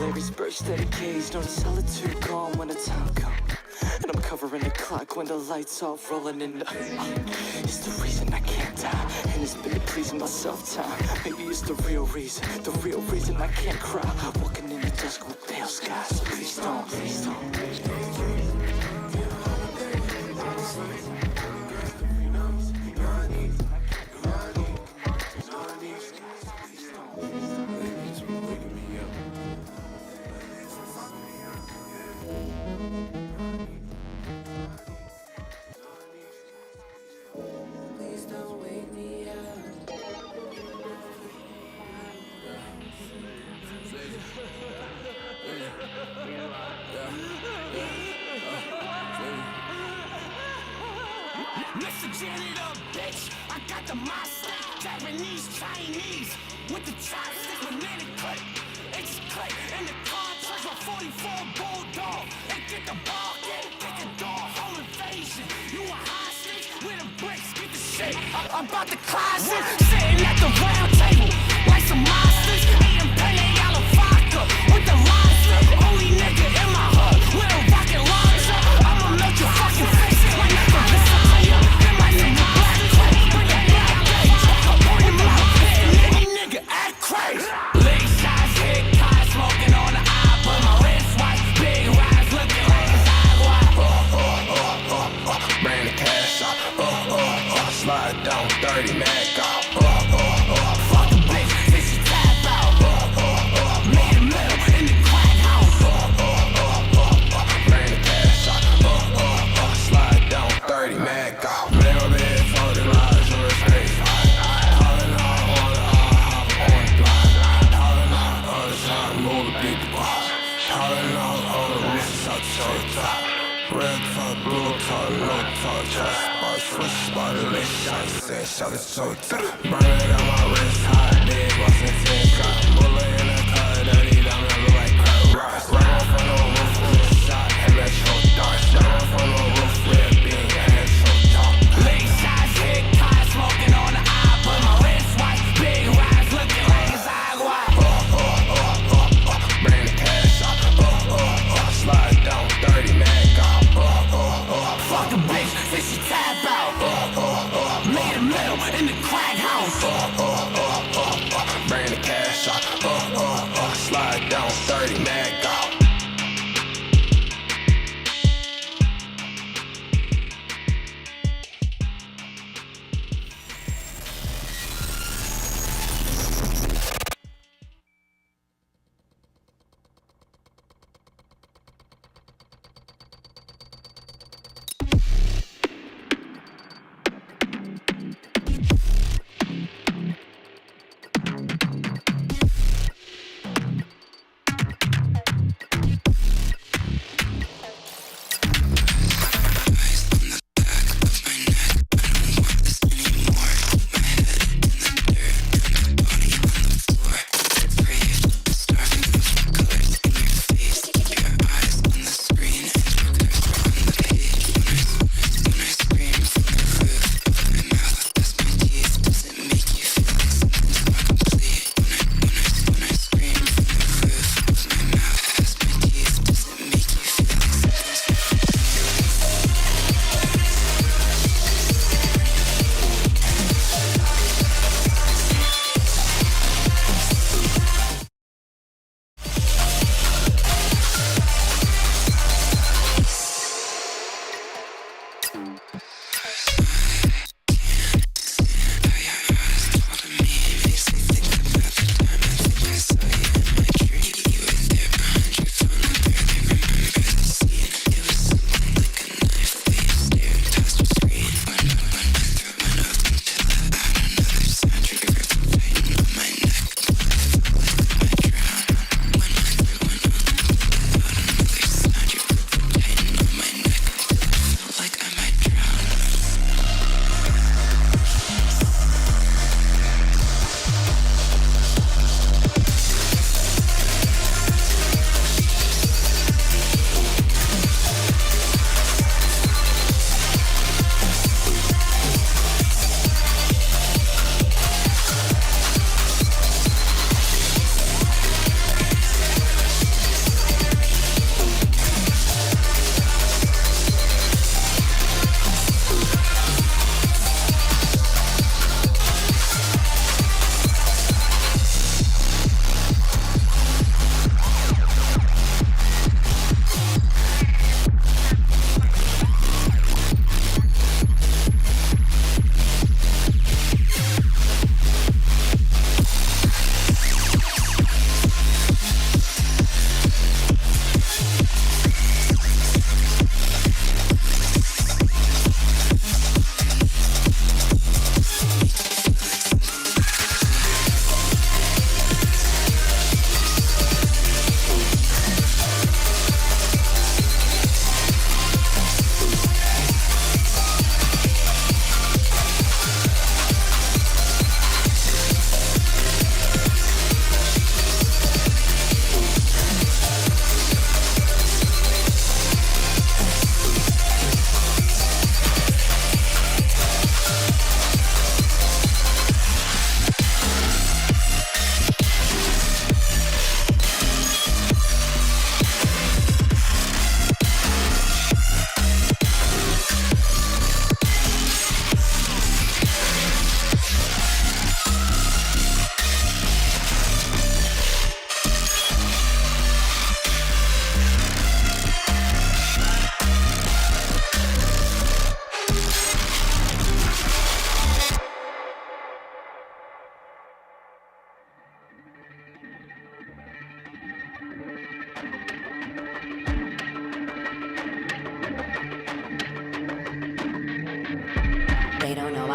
Larry's birthday keys, no solitude gone when the time comes. And I'm covering the clock when the lights off, rolling in the it's the reason I can't die, and it's been pleasing myself time. Maybe it's the real reason I can't cry. Walking in the dusk with pale skies, so please don't, please don't. Mr. Janitor, bitch, I got the MOMSDEADMAC, Japanese, Chinese, with the chopsticks, banana clip, it's click, in the contracts, my 44 bulldog, and get the ball, kick the door, home invasion, you a hostage, with a bricks, get the shit, I'm about the closet, sitting at the round table, like some monsters, eating penne vodka, with the lobster, only nigga in my hood, with a rocket launcher, I'ma melt your fucking face, like the Messiah, and my nigga black crazy, bring that black rage, I'm on your mouth, hitting any nigga act crazy, leg shots, hit cars, smoking on the iPod, my wrist watch, big rides, looking like it's agua, bring the cash out, slide down, 30 Mac out, fuck a bitch, then she tap out, made a middle in the crack house, bring the cash out, slide down, 30 Mac out, man, my bed for the lies on his face, calling out on the hop on the block, calling out on the side, move the big boss, calling out on the roof, out the top, red top, blue top, no top, chest, switch spot, lit shot, set, shot it so top, burning on my wrist, hot, big, what's in 10 drop, bullet in the car, dirty diamond, look like crap rocks, right off on the roof, with a shot, electro darts, down off on the roof, red beam, electro talk, leg shots, hit cars, smoking on the iPod, my wrist watch, big rides, looking like it's agua, bring the cash out, slide down, 30 Mac out, fuck a bitch, then she tap out, made a middle in the crack house, bring the cash out, slide down, 30 Mac out.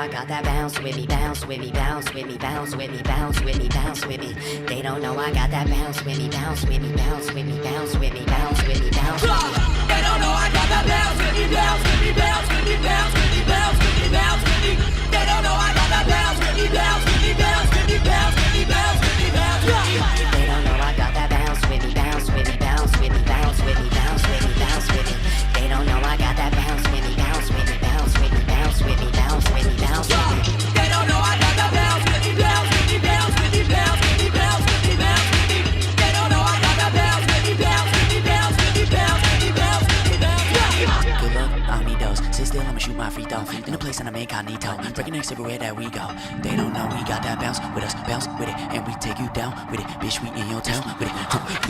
I got that bounce with me, bounce with me, bounce with me, bounce with me, bounce with me, bounce with me. They don't know I got that bounce with me, bounce with me, bounce with me, bounce with me, bounce with me, bounce with me. They don't know I got that bounce with me, bounce with me, bounce with me, bounce with me, bounce with me, bounce with me. They don't know I got that bounce with me, bounce with me, bounce with me, bounce with me, bounce with me, bounce with me. They don't know I got that bounce with me, bounce with me, bounce with me, bounce with me, bounce with me, bounce with me. They don't know I got that bounce with me, bounce with me, bounce with me, bounce with me, bounce with me, bounce with me. They don't know I got that bounce with me, bounce with me, bounce with me, bounce with me, bounce with me, bounce with me. They don't know I got that bounce with me, bounce with me, bounce with me, bounce with me, bounce with me, bounce with me. Good luck, I don't need those. Sit still, I'ma shoot my free throw. In the place and I'm incognito. Breaking necks everywhere that we go. They don't know we got that bounce with us, bounce with it, and we take you down with it. Bitch, we in your town with it.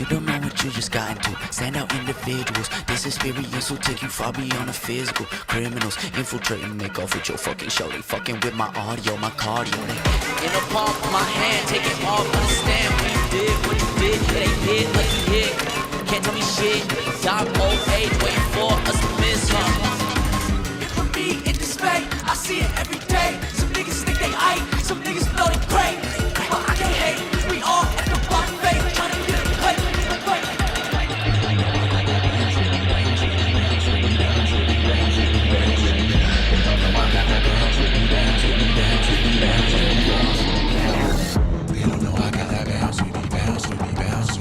You don't know what you just got into. Stand out individuals. This experience will take you far beyond the physical. Criminals infiltrate and make off with your fucking show. They fucking with my audio, my cardio. They in the palm of my hand, take it off, understand what you did, what you did. It ain't hit like you hit. Can't tell me shit. Top old age, waiting for us to miss, For me in this bay, I see it every day. Some niggas think they hype, some niggas know they great. But I can't hate, we all at the buffet, trying to get a plate. They don't know I got that bounce with me, bounce with me, bounce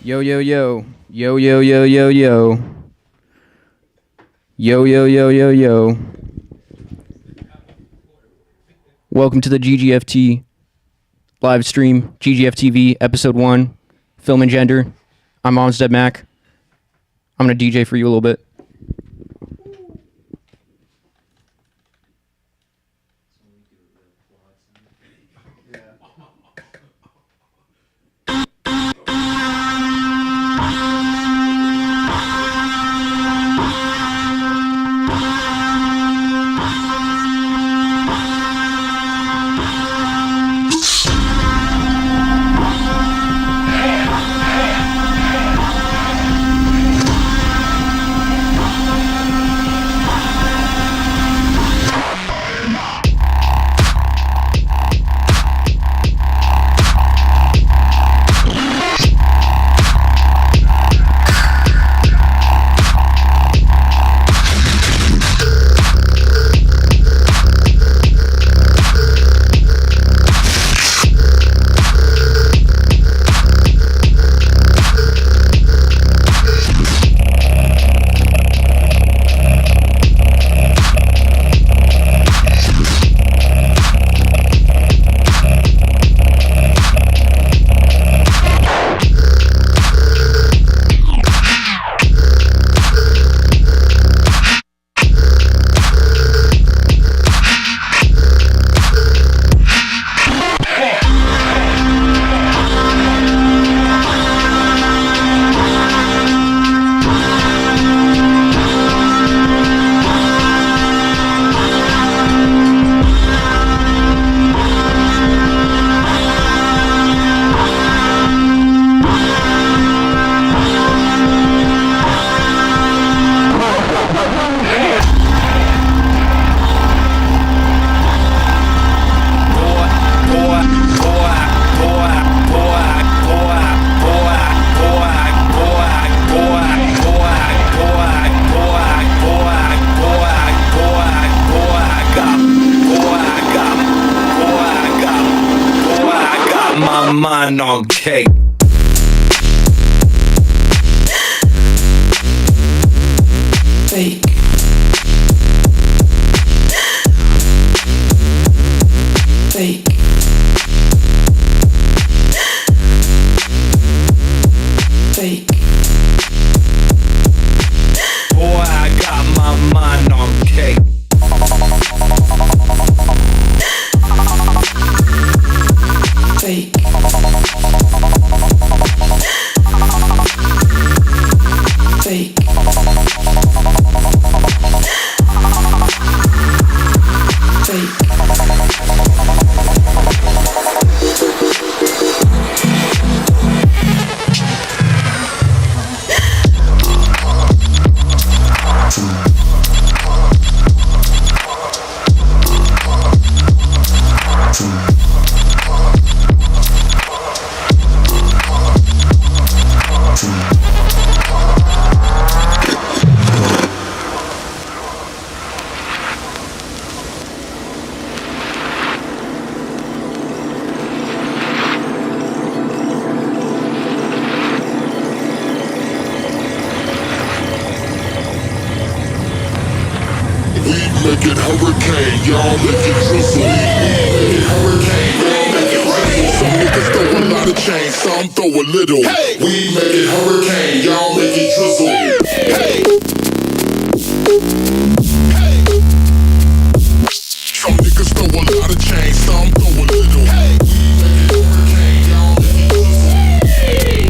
Yo, yo, yo. Yo, yo, yo, yo, yo. Yo, yo, yo, yo, yo. Welcome to the GGFT live stream, GGFTV episode 1, Film and Gender. I'm MOMSDEADMAC. I'm going to DJ for you a little bit. Mind on cake. Fake. Fake. Fake. Boy, I got my mind on cake. Fake. Fake. Fake. Make it hurricane, y'all make it drizzle. Hurricane, y'all make it drizzle. Some niggas throw a lot of change, some throw a little. Hey, we make it hurricane, y'all make it drizzle. Hey, hey. Some niggas throw a lot of change, some throw a little. Hey, we make it hurricane, y'all make it drizzle. Hey.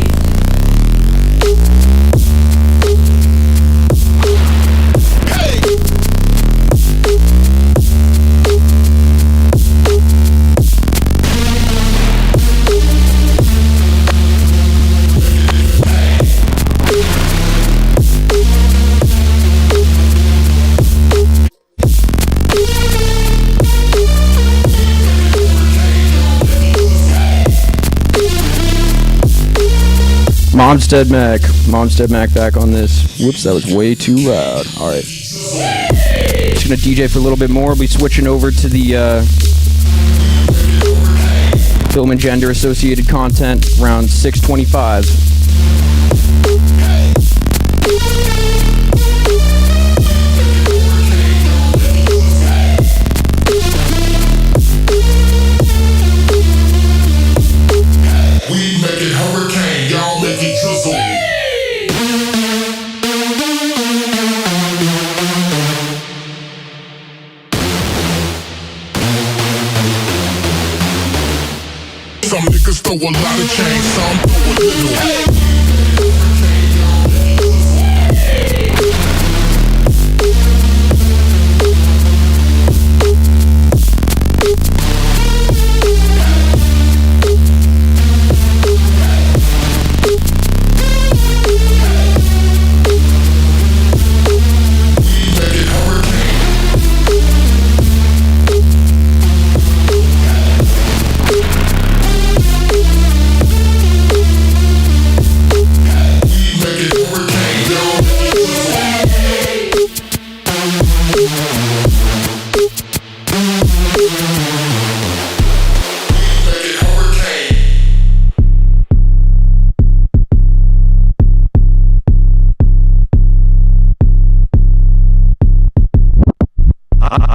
MOMSDEADMAC back on this. Whoops, that was way too loud. Alright. Just gonna DJ for a little bit more. We'll be switching over to the film and gender associated content around 6:25. We make it hurricane, y'all make it drizzle. Some niggas throw a lot of change, some throw a little.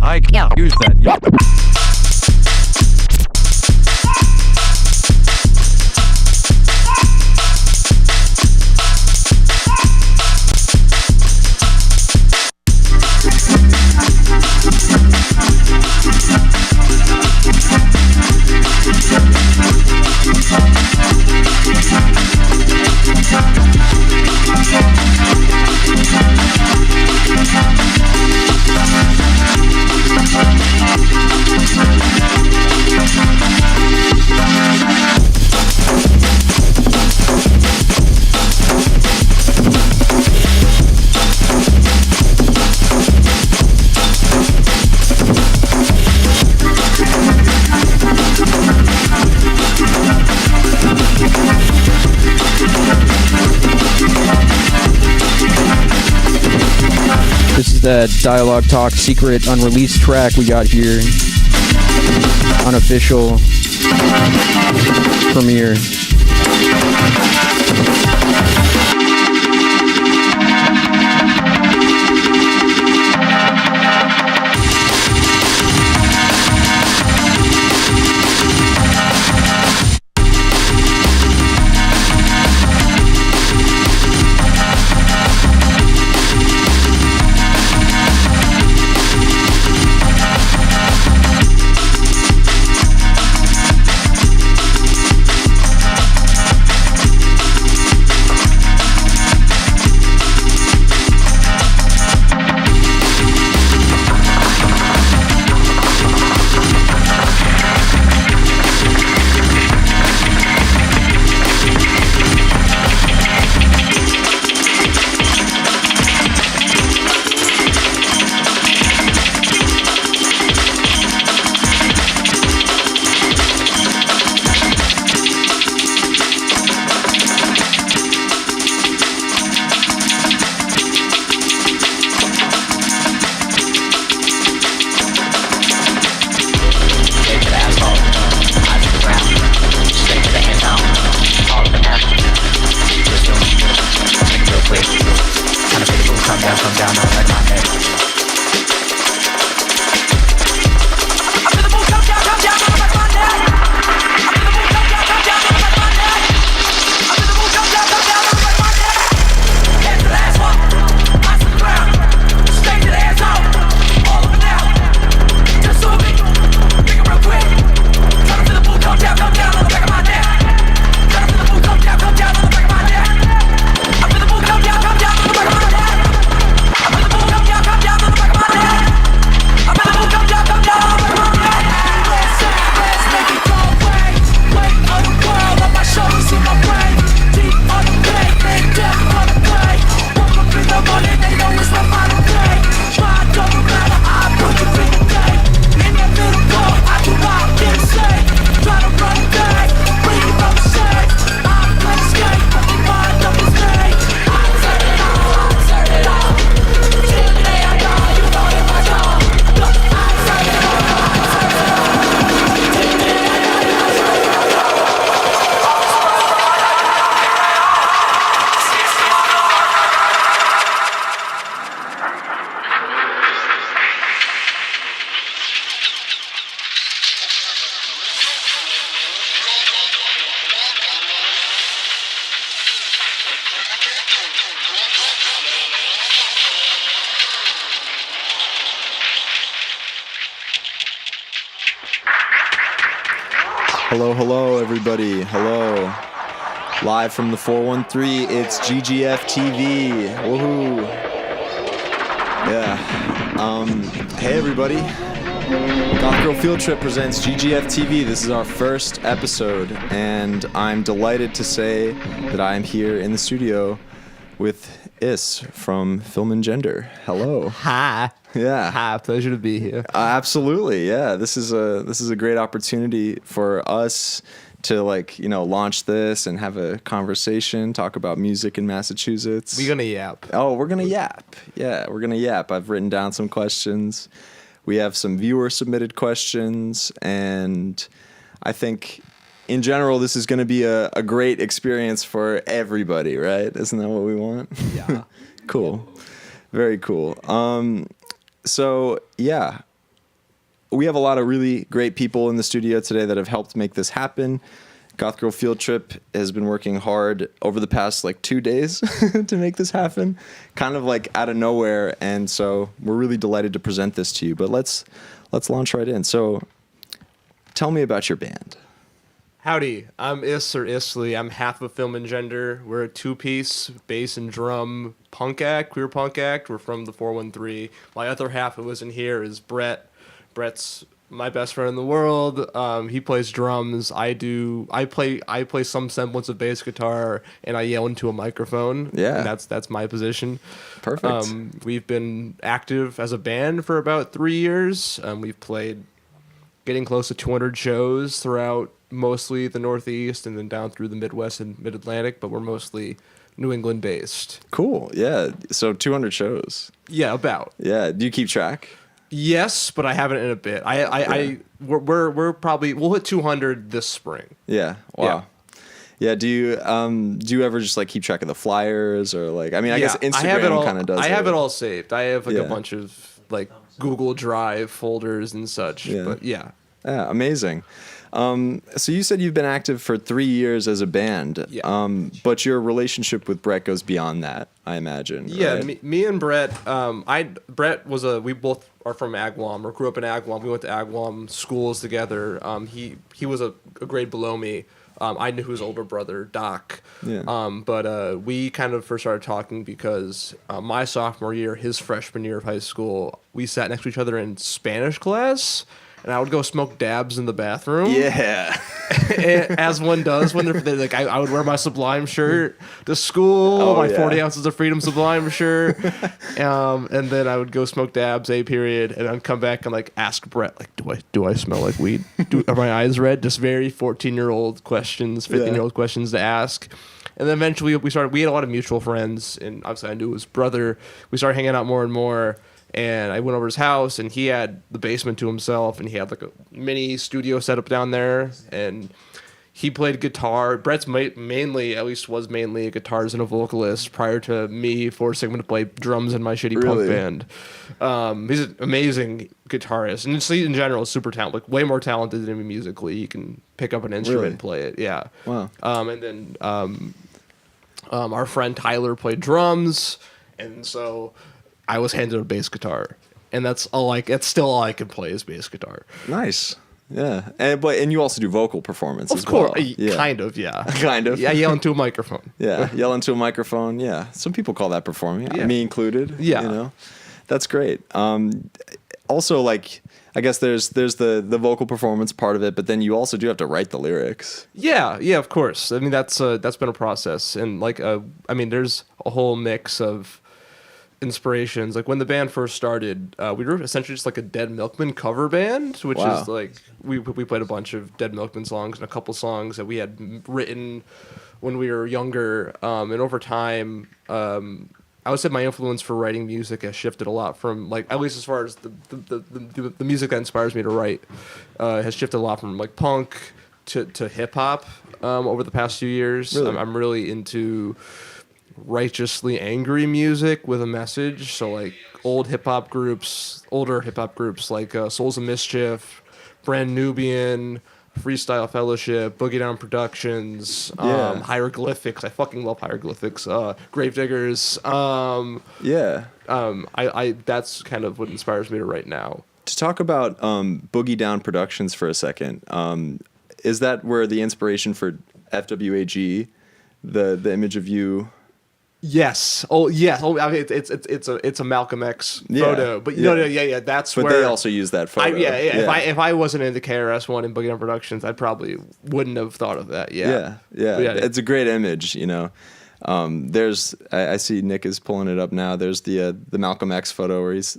I can't use that yet. This is that Dialog Talk secret unreleased track we got here. Unofficial premiere. Hello, everybody. Hello. Live from the 413, it's GGFTV. Woohoo. Yeah. Hey, everybody. Goth Girl Field Trip presents GGFTV. This is our first episode, and I'm delighted to say that I am here in the studio with Is from Film and Gender. Hello. Hi. Yeah. Hi. Pleasure to be here. Absolutely. Yeah. This is a great opportunity for us to launch this and have a conversation, talk about music in Massachusetts. We're gonna yap. Oh, we're gonna yap. Yeah, we're gonna yap. I've written down some questions. We have some viewer submitted questions, and I think in general this is gonna be a great experience for everybody, right? Isn't that what we want? Yeah. Cool. Very cool. So yeah, we have a lot of really great people in the studio today that have helped make this happen. Goth Girl Field Trip has been working hard over the past 2 days to make this happen, kind of out of nowhere. And so we're really delighted to present this to you, but let's launch right in. So tell me about your band. Howdy. I'm Is or Isley. I'm half of Film and Gender. We're a two-piece bass and drum punk act, queer punk act. We're from the 413. My other half who isn't here is Brett. Brett's my best friend in the world. He plays drums. I play some semblance of bass guitar, and I yell into a microphone. Yeah. And that's my position. Perfect. We've been active as a band for about 3 years. We've played getting close to 200 shows throughout mostly the Northeast and then down through the Midwest and Mid-Atlantic, but we're mostly New England based. Cool. Yeah. So 200 shows. Yeah, about. Yeah. Do you keep track? Yes, but I haven't in a bit. We're probably we'll hit 200 this spring. Yeah. Wow. Yeah. Do you ever just keep track of the flyers or I guess Instagram kind of does. I have it all saved. I have a bunch of Google Drive folders and such. Yeah. But yeah. Yeah. Amazing. So you said you've been active for 3 years as a band. Yeah. But your relationship with Brett goes beyond that, I imagine. Yeah. Right? Me and Brett. Brett was we both are from Agawam or grew up in Agawam. We went to Agawam schools together. He was a grade below me. I knew his older brother, Doc. Yeah. But we kind of first started talking because my sophomore year, his freshman year of high school, we sat next to each other in Spanish class. And I would go smoke dabs in the bathroom. Yeah. As one does when they're I would wear my Sublime shirt to school, 40 ounces of Freedom Sublime shirt. And then I would go smoke dabs, A period. And I'd come back and ask Brett, do I smell like weed? Are my eyes red? Just very 14-year-old questions, 15-year-old questions to ask. And then eventually we had a lot of mutual friends. And obviously I knew his brother. We started hanging out more and more. And I went over to his house, and he had the basement to himself, and he had a mini studio set up down there, and he played guitar. Brett's mainly a guitarist and a vocalist prior to me forcing him to play drums in my shitty punk band. He's an amazing guitarist, and just in general, super talented, way more talented than me musically. He can pick up an instrument and play it, yeah. Wow. And then our friend Tyler played drums, and so I was handed a bass guitar, and that's still all I can play is bass guitar. Nice. Yeah. And you also do vocal performance as well. Of course. course. Yeah. Kind of, yeah. Kind of. Yeah, yell into a microphone. Yeah, yell into a microphone. Yeah. Some people call that performing. Yeah. Me included. Yeah. That's great. Also, I guess there's the vocal performance part of it, but then you also do have to write the lyrics. Yeah, of course. I mean, that's been a process, and there's a whole mix of inspirations. When the band first started, we were essentially just a Dead Milkmen cover band, which is we played a bunch of Dead Milkmen songs and a couple songs that we had written when we were younger, and over time I would say my influence for writing music has shifted a lot from at least as far as the music that inspires me to write has shifted a lot from punk to hip hop over the past few years. Really? I'm really into righteously angry music with a message. So older hip hop groups like Souls of Mischief, Brand Nubian, Freestyle Fellowship, Boogie Down Productions, Hieroglyphics. I fucking love Hieroglyphics. Gravediggers. That's kind of what inspires me to write now. To talk about Boogie Down Productions for a second, is that where the inspiration for FWAG, the image of you? Yes. Oh, yes. Oh, I mean, it's a Malcolm X photo, but yeah. That's but where they also use that photo. If I wasn't into KRS-One and Boogie Down Productions, I probably wouldn't have thought of that. Yeah. It's a great image, you know. There's I see Nick is pulling it up now. There's the Malcolm X photo where he's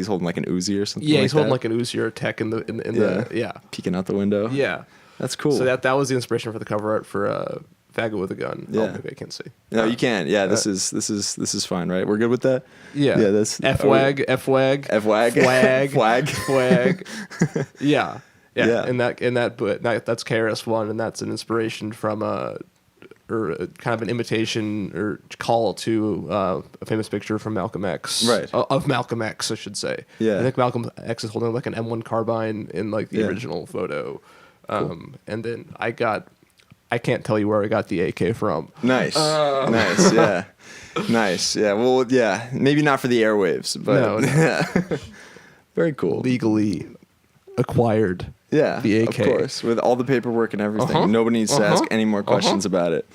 holding like an Uzi or something. Yeah, he's holding that. like an Uzi or a tech in the peeking out the window. Yeah, that's cool. So that was the inspiration for the cover art for Faggot with a Gun. Yeah. Oh, maybe I can't see. No, you can't. Yeah, this is fine, right? We're good with that. Yeah. That's FWAG. Fwag. Yeah. And that's KRS-One, and that's an inspiration from or kind of an imitation or call to a famous picture from Malcolm X. Right. Of Malcolm X, I should say. Yeah. I think Malcolm X is holding like an M1 carbine in like the original photo. Cool. And then I can't tell you where I got the AK from. Nice. Nice. Yeah. Nice. Yeah. Well, yeah. Maybe not for the airwaves, but no. Very cool. Legally acquired. Yeah, the AK. Of course, with all the paperwork and everything. Nobody needs to ask any more questions about it.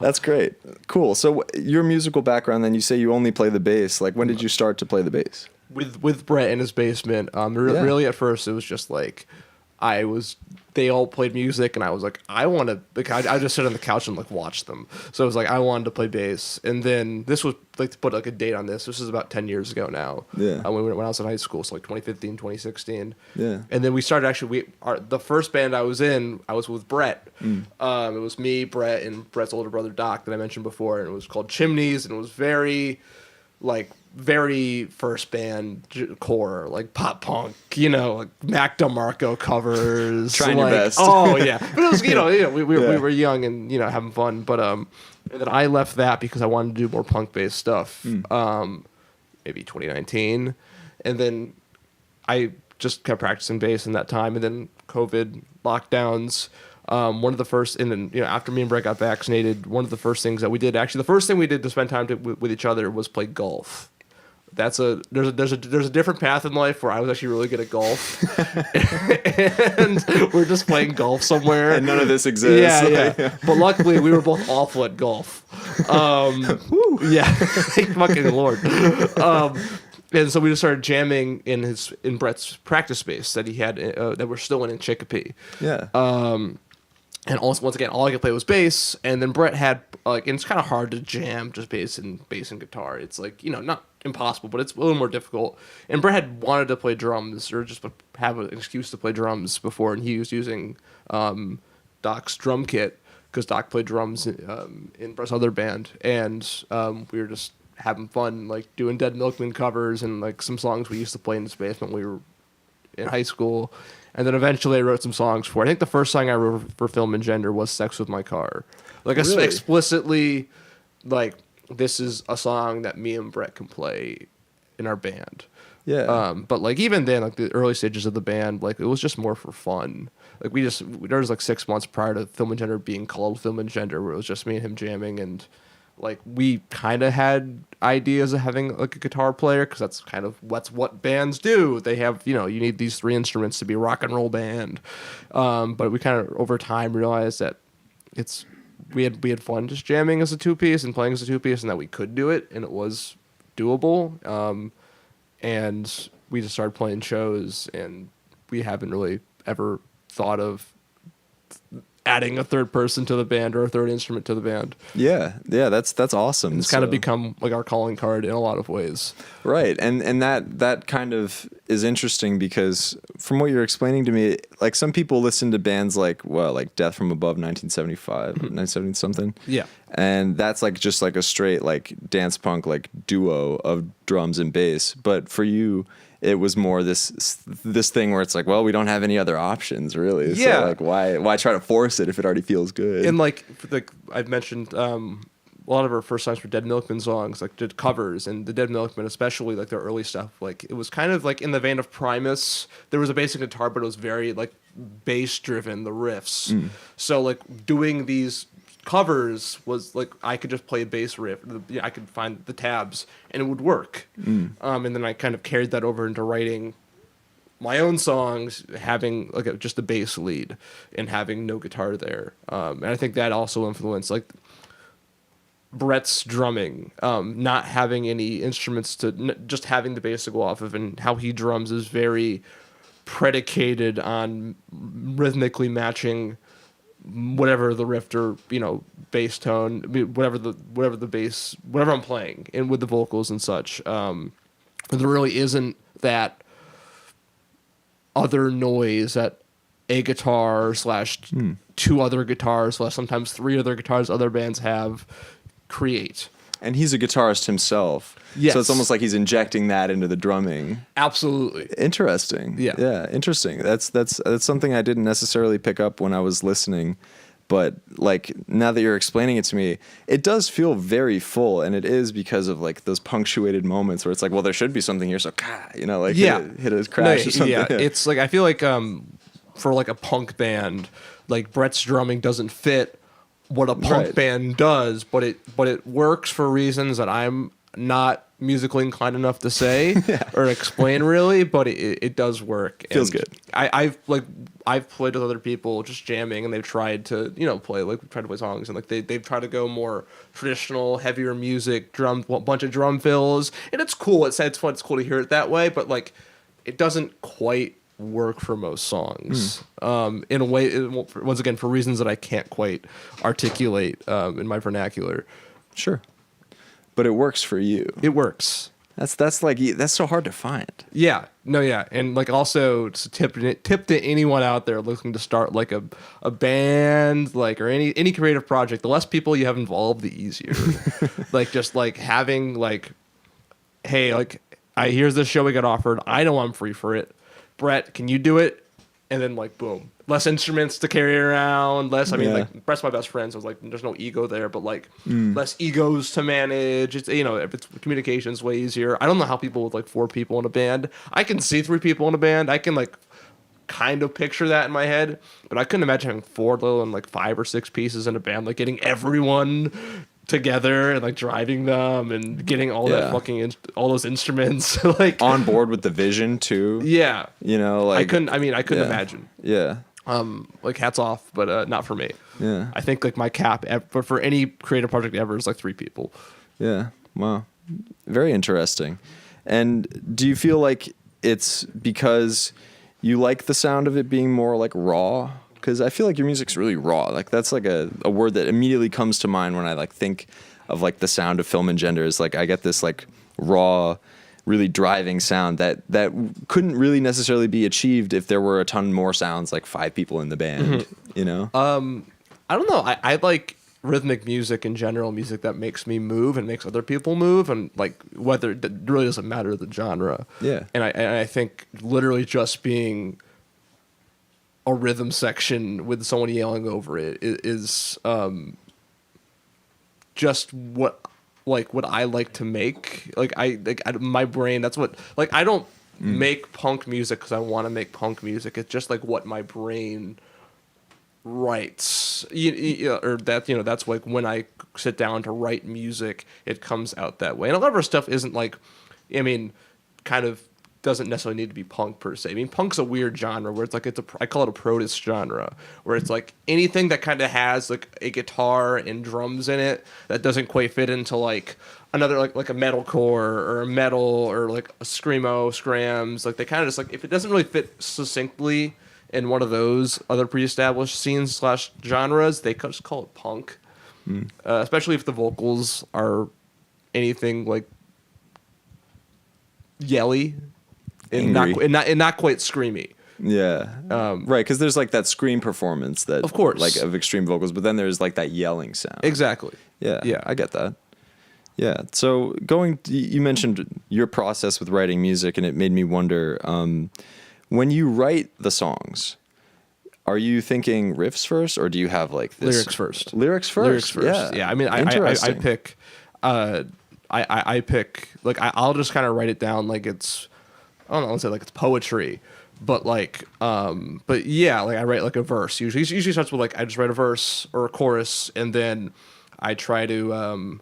That's great. Cool. So your musical background, then you say you only play the bass. Like, when did you start to play the bass? With Brett in his basement. Really at first it was just like they all played music, and I was like, I want to. Like, I just sit on the couch and like watch them. So it was like I wanted to play bass, and then this was like, to put like a date on this. This is about 10 years ago now. Yeah. When I was in high school, so like 2015, 2016. Yeah. And then we started the first band I was in, I was with Brett. It was me, Brett, and Brett's older brother Doc that I mentioned before, and it was called Chimneys, and it was very first band core, like pop punk, like Mac DeMarco covers. Trying your best. Oh yeah, but it was we were young and having fun. But and then I left that because I wanted to do more punk based stuff. Maybe 2019, and then I just kept practicing bass in that time, and then COVID lockdowns. One of the first, and then after me and Brett got vaccinated, one of the first things that we did, actually the first thing we did to spend time with each other was play golf. There's a different path in life where I was actually really good at golf, and we're just playing golf somewhere, and none of this exists. Yeah. But luckily, we were both awful at golf. Thank fucking Lord. And so we just started jamming in Brett's practice space that he had that we're still in Chicopee. Yeah. And also, once again, all I could play was bass. And then Brett had and it's kind of hard to jam just bass and guitar. It's like not impossible, but it's a little more difficult. And Brett had wanted to play drums or just have an excuse to play drums before, and he was using Doc's drum kit because Doc played drums in Brett's other band, and we were just having fun, like doing Dead Milkman covers and like some songs we used to play in his basement when we were in high school. And then eventually I wrote some songs for it. I think the first song I wrote for Film and Gender was Sex With My Car. Like really? Explicitly, like, this is a song that me and Brett can play in our band. Yeah. But like even then, like the early stages of the band, like it was just more for fun. Like there was like 6 months prior to Film and Gender being called Film and Gender where it was just me and him jamming, and like we kind of had ideas of having like a guitar player because that's what bands do. They have you need these 3 instruments to be a rock and roll band. But we kind of over time realized that we had fun just jamming as a 2-piece and playing as a 2-piece, and that we could do it and it was doable. And we just started playing shows, and we haven't really ever thought of adding a third person to the band or a third instrument to the band. Yeah, that's awesome. It's kind of become like our calling card in a lot of ways. Right, and that kind of is interesting because from what you're explaining to me, like some people listen to bands like Death from Above 1975, 1970 something. Yeah. And that's like just like a straight like dance punk like duo of drums and bass, but for you it was more this thing where it's like, well, we don't have any other options really. Yeah. So like why try to force it if it already feels good? And like I've mentioned a lot of our first songs were Dead Milkman songs, like did covers, and the Dead Milkman, especially like their early stuff, like it was kind of like in the vein of Primus. There was a basic guitar, but it was very like bass driven, the riffs. So like doing these covers was like I could just play a bass riff. I could find the tabs and it would work. And then I kind of carried that over into writing my own songs having like just the bass lead and having no guitar there. And I think that also influenced like Brett's drumming, not having any instruments just having the bass to go off of, and how he drums is very predicated on rhythmically matching whatever the riff or bass tone, whatever the bass, whatever I'm playing, and with the vocals and such. There really isn't that other noise that a guitar / two other guitars / sometimes three other guitars other bands have create. And he's a guitarist himself. Yes. So it's almost like he's injecting that into the drumming. Absolutely. Interesting. Yeah. Yeah, interesting. That's something I didn't necessarily pick up when I was listening, but like now that you're explaining it to me, it does feel very full, and it is because of like those punctuated moments where it's like, well, there should be something here, so hit a crash or something. Yeah, it's like I feel like for like a punk band, like Brett's drumming doesn't fit what a punk band does, but it works for reasons that I'm not musically inclined enough to say or explain really, but it does work. Feels good. I've played with other people just jamming, and they've tried to play songs, and like they've tried to go more traditional, heavier music, bunch of drum fills, and it's cool. It's fun. It's cool to hear it that way, but like it doesn't quite work for most songs in a way, once again, for reasons that I can't quite articulate in my vernacular. Sure. But it works for you. It works. That's so hard to find. Yeah. No, yeah. And like also it's a tip to anyone out there looking to start like a band, like, or any creative project, the less people you have involved, the easier. Like just like having like, hey, like here's this show we got offered. I know I'm free for it. Brett, can you do it? And then like boom, less instruments to carry around, like Brett's my best friend, so it's like there's no ego there, but like less egos to manage. It's if it's communication's way easier. I don't know how people with like 4 people in a band. I can see 3 people in a band. I can like kind of picture that in my head, but I couldn't imagine having 4 little and like 5 or 6 pieces in a band, like getting everyone together and like driving them and getting all that fucking all those instruments like on board with the vision too. Yeah, like I couldn't imagine. Yeah. Like hats off, but not for me. Yeah. I think like my cap for any creative project ever is like 3 people. Yeah. Wow. Very interesting. And do you feel like it's because you like the sound of it being more like raw? Because I feel like your music's really raw. Like that's like a word that immediately comes to mind when I like think of like the sound of Film and Gender. Is like I get this like raw, really driving sound that couldn't really necessarily be achieved if there were a ton more sounds, like 5 people in the band. You know? I don't know. I like rhythmic music in general, music that makes me move and makes other people move, and like whether it really doesn't matter the genre. Yeah. And I think literally just being a rhythm section with someone yelling over it is just what I like to make. My brain, that's what, like, I don't make punk music because I want to make punk music. It's just like what my brain writes. That's like when I sit down to write music, it comes out that way. And a lot of our stuff isn't like, kind of doesn't necessarily need to be punk per se. I mean, punk's a weird genre where it's like I call it a protest genre, where it's like anything that kind of has like a guitar and drums in it that doesn't quite fit into like another like a metalcore or a metal or like a screamo, scrams. Like they kind of just like, if it doesn't really fit succinctly in one of those other pre-established scenes / genres, they just call it punk. Especially if the vocals are anything like yelly. And not quite screamy. Yeah. Right, because there's like that scream performance that, of course, like of extreme vocals, but then there's like that yelling sound. Exactly. Yeah. Yeah. I get that. Yeah. So you mentioned your process with writing music, and it made me wonder, when you write the songs, are you thinking riffs first, or do you have like this lyrics first? Lyrics first. Yeah. I mean, I pick. I pick, like, I'll just kind of write it down like it's, I don't know, let's say like it's poetry, but like, but yeah, like I write like a verse. Usually starts with like, I just write a verse or a chorus, and then I try to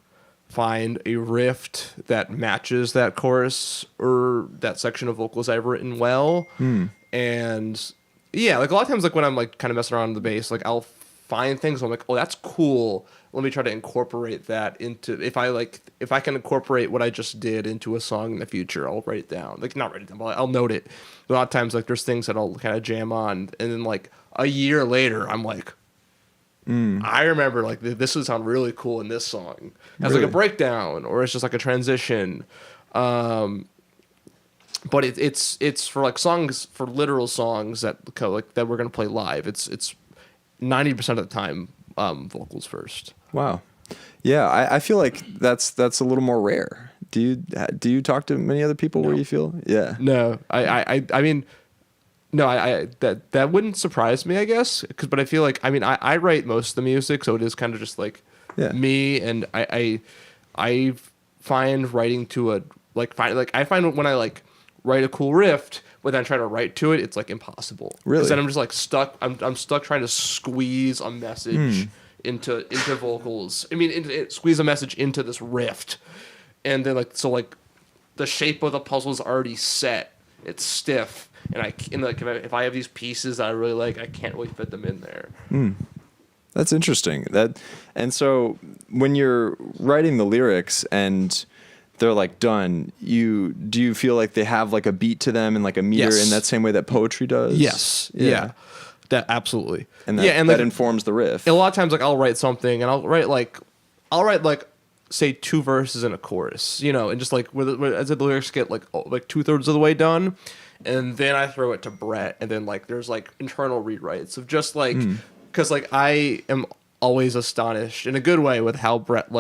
find a riff that matches that chorus or that section of vocals I've written well. And yeah, like a lot of times, like when I'm like kind of messing around with the bass, like I'll find things I'm like, oh, that's cool. Let me try to incorporate that into, if I can incorporate what I just did into a song in the future, I'll write it down. Like not write it down, but I'll note it. A lot of times, like there's things that I'll kind of jam on, and then like a year later, I'm like, I remember like this would sound really cool in this song as like a breakdown, or it's just like a transition. But it's for like songs, for literal songs that like that we're gonna play live. It's 90% of the time vocals first. Wow. Yeah, I feel like that's a little more rare. Do you talk to many other people where you feel? Yeah. No, I mean, no, I that wouldn't surprise me, I guess, but I feel like, I mean, I write most of the music, so it is kind of just like me, and I find writing to a I find when I like write a cool riff, but then try to write to it, it's like impossible. Really? Because then I'm just like stuck. I'm stuck trying to squeeze a message into vocals. I mean, squeeze a message into this riff, and then like the shape of the puzzle is already set. It's stiff, and if I have these pieces that I really like, I can't really fit them in there. That's interesting. And so when you're writing the lyrics and they're like done, do you feel like they have like a beat to them and like a meter in that same way that poetry does? Yes. Yeah. That absolutely. And that informs the riff. A lot of times, like I'll write something and I'll write like say 2 verses and a chorus, and just like as the lyrics get like 2/3 of the way done, and then I throw it to Brett, and then like there's like internal rewrites of just like, because like I am always astonished in a good way with how Brett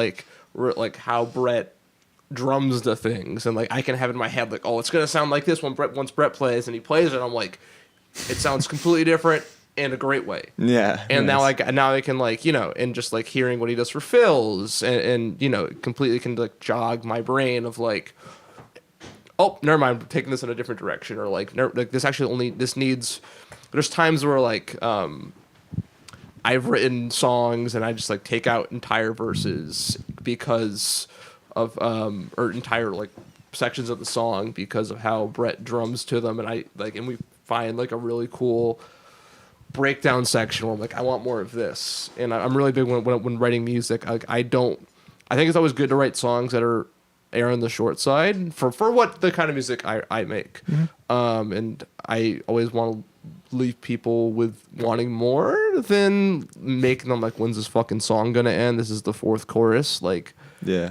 drums the things, and like I can have in my head like, oh, it's gonna sound like this once Brett plays, and he plays it, I'm like, it sounds completely different in a great way. Yeah. And now I can like, and just like hearing what he does for fills and completely can like jog my brain of like, oh, never mind, I'm taking this in a different direction, or like this needs. There's times where like I've written songs and I just like take out entire verses because of or entire like sections of the song because of how Brett drums to them, and we find like a really cool breakdown section where I'm like, I want more of this. And I'm really big when writing music. I think it's always good to write songs that are on the short side for what the kind of music I make. And I always want to leave people with wanting more than making them like, when's this fucking song gonna end? This is the 4th chorus. Like, yeah.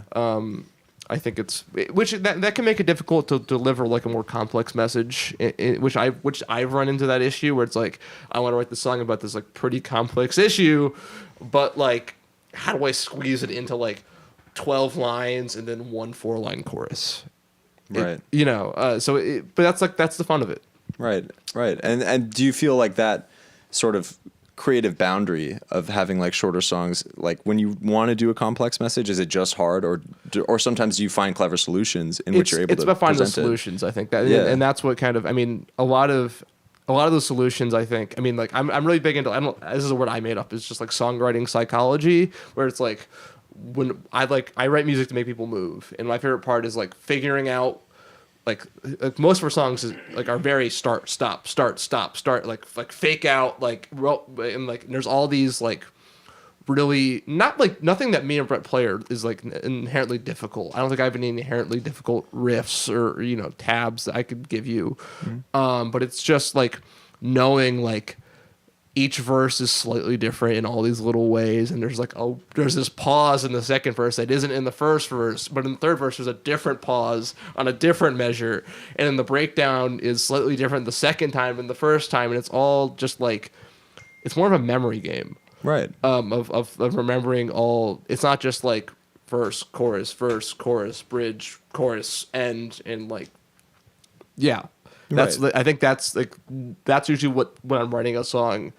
I think that can make it difficult to deliver like a more complex message, which I've run into that issue where it's like, I want to write the song about this like pretty complex issue, but like, how do I squeeze it into like 12 lines and then 1 4-line chorus? Right. But that's the fun of it. Right. And do you feel like that sort of creative boundary of having like shorter songs, like when you want to do a complex message, is it just hard, or sometimes you find clever solutions in which you're able to it's about finding the present it? solutions, I think that, and that's what kind of, I mean, a lot of those solutions, I think, I mean, like I'm really big into, this is a word I made up, it's just like songwriting psychology, where it's like when I write music to make people move, and my favorite part is like figuring out like most of our songs are very start stop like fake out and like there's all these like really not like nothing that me and Brett play is like inherently difficult. I don't think I have any inherently difficult riffs or tabs that I could give you, but it's just like knowing like each verse is slightly different in all these little ways, and there's this pause in the second verse that isn't in the first verse, but in the third verse there's a different pause on a different measure, and then the breakdown is slightly different the second time than the first time, and it's all just like, it's more of a memory game, right? Of remembering all. It's not just like verse, chorus, bridge, chorus, end, and like, yeah. I think that's usually when I'm writing a song.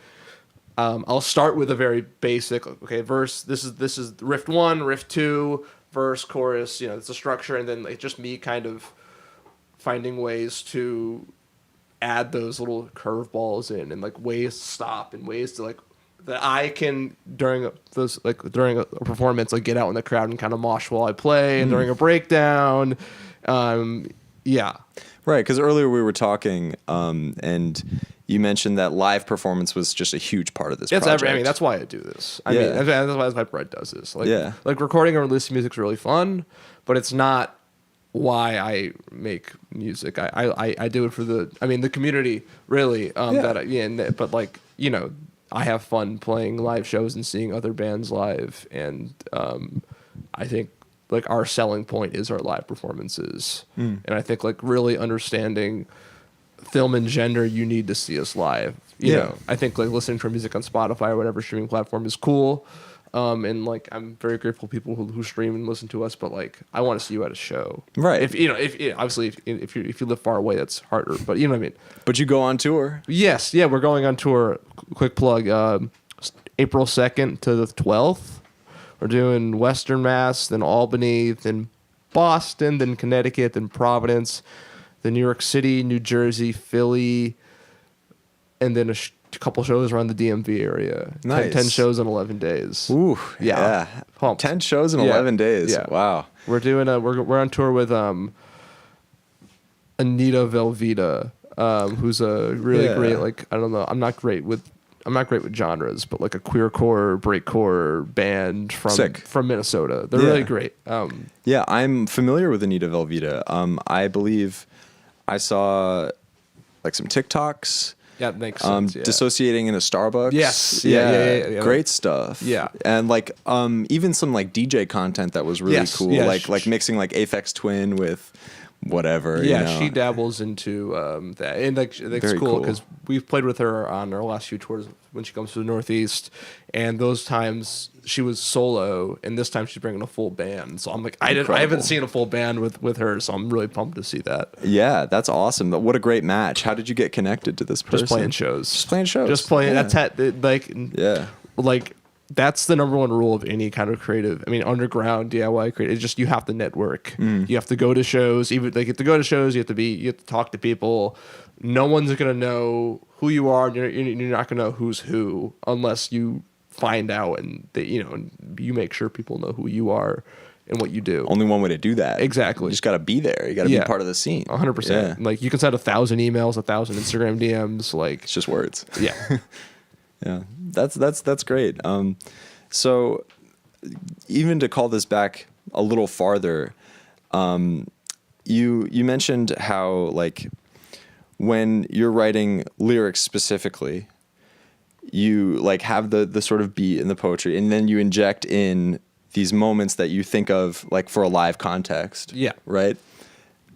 I'll start with a very basic, verse. This is riff 1, riff 2, verse, chorus. It's a structure, and then it's just me kind of finding ways to add those little curveballs in, and like ways to stop, and ways to like that I can during a performance, like get out in the crowd and kind of mosh while I play, and during a breakdown, yeah. Right, because earlier we were talking, and you mentioned that live performance was just a huge part of this project. I mean, that's why I do this. I mean, that's why my Brett does this. Like, like recording and releasing music is really fun, but it's not why I make music. I do it for the community, really. But like, you know, I have fun playing live shows and seeing other bands live, and I think like our selling point is our live performances, and I think like really understanding film and gender, you need to see us live. You know, I think like listening to our music on Spotify or whatever streaming platform is cool. And like I'm very grateful to people who stream and listen to us, but like I want to see you at a show, right? If obviously if you live far away, that's harder. But you know what I mean. But you go on tour. Yes, yeah, we're going on tour. Quick plug: April 2nd to the 12th. We're doing Western Mass, then Albany, then Boston, then Connecticut, then Providence, then New York City, New Jersey, Philly, and then a couple shows around the DMV area. Nice. 10 shows in 11 days. Ooh, yeah. Pumped. 10 shows in 11 days. Yeah. Wow. We're doing we're on tour with Anita Velveeta, who's a really great, like, I don't know, I'm not great with genres, but like a queercore, breakcore band from Minnesota. They're really great. Yeah, I'm familiar with Anita Velveeta. I believe I saw like some TikToks. Yeah, it makes sense. Dissociating in a Starbucks. Yes. Yeah. Great stuff. Yeah. And like even some like DJ content that was really cool. Yeah, like mixing like Aphex Twin with whatever. Yeah, you know. she dabbles into that, and like that's cool because we've played with her on our last few tours when she comes to the Northeast, and those times she was solo, and this time she's bringing a full band. So I'm like, I haven't seen a full band with her, so I'm really pumped to see that. Yeah, that's awesome. What a great match. How did you get connected to this person? Just playing shows. Just playing. That's like that's the number one rule of any kind of creative. I mean, underground DIY creative. It's just you have to network. You have to go to shows. Even like you have to go to shows. You have to talk to people. No one's gonna know who you are. And you're not gonna know who's who unless you find out and you make sure people know who you are and what you do. Only one way to do that. Exactly. You just got to be there. You got to be part of the scene. 100%. Like you can send 1,000 emails, 1,000 Instagram DMs. Like it's just words. Yeah. Yeah. That's great. So even to call this back a little farther, you mentioned how like when you're writing lyrics specifically, you like have the sort of beat in the poetry, and then you inject in these moments that you think of like for a live context. Yeah. Right.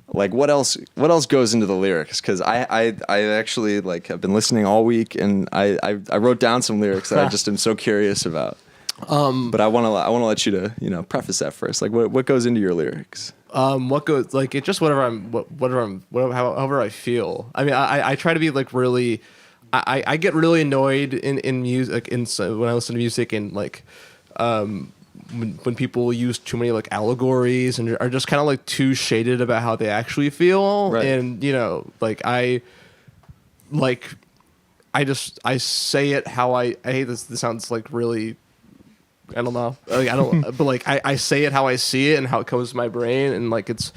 Like what else goes into the lyrics? Because I actually like have been listening all week, and I wrote down some lyrics that I just am so curious about. But I want to let you to preface that first. Like what goes into your lyrics? What goes like it just however I feel. I mean, I try to be like really. I get really annoyed in music when I listen to music and like when people use too many like allegories and are just kind of like too shaded about how they actually feel. Right. And like I say it how I hate this. This sounds like really, I don't know. Like, I don't, but like I say it how I see it and how it comes to my brain, and like it's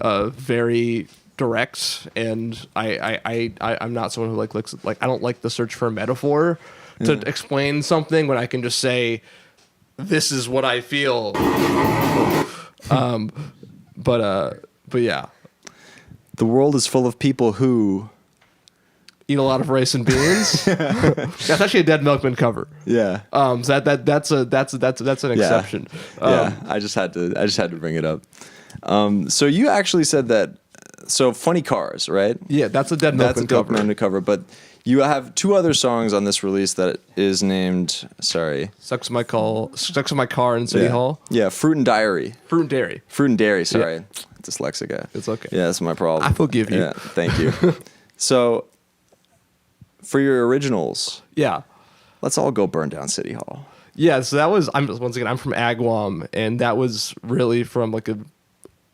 very direct. And I'm not someone who like looks like I don't like the search for a metaphor to explain something when I can just say, this is what I feel. But yeah. The world is full of people who eat a lot of rice and beans. That's actually a Dead Milkman cover. Yeah. So that's an exception. Yeah. I just had to bring it up. So you actually said that. So Funny Cars, right? Yeah, that's a Dead Milkman cover. That's a Dead Milkman cover, but you have two other songs on this release that is named, Sucks My Car in City Hall. Yeah, Fruit and Dairy, sorry. Yeah. Dyslexic. It's okay. Yeah, that's my problem. I forgive you. Yeah, thank you. So, for your originals, let's all go burn down City Hall. Yeah, so that was, I'm from Agawam, and that was really from like a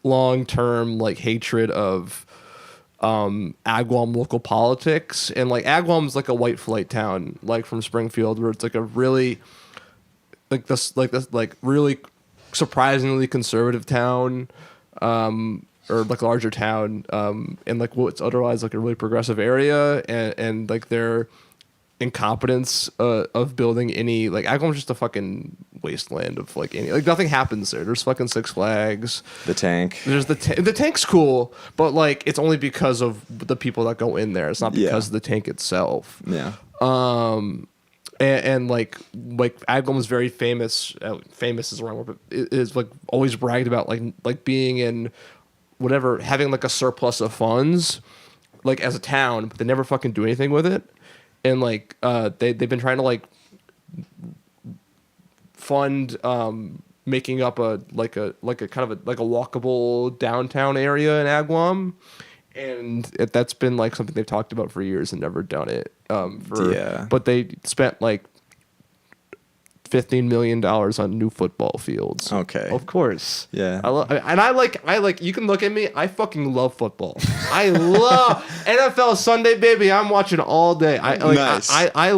long-term like hatred of Agawam local politics, and like Agawam's like a white flight town, like from Springfield, where it's like a really like really surprisingly conservative town, or like a larger town, and like what's otherwise like a really progressive area, and like their incompetence of building any, like Agawam's just a fucking wasteland of like any, like nothing happens there. There's fucking Six Flags, The tank. there's the tank's cool, but like it's only because of the people that go in there. It's not because of the tank itself. Yeah. And like Agawam is very famous. Famous is the wrong word, but it is like always bragged about like being in whatever, having like a surplus of funds, like as a town, but they never fucking do anything with it. And like they've been trying to like fund making up a kind of a walkable downtown area in Agawam, and that's been like something they've talked about for years and never done it. But they spent like $15 million on new football fields. Okay. Of course. Yeah. I like you can look at me, I fucking love football. I love NFL Sunday, baby. I'm watching all day. Nice. I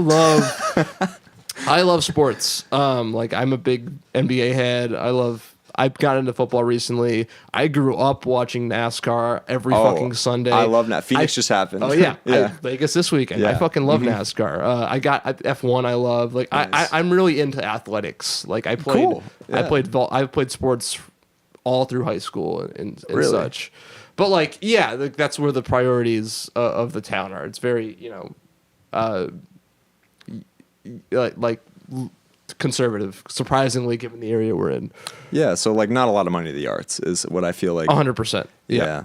love sports. Like I'm a big NBA head. I've gotten into football recently. I grew up watching NASCAR every fucking Sunday. I love that. Phoenix just happened. Oh yeah, Yeah. Vegas this weekend. I Yeah. fucking love NASCAR. I got F1. I love like Nice. I'm really into athletics. Like I played. Cool. Yeah. I played sports all through high school and Really? such. But like yeah, like, that's where the priorities of the town are. It's very like conservative, surprisingly, given the area we're in. Yeah, so like not a lot of money to the arts is what I feel like. 100%. Yeah.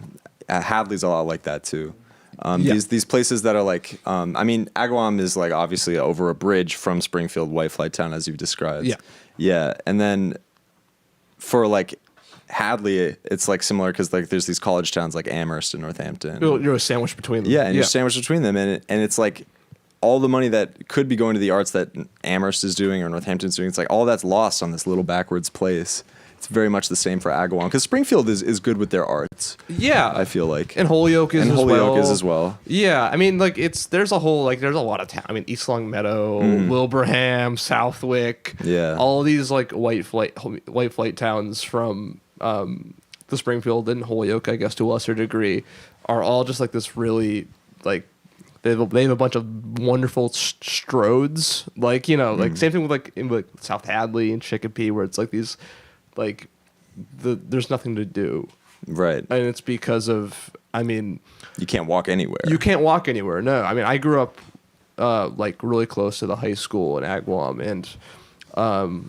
Hadley's a lot like that too. Yeah. These places that are like, I mean, Agawam is like obviously over a bridge from Springfield, white flight town, as you've described. Yeah. Yeah, and then for like Hadley, it's like similar because like there's these college towns like Amherst and Northampton. You're a sandwich between them. Yeah, and you're sandwiched between them, and it's like all the money that could be going to the arts that Amherst is doing or Northampton's doing, it's like all that's lost on this little backwards place. It's very much the same for Agawam because Springfield is good with their arts. Yeah, I feel like, and Holyoke is as well. Yeah, I mean, like there's a lot of town. I mean, East Long Meadow, Wilbraham, Southwick. Yeah. all these like white flight towns from the Springfield and Holyoke, I guess to a lesser degree, are all just like this really like. They have a bunch of wonderful stroads, like like same thing with like in like South Hadley and Chicopee, where it's like these, like there's nothing to do, Right. and it's because of, I mean, You can't walk anywhere. you can't walk anywhere. No, I mean I grew up like really close to the high school in Agawam, and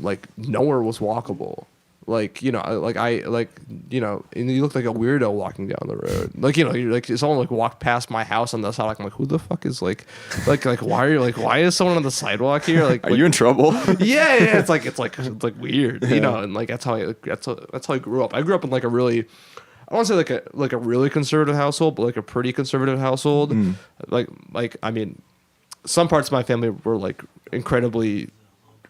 like nowhere was walkable. Like and you look like a weirdo walking down the road. Like you're like someone like walked past my house on the sidewalk. I'm like, who the fuck is like why is someone on the sidewalk here? Like, Are you in trouble? yeah, it's like weird, and like that's how I grew up. I grew up in like a really, I want to say like a really conservative household, but like a pretty conservative household. Like I mean, some parts of my family were like incredibly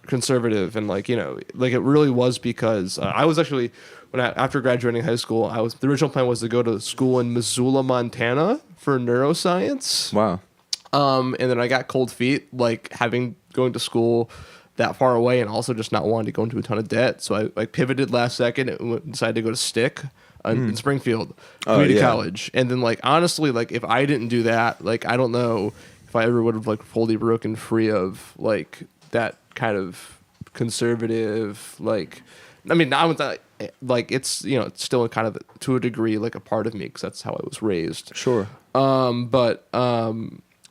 conservative, and like like it really was because I was actually after graduating high school, the original plan was to go to school in Missoula, Montana for neuroscience. Wow. And then I got cold feet, like going to school that far away, and also just not wanting to go into a ton of debt. So I pivoted last second and decided to go to Stick in Springfield Community College. And then like honestly, like if I didn't do that, like I don't know if I ever would have like fully broken free of like that kind of conservative, like I mean not with that, like it's it's still kind of to a degree like a part of me because that's how I was raised. Sure. But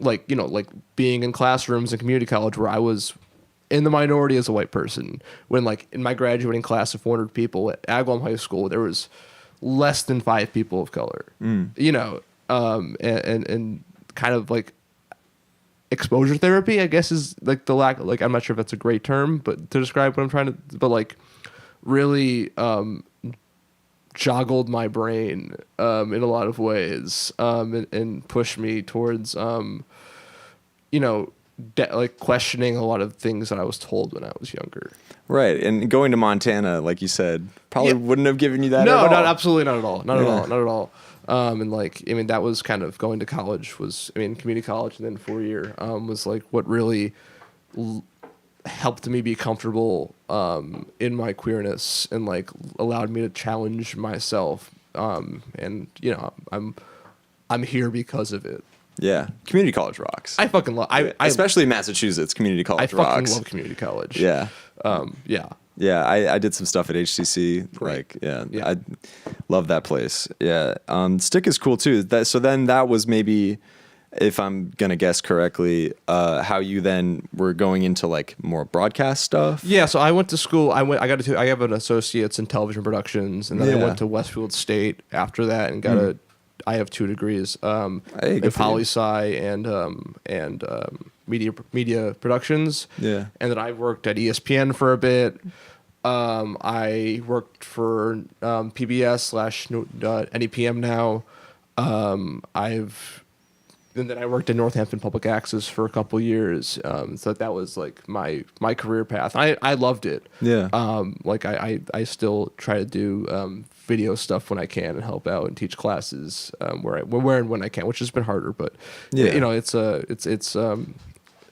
like like being in classrooms in community college where I was in the minority as a white person, when like in my graduating class of 400 people at Agawam High School there was less than 5 people of color. And kind of like exposure therapy, I guess, is like the lack, like I'm not sure if that's a great term, but to describe what I'm trying to, but like really joggled my brain in a lot of ways, and pushed me towards like questioning a lot of things that I was told when I was younger. Right. And going to Montana, like you said, probably wouldn't have given you that at all. Absolutely not at all. Not at all. And like, I mean, that was kind of going to college community college and then 4-year, was like what really helped me be comfortable, in my queerness and like allowed me to challenge myself. And you know, I'm here because of it. Yeah, community college rocks. I fucking love, especially Massachusetts community college I rocks. fucking love community college. Yeah. Yeah. Yeah, I did some stuff at HCC. Right. Like, I love that place. Yeah, Stick is cool too. So then that was maybe, if I'm gonna guess correctly, how you then were going into like more broadcast stuff. Yeah, so I went to school. I have an associates in television productions, and then I went to Westfield State after that and got I have 2 degrees, Hey, in poli-sci and media productions. Yeah. And then I worked at ESPN for a bit. I worked for PBS/NEPM now. And then I worked in Northampton Public Access for a couple years. So that was like my career path. I loved it. Yeah. Like I still try to do video stuff when I can and help out and teach classes where and when I can, which has been harder. But you know,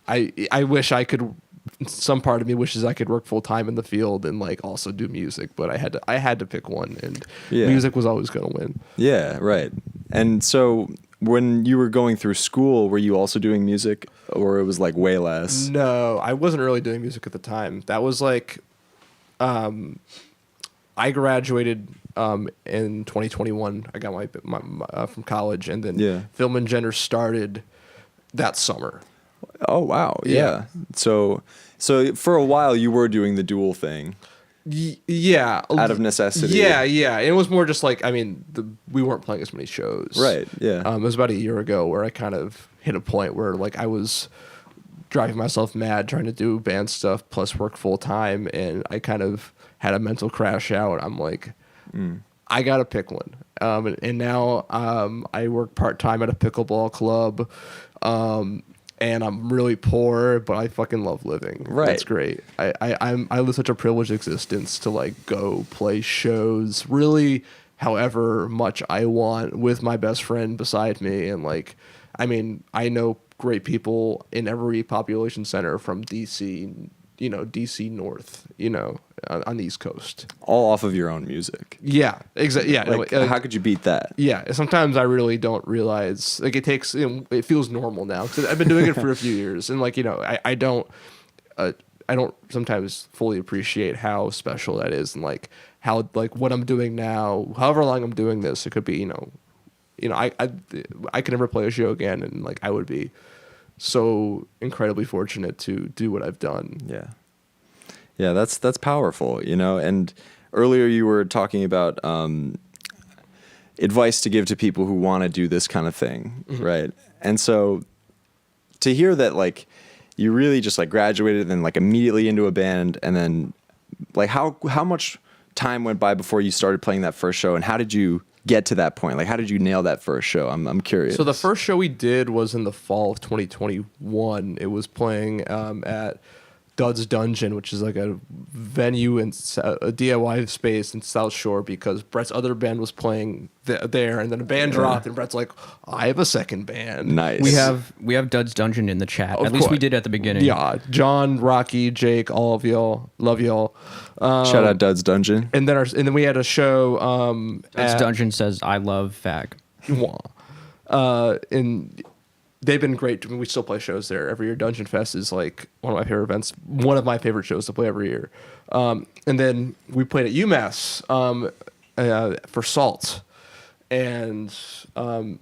I wish I could. Some part of me wishes I could work full time in the field and like also do music, but I had to pick one, and music was always going to win. Yeah, right. And so when you were going through school, were you also doing music, or it was like way less? No, I wasn't really doing music at the time. That was like, I graduated in 2021. I got my from college, and then Film and Gender started that summer. Oh wow, yeah. So for a while you were doing the dual thing. Yeah, out of necessity. Yeah. It was more just like, I mean, we weren't playing as many shows. Right. Yeah. It was about a year ago where I kind of hit a point where like I was driving myself mad trying to do band stuff plus work full time, and I kind of had a mental crash out. I'm like, I gotta pick one. And now I work part time at a pickleball club. And I'm really poor, but I fucking love living. Right. That's great. I live such a privileged existence to like go play shows really however much I want with my best friend beside me. And like, I mean, I know great people in every population center from DC, you know, DC North, you know, on the East Coast. All off of your own music. Yeah, exactly. Yeah. Like, how could you beat that? Yeah. Sometimes I really don't realize, like it takes, you know, it feels normal now because I've been doing it for a few years. And like, you know, I don't sometimes fully appreciate how special that is. And like how, like what I'm doing now, however long I'm doing this, it could be, you know, I could never play a show again. And like, I would be so incredibly fortunate to do what I've done. Yeah, that's powerful, you know. And earlier you were talking about advice to give to people who want to do this kind of thing, right? And so to hear that, like, you really just like graduated and then like immediately into a band, and then like how much time went by before you started playing that first show, and how did you get to that point? Like, how did you nail that first show? I'm curious. So the first show we did was in the fall of 2021. It was playing at Dud's Dungeon, which is like a venue in a DIY space in South Shore, because Brett's other band was playing there, and then a band dropped, and Brett's like, I have a second band. Nice. We have Dud's Dungeon in the chat. Of At least we course. did at the beginning. Yeah, John, Rocky, Jake, all of y'all, love y'all. Shout out Dud's Dungeon. And then we had a show. Dud's Dungeon says, I love fag. And they've been great. I mean, we still play shows there every year. Dungeon Fest is like one of my favorite events, one of my favorite shows to play every year. And then we played at UMass for Salt. And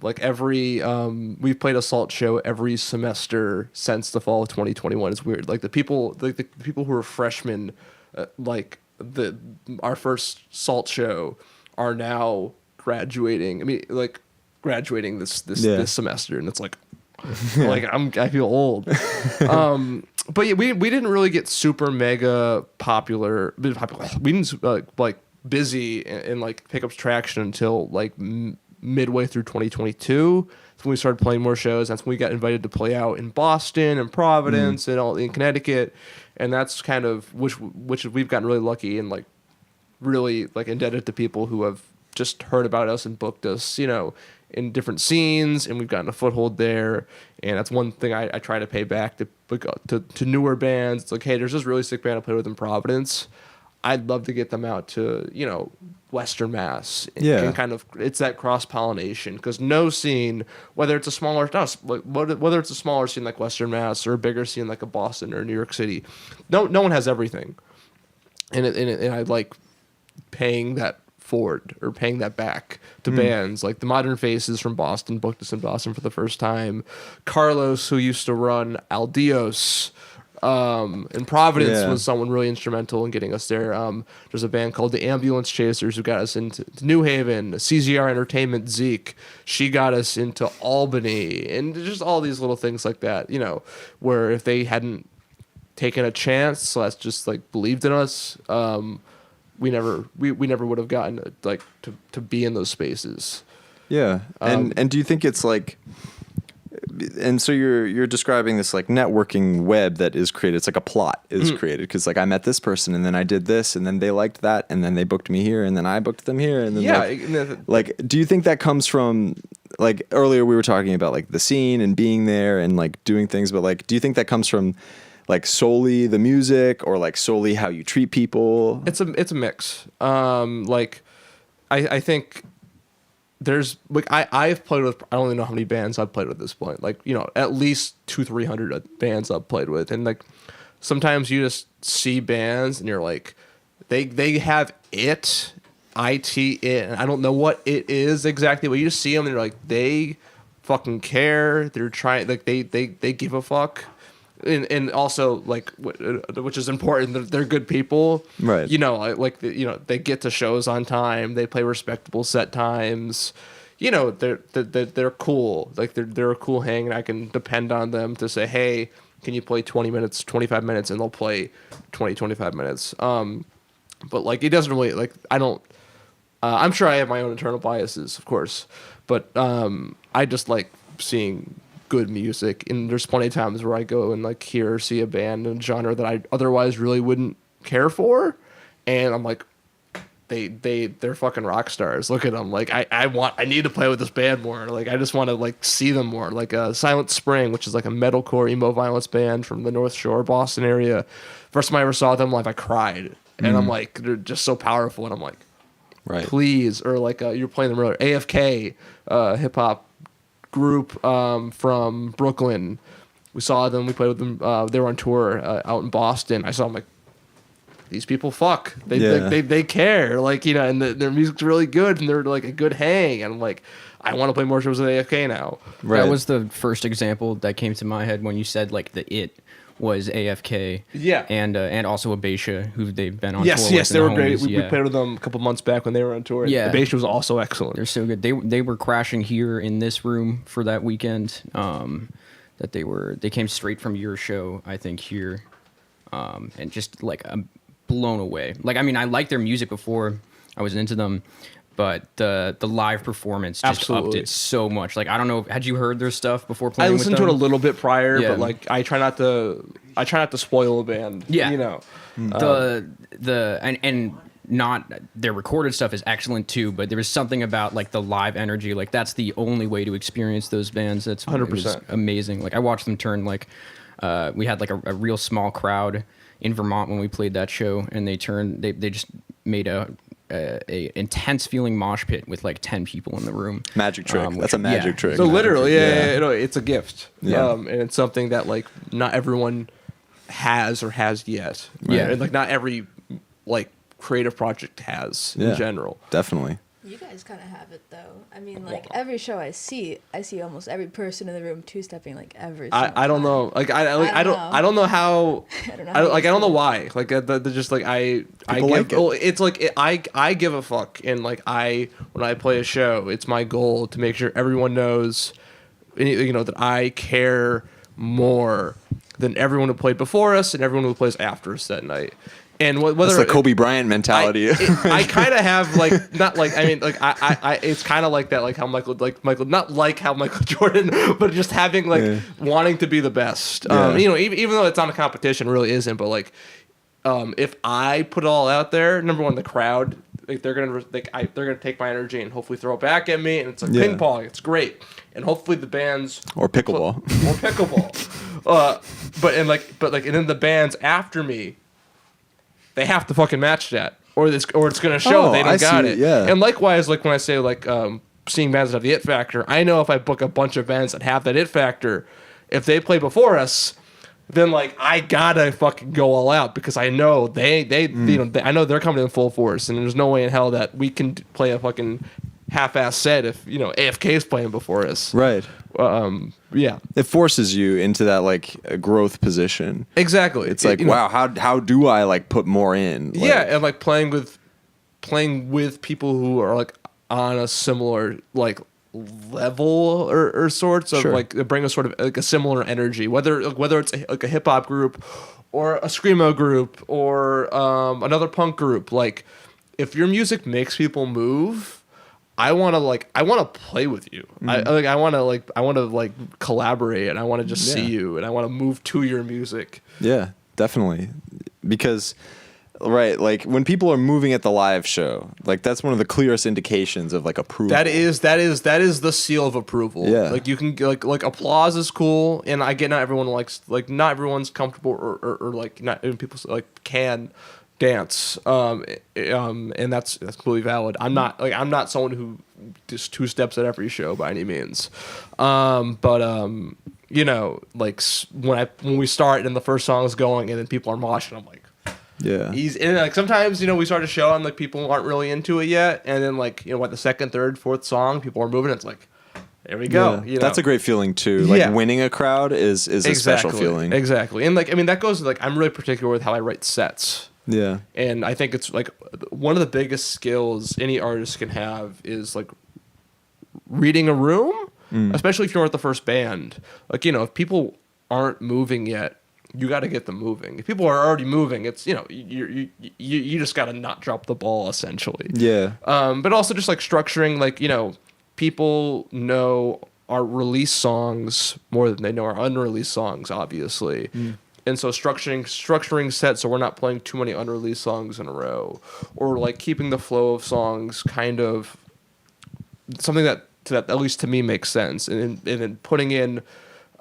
like we've played a Salt show every semester since the fall of 2021. It's weird. Like the people who were freshmen, our first Salt show are now graduating. I mean, like graduating this semester, and it's like, like I feel old. But yeah, we didn't really get super mega popular. We didn't like busy and like pick up traction until like midway through 2022. That's when we started playing more shows. That's when we got invited to play out in Boston and Providence and all in Connecticut. And that's kind of which we've gotten really lucky and like really like indebted to people who have just heard about us and booked us, you know, in different scenes, and we've gotten a foothold there. And that's one thing I try to pay back to newer bands. It's like, hey, there's this really sick band I played with in Providence. I'd love to get them out to, you know, Western Mass. And kind of, it's that cross-pollination, because no scene, whether it's a smaller, whether it's a smaller scene like Western Mass or a bigger scene like a Boston or New York City, no one has everything. And I like paying that forward or paying that back to bands like the Modern Faces from Boston booked us in Boston for the first time. Carlos, who used to run Aldios in Providence, was someone really instrumental in getting us there. There's a band called the Ambulance Chasers who got us into New Haven. CZR Entertainment, Zeke, she got us into Albany, and just all these little things like that, you know, where if they hadn't taken a chance, so that's just like believed in us, we never would have gotten like to be in those spaces. Yeah. And do you think it's like, and so you're describing this like networking web that is created. It's like a plot is created, because like I met this person and then I did this and then they liked that and then they booked me here and then I booked them here and then like do you think that comes from, like earlier we were talking about like the scene and being there and like doing things, but like do you think that comes from like solely the music or like solely how you treat people? It's a mix. Like I think there's like I've played with, I don't even know how many bands I've played with at this point. Like, you know, at least 200-300 bands I've played with, and like sometimes you just see bands and you're like, they have it, and I don't know what it is exactly, but you just see them and you're like, they fucking care. They're trying, like they give a fuck. And also, like, which is important, they're good people, right? You know, like you know, they get to shows on time, they play respectable set times, you know, they're cool, like they're a cool hang, and I can depend on them to say, hey, can you play 20 minutes, 25 minutes, and they'll play 20-25 minutes. But like, it doesn't really, like, I don't. I'm sure I have my own internal biases, of course, but I just like seeing good music, and there's plenty of times where I go and like hear or see a band in a genre that I otherwise really wouldn't care for, and I'm like, they're fucking rock stars. Look at them. Like I need to play with this band more. Like I just want to like see them more. Like Silent Spring, which is like a metalcore emo violence band from the North Shore, Boston area. First time I ever saw them live, I cried, and I'm like, they're just so powerful, and I'm like, right, please. Or like you're playing them earlier, AFK, hip hop group from Brooklyn. We saw them, we played with them, they were on tour out in Boston. I saw them, like, these people fuck, they care, like, you know, and their music's really good and they're like a good hang, and I'm like, I want to play more shows with AFK now. That was the first example that came to my head when you said like the was AFK, and also Abacia, who they've been on tour with. Yes, they were great. We played with them a couple months back when they were on tour. Yeah, Abacia was also excellent. They're so good. They were crashing here in this room for that weekend. That they came straight from your show, I think, here, and just like I'm blown away. Like, I mean, I liked their music before, I was into them, but the live performance just upped it so much. Like, I don't know, had you heard their stuff before playing with them? I listened to it a little bit prior, but like I try not to spoil a band. Yeah, you know, and not their recorded stuff is excellent too, but there was something about like the live energy. Like that's the only way to experience those bands. That's 100% amazing. Like I watched them turn. Like we had like a real small crowd in Vermont when we played that show, and they just made a intense feeling mosh pit with like 10 people in the room. Magic trick. That's a magic trick. So literally, it's a gift. Yeah. And it's something that like not everyone has or has yet. Right? Yeah. And like not every like creative project has in general. Definitely. You guys kind of have it though. I mean, like every show I see almost every person in the room two-stepping like every. I don't know. Like I don't know how. I don't know why. Like they're just like I give a fuck, and like when I play a show, it's my goal to make sure everyone knows, you know, that I care more than everyone who played before us and everyone who plays after us that night. And whether that's the Kobe Bryant mentality. I kind of have like not like I mean like I it's kind of like that, like how Michael not like how Michael Jordan, but just having like wanting to be the best. You know, even though it's not a competition, it really isn't. But like if I put it all out there, number one, the crowd they're gonna take my energy and hopefully throw it back at me, and it's like ping pong. It's great, and hopefully the bands or pickleball. And then the bands after me, they have to fucking match that, or it's gonna show they don't got it. Yeah. And likewise, like when I say like seeing bands that have the it factor, I know if I book a bunch of bands that have that it factor, if they play before us, then like I gotta fucking go all out because I know I know they're coming in full force, and there's no way in hell that we can play a fucking half-ass set if AFK is playing before us. Right. Yeah. It forces you into that like growth position. Exactly. It's like, wow, how do I like put more in? Like, yeah, and like playing with people who are like on a similar like level or sorts of like bring a sort of like a similar energy, whether it's like a hip hop group or a screamo group or another punk group. Like if your music makes people move, I want to play with you. I want to collaborate, and I want to just see you, and I want to move to your music. Yeah, definitely. Because right, like when people are moving at the live show, like that's one of the clearest indications of like approval. That is the seal of approval. Yeah, like you can like applause is cool, and I get not everyone's comfortable or like not even people like can dance, and that's completely valid. I'm not someone who just two steps at every show by any means, but like when we start and the first song is going and then people are moshing, I'm like. Yeah. And like sometimes, we start a show and like people aren't really into it yet, and then like the second, third, fourth song, people are moving. It's like, there we go. Yeah. That's a great feeling too. Like winning a crowd is a special feeling. Exactly. And like that goes like I'm really particular with how I write sets. Yeah. And I think it's like one of the biggest skills any artist can have is like reading a room, especially if you're at the first band. Like if people aren't moving yet, you got to get them moving. If people are already moving, it's you just got to not drop the ball essentially. Yeah. But also just like structuring, like people know our release songs more than they know our unreleased songs, obviously. And so structuring sets so we're not playing too many unreleased songs in a row, or like keeping the flow of songs kind of something that at least to me makes sense, and then putting in.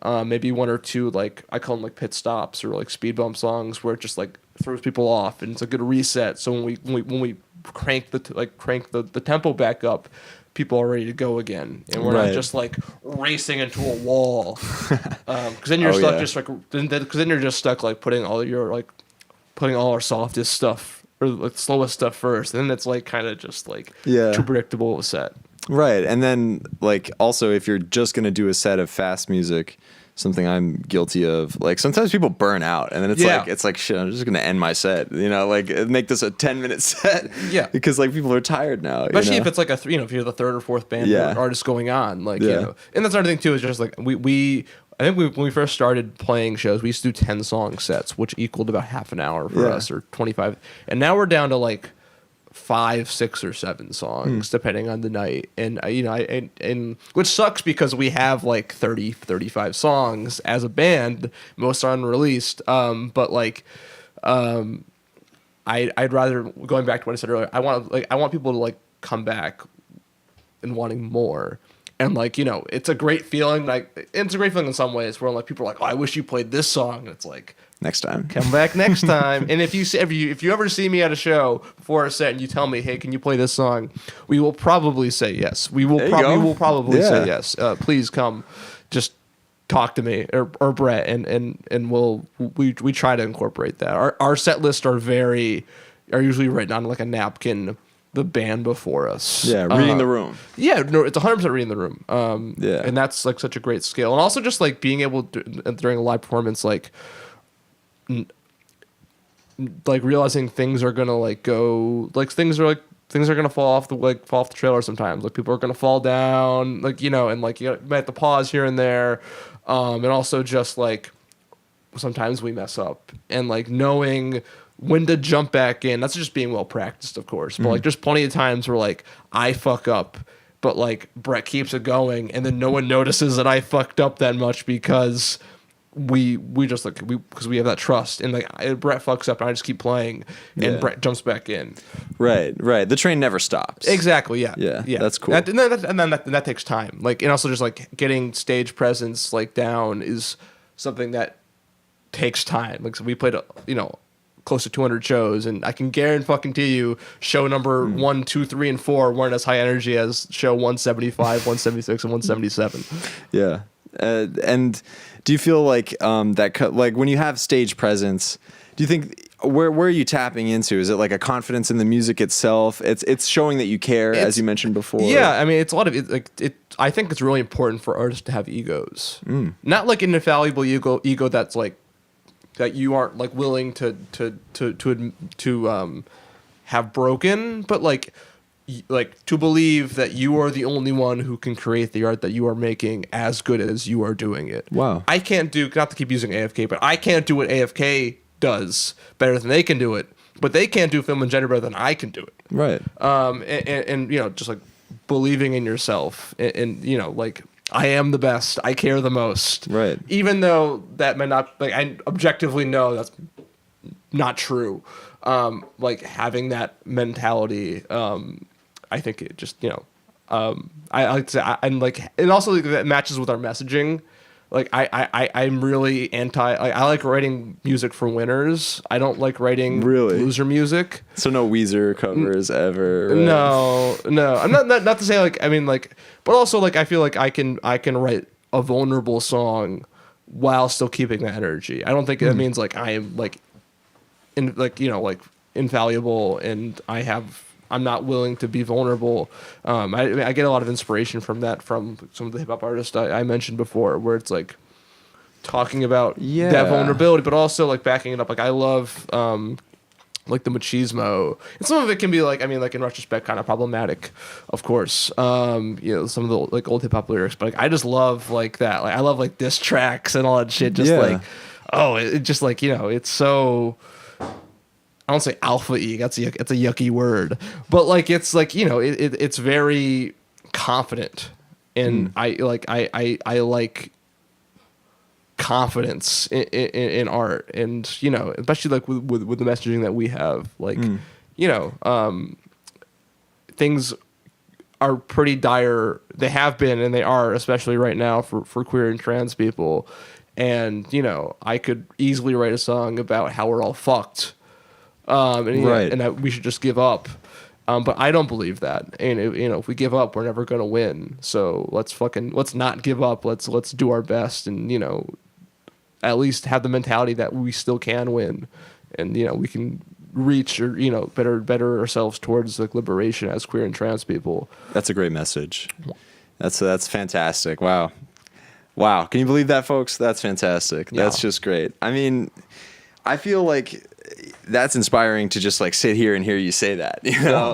Maybe one or two, like I call them like pit stops or like speed bump songs where it just like throws people off and it's a good reset. So when we crank the tempo back up, people are ready to go again, and we're not just like racing into a wall. Because then you're stuck like putting all our softest stuff or like slowest stuff first, and then it's like kind of just like too predictable of a set. Right. And then like also if you're just going to do a set of fast music, something I'm guilty of, like sometimes people burn out and then it's like shit, I'm just going to end my set, like make this a 10-minute set. Yeah. Because like people are tired now. Especially if it's like if you're the third or fourth band artist going on, like, and that's another thing too, is just like I think when we first started playing shows, we used to do 10 song sets, which equaled about half an hour for us, or 25. And now we're down to like 5, 6, or 7 songs depending on the night, and and which sucks because we have like 30, 35 songs as a band, most are unreleased. But like, I'd rather, going back to what I said earlier, I want people to like come back and wanting more. And like, it's a great feeling. Like, it's a great feeling in some ways where like people are like, oh, I wish you played this song. And it's like, next time, come back next time. And if you ever see me at a show before a set and you tell me, hey, can you play this song? We will probably say yes. We will probably say yes. Please come, just talk to me or Brett, and we try to incorporate that. Our set lists are usually written on like a napkin. The band before us. Yeah, reading the room. Yeah, no, it's 100% reading the room. And that's like such a great skill. And also just like being able to, during a live performance, like realizing things are gonna like go, like things are gonna fall off the trailer sometimes. Like people are gonna fall down, like and like you might have to pause here and there, and also just like sometimes we mess up, and like knowing when to jump back in. That's just being well practiced, of course. But like, there's plenty of times where like I fuck up, but like Brett keeps it going, and then no one notices that I fucked up that much because we just like because we have that trust, and like Brett fucks up and I just keep playing and Brett jumps back in. Right. The train never stops. Exactly. Yeah. That's cool. And then that takes time. Like, and also just like getting stage presence like down is something that takes time. Like, so we played close to 200 shows, and I can guarantee you show number 1, 2, 3, and 4 weren't as high energy as show 175, 176, and 177. Yeah. And do you feel like like when you have stage presence, do you think where are you tapping into? Is it like a confidence in the music itself? It's showing that you care, as you mentioned before. Yeah, I mean, it's a lot of it. Like I think it's really important for artists to have egos, not like an infallible ego that's like that you aren't like willing to have broken, but like to believe that you are the only one who can create the art that you are making as good as you are doing it. Wow. I can't do, not to keep using AFK, but I can't do what AFK does better than they can do it, but they can't do film and gender better than I can do it. Right. And just like believing in yourself and like, I am the best. I care the most. Right. Even though that may not, like, I objectively know that's not true. Like having that mentality, I think it just, I like to say, I'm like, and also like, that matches with our messaging. Like I'm really I like writing music for winners. I don't like writing loser music. So no Weezer covers ever. Right? No. I'm not to say like, I mean like, but also like I feel like I can write a vulnerable song while still keeping that energy. I don't think that means like I am like infallible and I'm not willing to be vulnerable. I get a lot of inspiration from that, from some of the hip hop artists I mentioned before, where it's like talking about that vulnerability, but also like backing it up. Like I love like the machismo, and some of it can be like, I mean, like in retrospect, kind of problematic, of course. Some of the like old hip hop lyrics, but like I just love like that. Like I love like diss tracks and all that shit. Just like, it just like it's so. I don't say alpha-y. It's a yucky word, but like it's like it's very confident, and I like confidence in art, and especially like with the messaging that we have, like things are pretty dire. They have been, and they are, especially right now for queer and trans people, and I could easily write a song about how we're all fucked. And that we should just give up. But I don't believe that. And if we give up, we're never gonna win. So let's not give up. Let's do our best, and at least have the mentality that we still can win, and we can reach or better ourselves towards like liberation as queer and trans people. That's a great message. That's fantastic. Wow. Can you believe that, folks? That's fantastic. Yeah. That's just great. I mean, I feel like that's inspiring to just like sit here and hear you say that,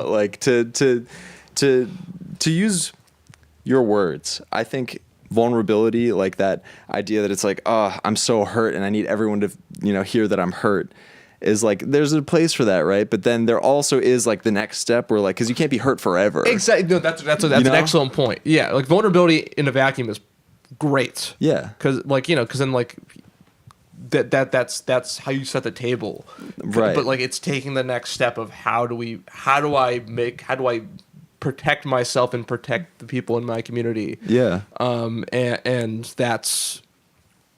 like to use your words. I think vulnerability, like that idea that it's like, oh, I'm so hurt and I need everyone to, hear that I'm hurt, is like, there's a place for that. Right. But then there also is like the next step where like, cause you can't be hurt forever. Exactly. No, that's an excellent point. Yeah. Like vulnerability in a vacuum is great. Yeah. Cause then like, that's how you set the table, right? But like it's taking the next step of how do I protect myself and protect the people in my community. Yeah. And that's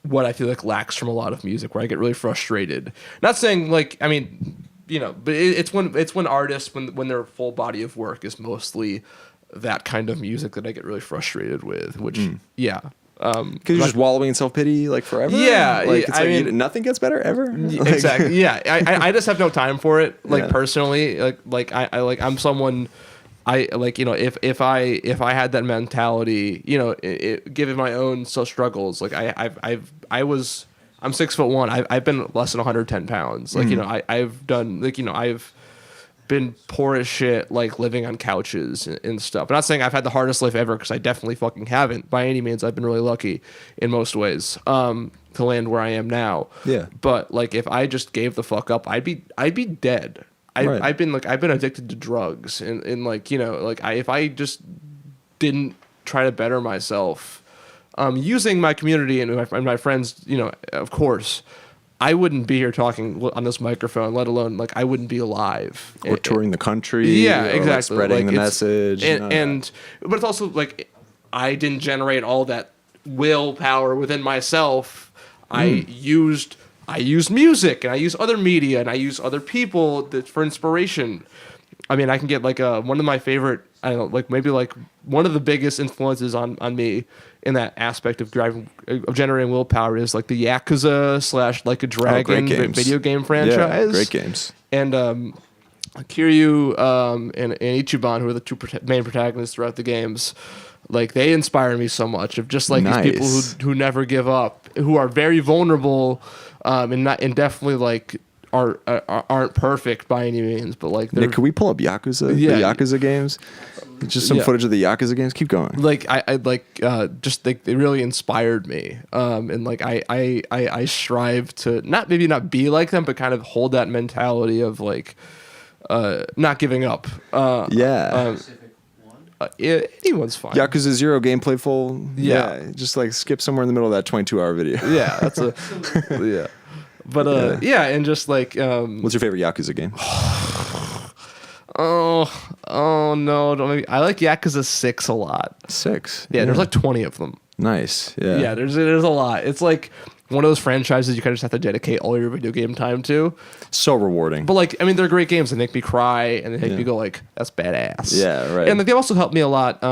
what I feel like lacks from a lot of music, where I get really frustrated. Not saying like, I mean, but it's when artists when their full body of work is mostly that kind of music that I get really frustrated with, which because you're just wallowing in self-pity like forever. Yeah, like it's I mean, nothing gets better ever. Exactly. Yeah, I just have no time for it. Like personally, like I'm someone. I like if I had that mentality, given my own struggles, like I'm 6'1". I've been less than 110 pounds. Like I've done I've been poor as shit, like living on couches and stuff. I'm not saying I've had the hardest life ever, because I definitely fucking haven't by any means. I've been really lucky in most ways to land where I am now. Yeah. But like if I just gave the fuck up, I'd be dead. I've been addicted to drugs and like if I just didn't try to better myself, using my community and my friends, of course, I wouldn't be here talking on this microphone, let alone like I wouldn't be alive or touring the country. Yeah, or, exactly. like, spreading the message. But it's also like I didn't generate all that willpower within myself. I used music, and I use other media, and I use other people for inspiration. I mean, I can get like one of my favorite, I don't know, like maybe like one of the biggest influences on me in that aspect of generating willpower is like the Yakuza / Like a Dragon video game franchise. Yeah, great games. And Kiryu and Ichiban, who are the two main protagonists throughout the games, like they inspire me so much of just like these people who never give up, who are very vulnerable, and definitely like aren't perfect by any means, but like Nick, can we pull up Yakuza? Yeah. The Yakuza games? Just some footage of the Yakuza games. Keep going. Like I just like they really inspired me, and like I strive to not be like them, but kind of hold that mentality of like not giving up. Anyone's fine. Yakuza 0 gameplay full. Yeah. Just like skip somewhere in the middle of that 22-hour video. Yeah, that's a yeah. But and just like what's your favorite Yakuza game? Oh no! Don't make me, I like Yakuza 6 a lot. 6. Yeah, there's like 20 of them. Nice. Yeah. Yeah, there's a lot. It's like one of those franchises you kind of just have to dedicate all your video game time to. So rewarding. But like, I mean, they're great games. They make me cry and they make me go like, "That's badass." Yeah, right. And like, they also helped me a lot.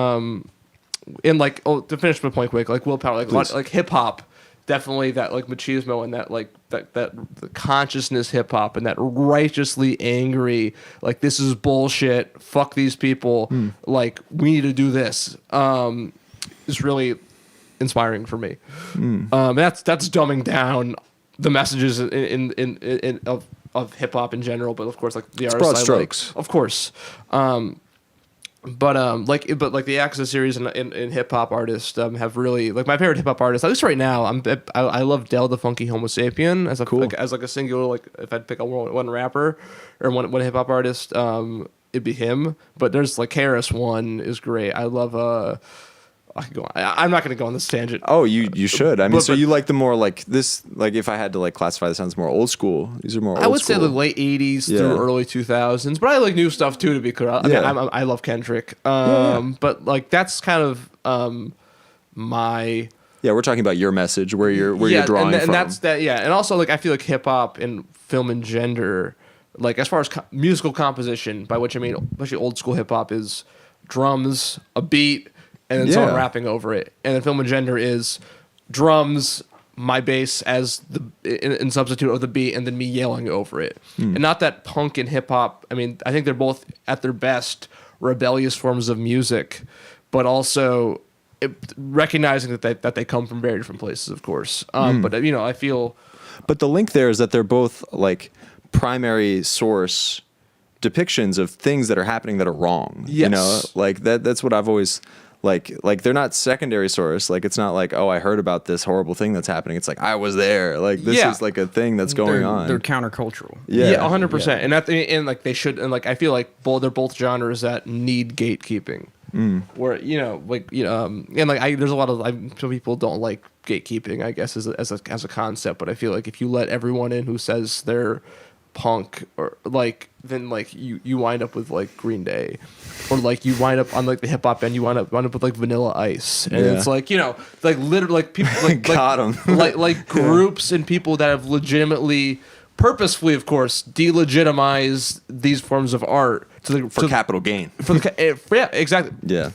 In like, to finish my point quick, like willpower, like hip hop. Definitely that like machismo and that like that the consciousness hip hop and that righteously angry, like this is bullshit, fuck these people, like we need to do this, is really inspiring for me. That's dumbing down the messages in of hip hop in general, but of course like the artists broad I strokes. like, of course. But the Yakuza series and hip hop artists have really like my favorite hip hop artist, at least right now. I love Del the Funky Homo Sapien as a singular, like if I'd pick one rapper or one hip hop artist, it'd be him. But there's like KRS-One is great. I love I could go on. I'm not going to go on this tangent. Oh, you should. I mean, so you like the more like this, like if I had to like classify this, sounds more old school. These are more old school. I would say the late 80s through early 2000s, but I like new stuff too, to be clear. I mean, I love Kendrick. But like that's kind of my... Yeah, we're talking about your message, where you're drawing from. And that's that, yeah. And also like I feel like hip hop and film and gender, like as far as musical composition, by which I mean especially old school hip hop, is drums, a beat, and then someone rapping over it. And then film and gender is drums, my bass as in substitute of the beat, and then me yelling over it. And not that punk and hip hop, I mean, I think they're both at their best rebellious forms of music, but also recognizing that they come from very different places, of course. But I feel... But the link there is that they're both like primary source depictions of things that are happening that are wrong. Yes. Like that's what I've always... Like they're not secondary source. Like it's not like, oh, I heard about this horrible thing that's happening. It's like I was there. Like this is like a thing that's going on. They're countercultural. Yeah, 100%. And like they should. And like I feel like they're both genres that need gatekeeping. Where and like there's a lot of some people don't like gatekeeping, I guess, as a concept. But I feel like if you let everyone in who says they're punk or like, then like you wind up with like Green Day, or like you wind up on like the hip hop end, you wind up with like Vanilla Ice, and it's like like literally like people like got 'em. like groups and people that have legitimately, purposefully, of course, delegitimized these forms of art for capital gain. Yeah, exactly. Yeah,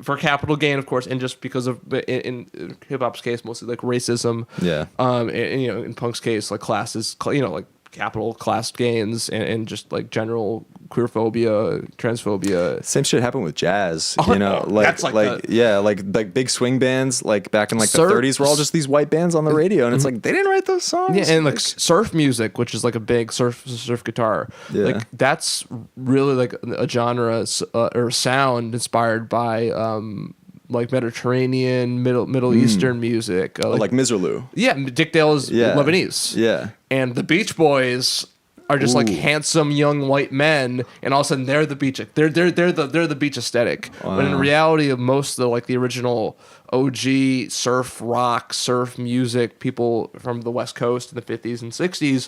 for capital gain, of course, and just because of in hip hop's case, mostly like racism. Yeah. And in punk's case, like classes, like capital class gains and just like general queerphobia, transphobia. Same shit happened with jazz. Like big swing bands, like back in like the 30s, were all just these white bands on the radio, and it's like they didn't write those songs. Yeah, and like surf music, which is like a big surf guitar. Yeah. Like that's really like a genre or sound inspired by like Mediterranean, Middle Eastern music, like Miserlou. Yeah, Dick Dale is Yeah. Lebanese. Yeah, and the Beach Boys are just like Ooh. handsome young white men, and all of a sudden they're the beach. They're the beach aesthetic. When in reality, of most of the like the original OG surf rock, surf music people from the West Coast in the 50s and 60s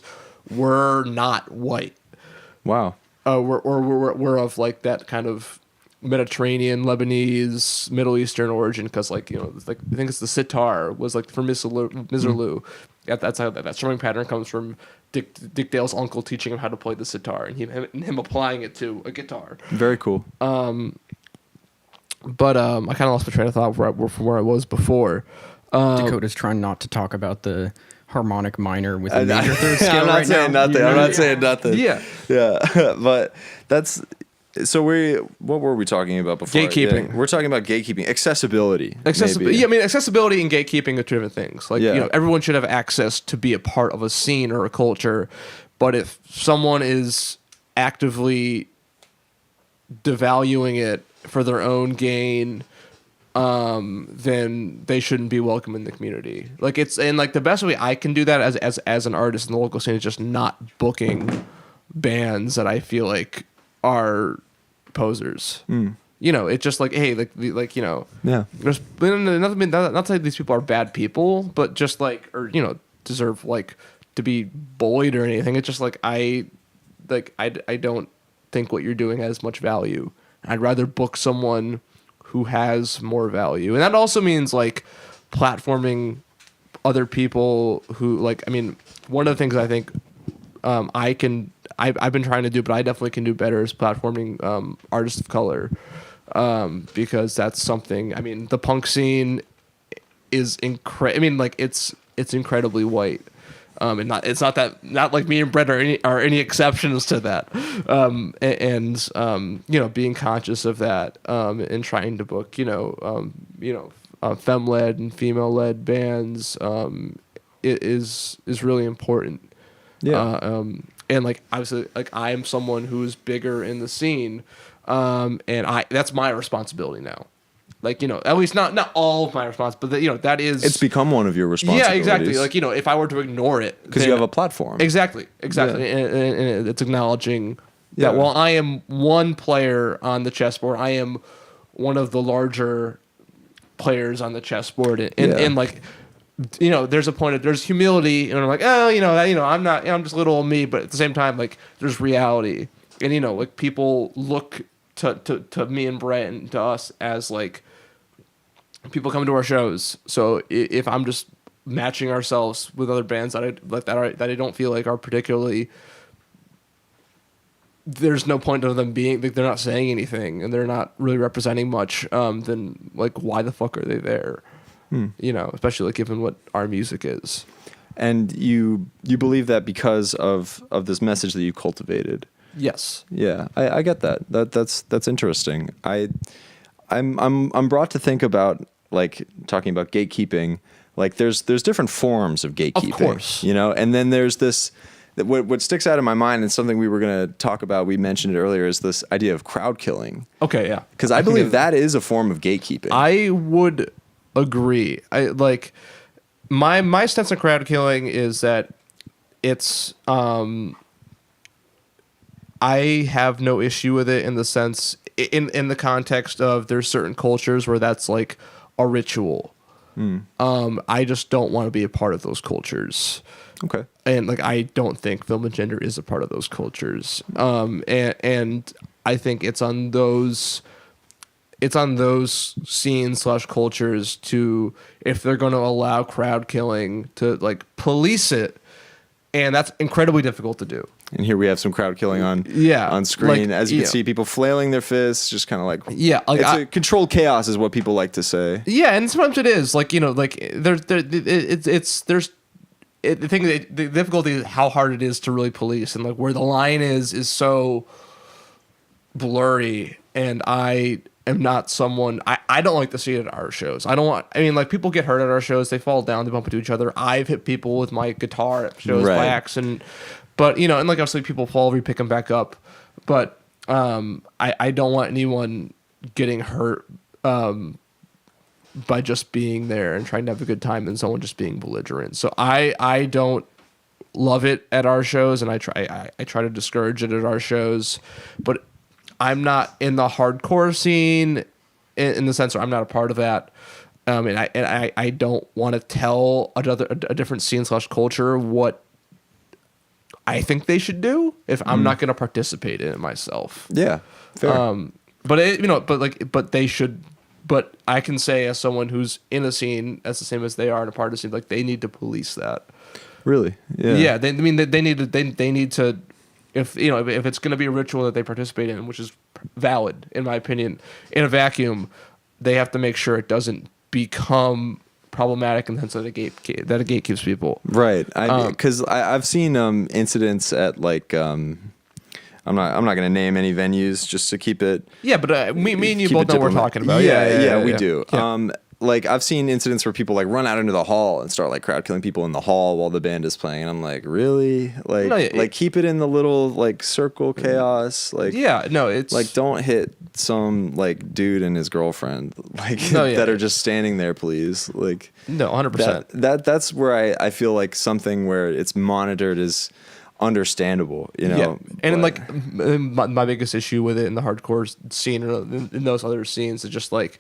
were not white. Wow. Were of like that kind of Mediterranean, Lebanese, Middle Eastern origin, because like, you know, it's like I think it's the sitar was like from Miserlou. That's how that strumming pattern comes from. Dick Dale's uncle teaching him how to play the sitar, and him applying it to a guitar. Very cool. But I kind of lost my train of thought from where I was before. Dakota's trying not to talk about the harmonic minor with a major third scale I'm not right saying now. nothing. I'm not saying nothing. Yeah. Yeah. But that's so what were we talking about before? Gatekeeping. Yeah, we're talking about gatekeeping, accessibility. Accessibility. maybe. Yeah, I mean, accessibility and gatekeeping are two different things. Like, Yeah. you know, everyone should have access to be a part of a scene or a culture. But if someone is actively devaluing it for their own gain, then they shouldn't be welcome in the community. Like the best way I can do that as an artist in the local scene is just not booking bands that I feel like are posers. You know, it's just like, hey, like you know, Yeah. there's not to say these people are bad people, but just like, or you know, deserve like to be bullied or anything. It's just like I don't think what you're doing has much value. I'd rather book someone who has more value, and that also means like platforming other people who like. I mean, one of the things I think I've been trying to do, but I definitely can do better, is platforming artists of color, because that's something. I mean, the punk scene is I mean, like it's incredibly white. And not like me and Brett are any exceptions to that. You know, being conscious of that, and trying to book, femme-led and female-led bands, is really important. Yeah. And like obviously, like I am someone who's bigger in the scene, and that's my responsibility now. Like, you know, at least not all of my responsibility, but you know, that is... It's become one of your responsibilities. Yeah, exactly. Like, you know, if I were to ignore it... Because you have a platform. Exactly. Yeah. And it's acknowledging Yeah. that while I am one player on the chessboard, I am one of the larger players on the chessboard. And like, you know, there's humility, and I'm like, oh, I'm not, I'm just little old me, but at the same time, like, there's reality. And, you know, like, people look to me and Brett and to us as, like, people come to our shows. So if I'm just matching ourselves with other bands that I don't feel like are particularly, there's no point of them being like, they're not saying anything and they're not really representing much, then like, why the fuck are they there? You know, especially like given what our music is. And you believe that because of this message that you cultivated. Yes. Yeah, I get that. That's interesting. I'm brought to think about, like, talking about gatekeeping. Like, there's different forms of gatekeeping. Of course. You know, and then there's this. What sticks out in my mind, and something we were going to talk about, we mentioned it earlier, is this idea of crowd killing. Okay, yeah. Because I believe that is a form of gatekeeping. I would agree. I like my stance on crowd killing is that it's I have no issue with it in the sense in the context of there's certain cultures where that's like a ritual. I just don't want to be a part of those cultures. Okay. And like, I don't think film and gender is a part of those cultures. And I think it's on those scenes / cultures to, if they're going to allow crowd killing, to like police it. And that's incredibly difficult to do. And here we have some crowd killing on screen. Like, as you can see, people flailing their fists, just kind of like... Yeah. Like, it's controlled chaos is what people like to say. Yeah, and sometimes it is. Like, you know, like, the difficulty is how hard it is to really police, and like where the line is so blurry. And I am not someone, I don't like to see it at our shows. Like, people get hurt at our shows, they fall down, they bump into each other. I've hit people with my guitar at shows by accident. But, you know, and like, obviously people fall, we pick them back up. But I don't want anyone getting hurt by just being there and trying to have a good time and someone just being belligerent. So I don't love it at our shows, and I try to discourage it at our shows, but I'm not in the hardcore scene in the sense where I'm not a part of that. And I don't want to tell a different scene / culture what I think they should do if I'm not going to participate in it myself. Yeah, fair. But they should. But I can say, as someone who's in a scene, as the same as they are in a part of the scene, like they need to police that. Really? Yeah. Yeah. They need to. If it's going to be a ritual that they participate in, which is valid in my opinion, in a vacuum, they have to make sure it doesn't become problematic in the sense that it gatekeeps people. Right. Because I've seen incidents at like. I'm not going to name any venues just to keep it. Yeah, but me and you both know what we're talking about. Yeah, we do. Yeah. Like I've seen incidents where people like run out into the hall and start like crowd killing people in the hall while the band is playing, and I'm like, really? Like keep it in the little like circle chaos. Like it's like don't hit some like dude and his girlfriend that are just standing there, please. Like 100%. That's where I feel like something where it's monitored is understandable, you know. Yeah. And like my biggest issue with it in the hardcore scene or in those other scenes is just like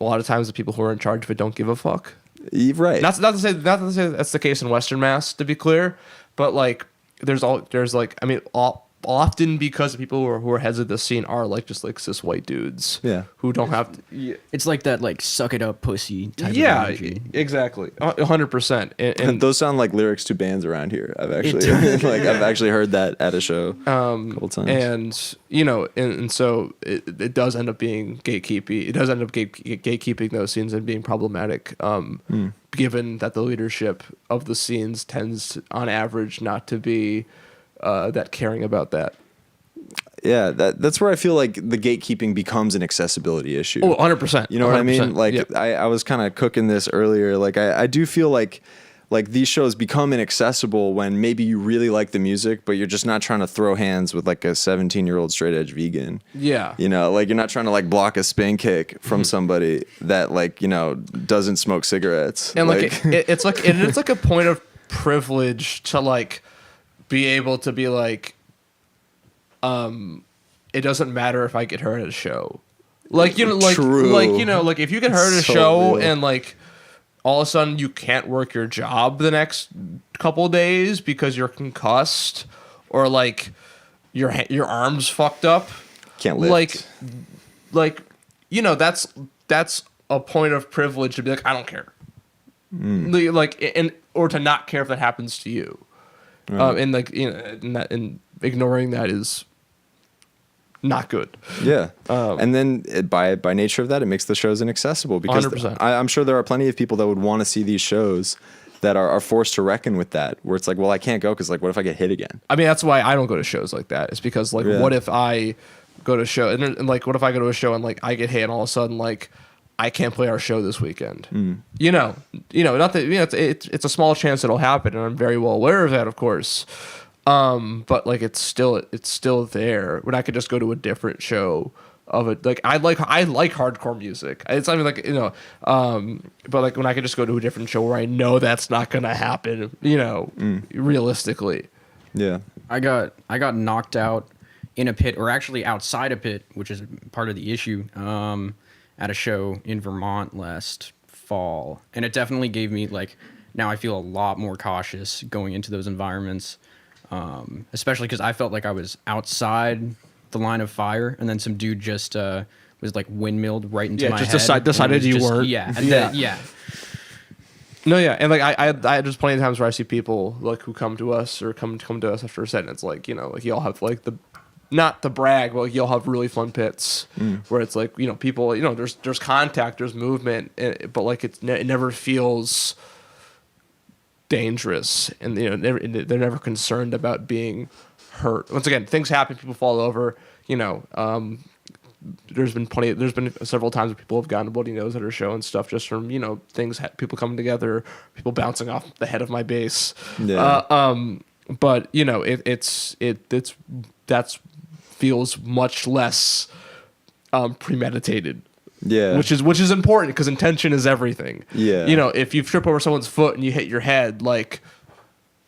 a lot of times the people who are in charge of it don't give a fuck. Right. Not to say that's the case in Western Mass, to be clear, but like often because the people who are heads of the scene are like just like cis white dudes. Yeah. Who don't have to. It's like that like suck it up pussy type of energy. Exactly. 100%. And those sound like lyrics to bands around here. I've actually I've actually heard that at a show a couple times. And and so it does end up being gatekeeping. It does end up gatekeeping those scenes and being problematic. Given that the leadership of the scenes tends on average not to be that caring about that. Yeah, that's where I feel like the gatekeeping becomes an accessibility issue. Oh, 100%. You know what I mean? Like, yep. I was kind of cooking this earlier. Like, I do feel like these shows become inaccessible when maybe you really like the music, but you're just not trying to throw hands with like a 17-year-old straight edge vegan. Yeah. You know, like you're not trying to like block a spin kick from somebody that like, you know, doesn't smoke cigarettes. And like it's like a point of privilege to like be able to be like, it doesn't matter if I get hurt at a show. Like, you know, like, True. like, you know, like if you get hurt at a So show real. and like all of a sudden you can't work your job the next couple of days because you're concussed or like your arm's fucked up. Can't lift. Like, you know, that's a point of privilege to be like, I don't care. Like, or to not care if that happens to you. And like, you know, and ignoring that is not good. Yeah. And then by nature of that, it makes the shows inaccessible because 100%. I'm sure there are plenty of people that would want to see these shows that are forced to reckon with that, where it's like, well, I can't go because like, what if I get hit again? I mean, that's why I don't go to shows like that. It's because like, what if I go to a show and like, what if I go to a show and like I get hit and all of a sudden like I can't play our show this weekend? You know, not that, you know, it's a small chance it'll happen, and I'm very well aware of that, of course. But like it's still there when I could just go to a different show of it. Like I like hardcore music. It's I mean like, you know, but like when I could just go to a different show where I know that's not gonna happen, you know, realistically. Yeah. I got knocked out in a pit, or actually outside a pit, which is part of the issue, at a show in Vermont last fall. And it definitely gave me like, now I feel a lot more cautious going into those environments. Especially because I felt like I was outside the line of fire, and then some dude just was like windmilled right into my head. Decided you weren't. Yeah. No, yeah, and like I there's plenty of times where I see people like who come to us or come to us after a set, and it's like, you know, like y'all have like not to brag, but like y'all have really fun pits where it's like, you know, people, you know, there's contact, there's movement, but like it never feels dangerous, and you know, they're never concerned about being hurt. Once again, things happen, people fall over, you know. There's been several times where people have gotten bloody nose at our show and stuff just from, you know, people coming together, people bouncing off the head of my bass. Yeah. But you know, that's feels much less premeditated. Yeah. Which is important because intention is everything. Yeah. You know, if you trip over someone's foot and you hit your head, like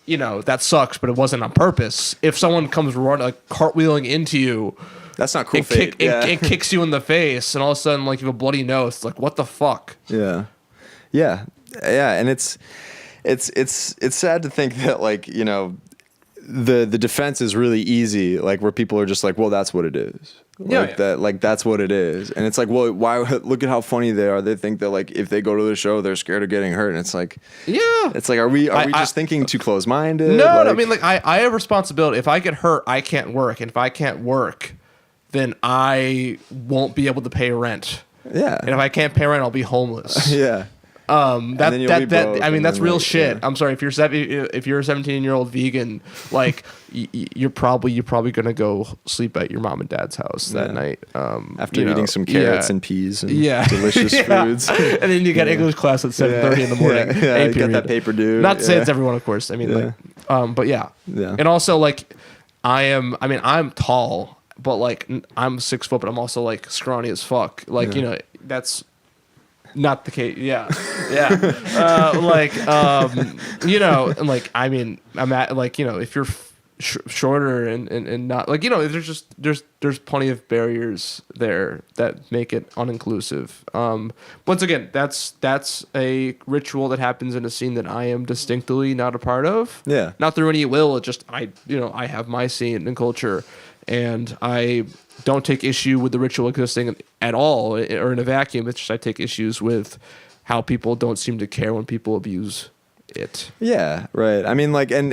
you know, that sucks, but it wasn't on purpose. If someone comes running, like cartwheeling into you, that's not cool. It kicks you in the face, and all of a sudden, like you have a bloody nose. It's like, what the fuck? Yeah, and it's sad to think that, like, you know, the defense is really easy, like where people are just like, well, that's what it is. That's what it is. And it's like, well, why? Look at how funny they are. They think that, like, if they go to the show, they're scared of getting hurt. And it's like, it's like, are we just thinking too close-minded? No, I mean, like, I have responsibility. If I get hurt, I can't work. And if I can't work, then I won't be able to pay rent. Yeah. And if I can't pay rent, I'll be homeless. Yeah. That's real shit. Yeah. I'm sorry, if you're a 17-year-old vegan, like you're probably gonna go sleep at your mom and dad's house that night after eating some carrots and peas and delicious foods, and then you got English class at 7:30 in the morning. You got that paper due. Not to say it's everyone, of course. I mean, but yeah, and also like I'm tall, but like I'm 6 foot, but I'm also like scrawny as fuck. Like you know, that's not the case. Yeah. You know, and like, I mean, I'm at, like, you know, if you're shorter and not, like, you know, there's plenty of barriers there that make it uninclusive. Once again, that's a ritual that happens in a scene that I am distinctly not a part of. Yeah. Not through any will. It just, I have my scene and culture, and I don't take issue with the ritual existing at all or in a vacuum. It's just I take issues with how people don't seem to care when people abuse it. Yeah, right. I mean, like, and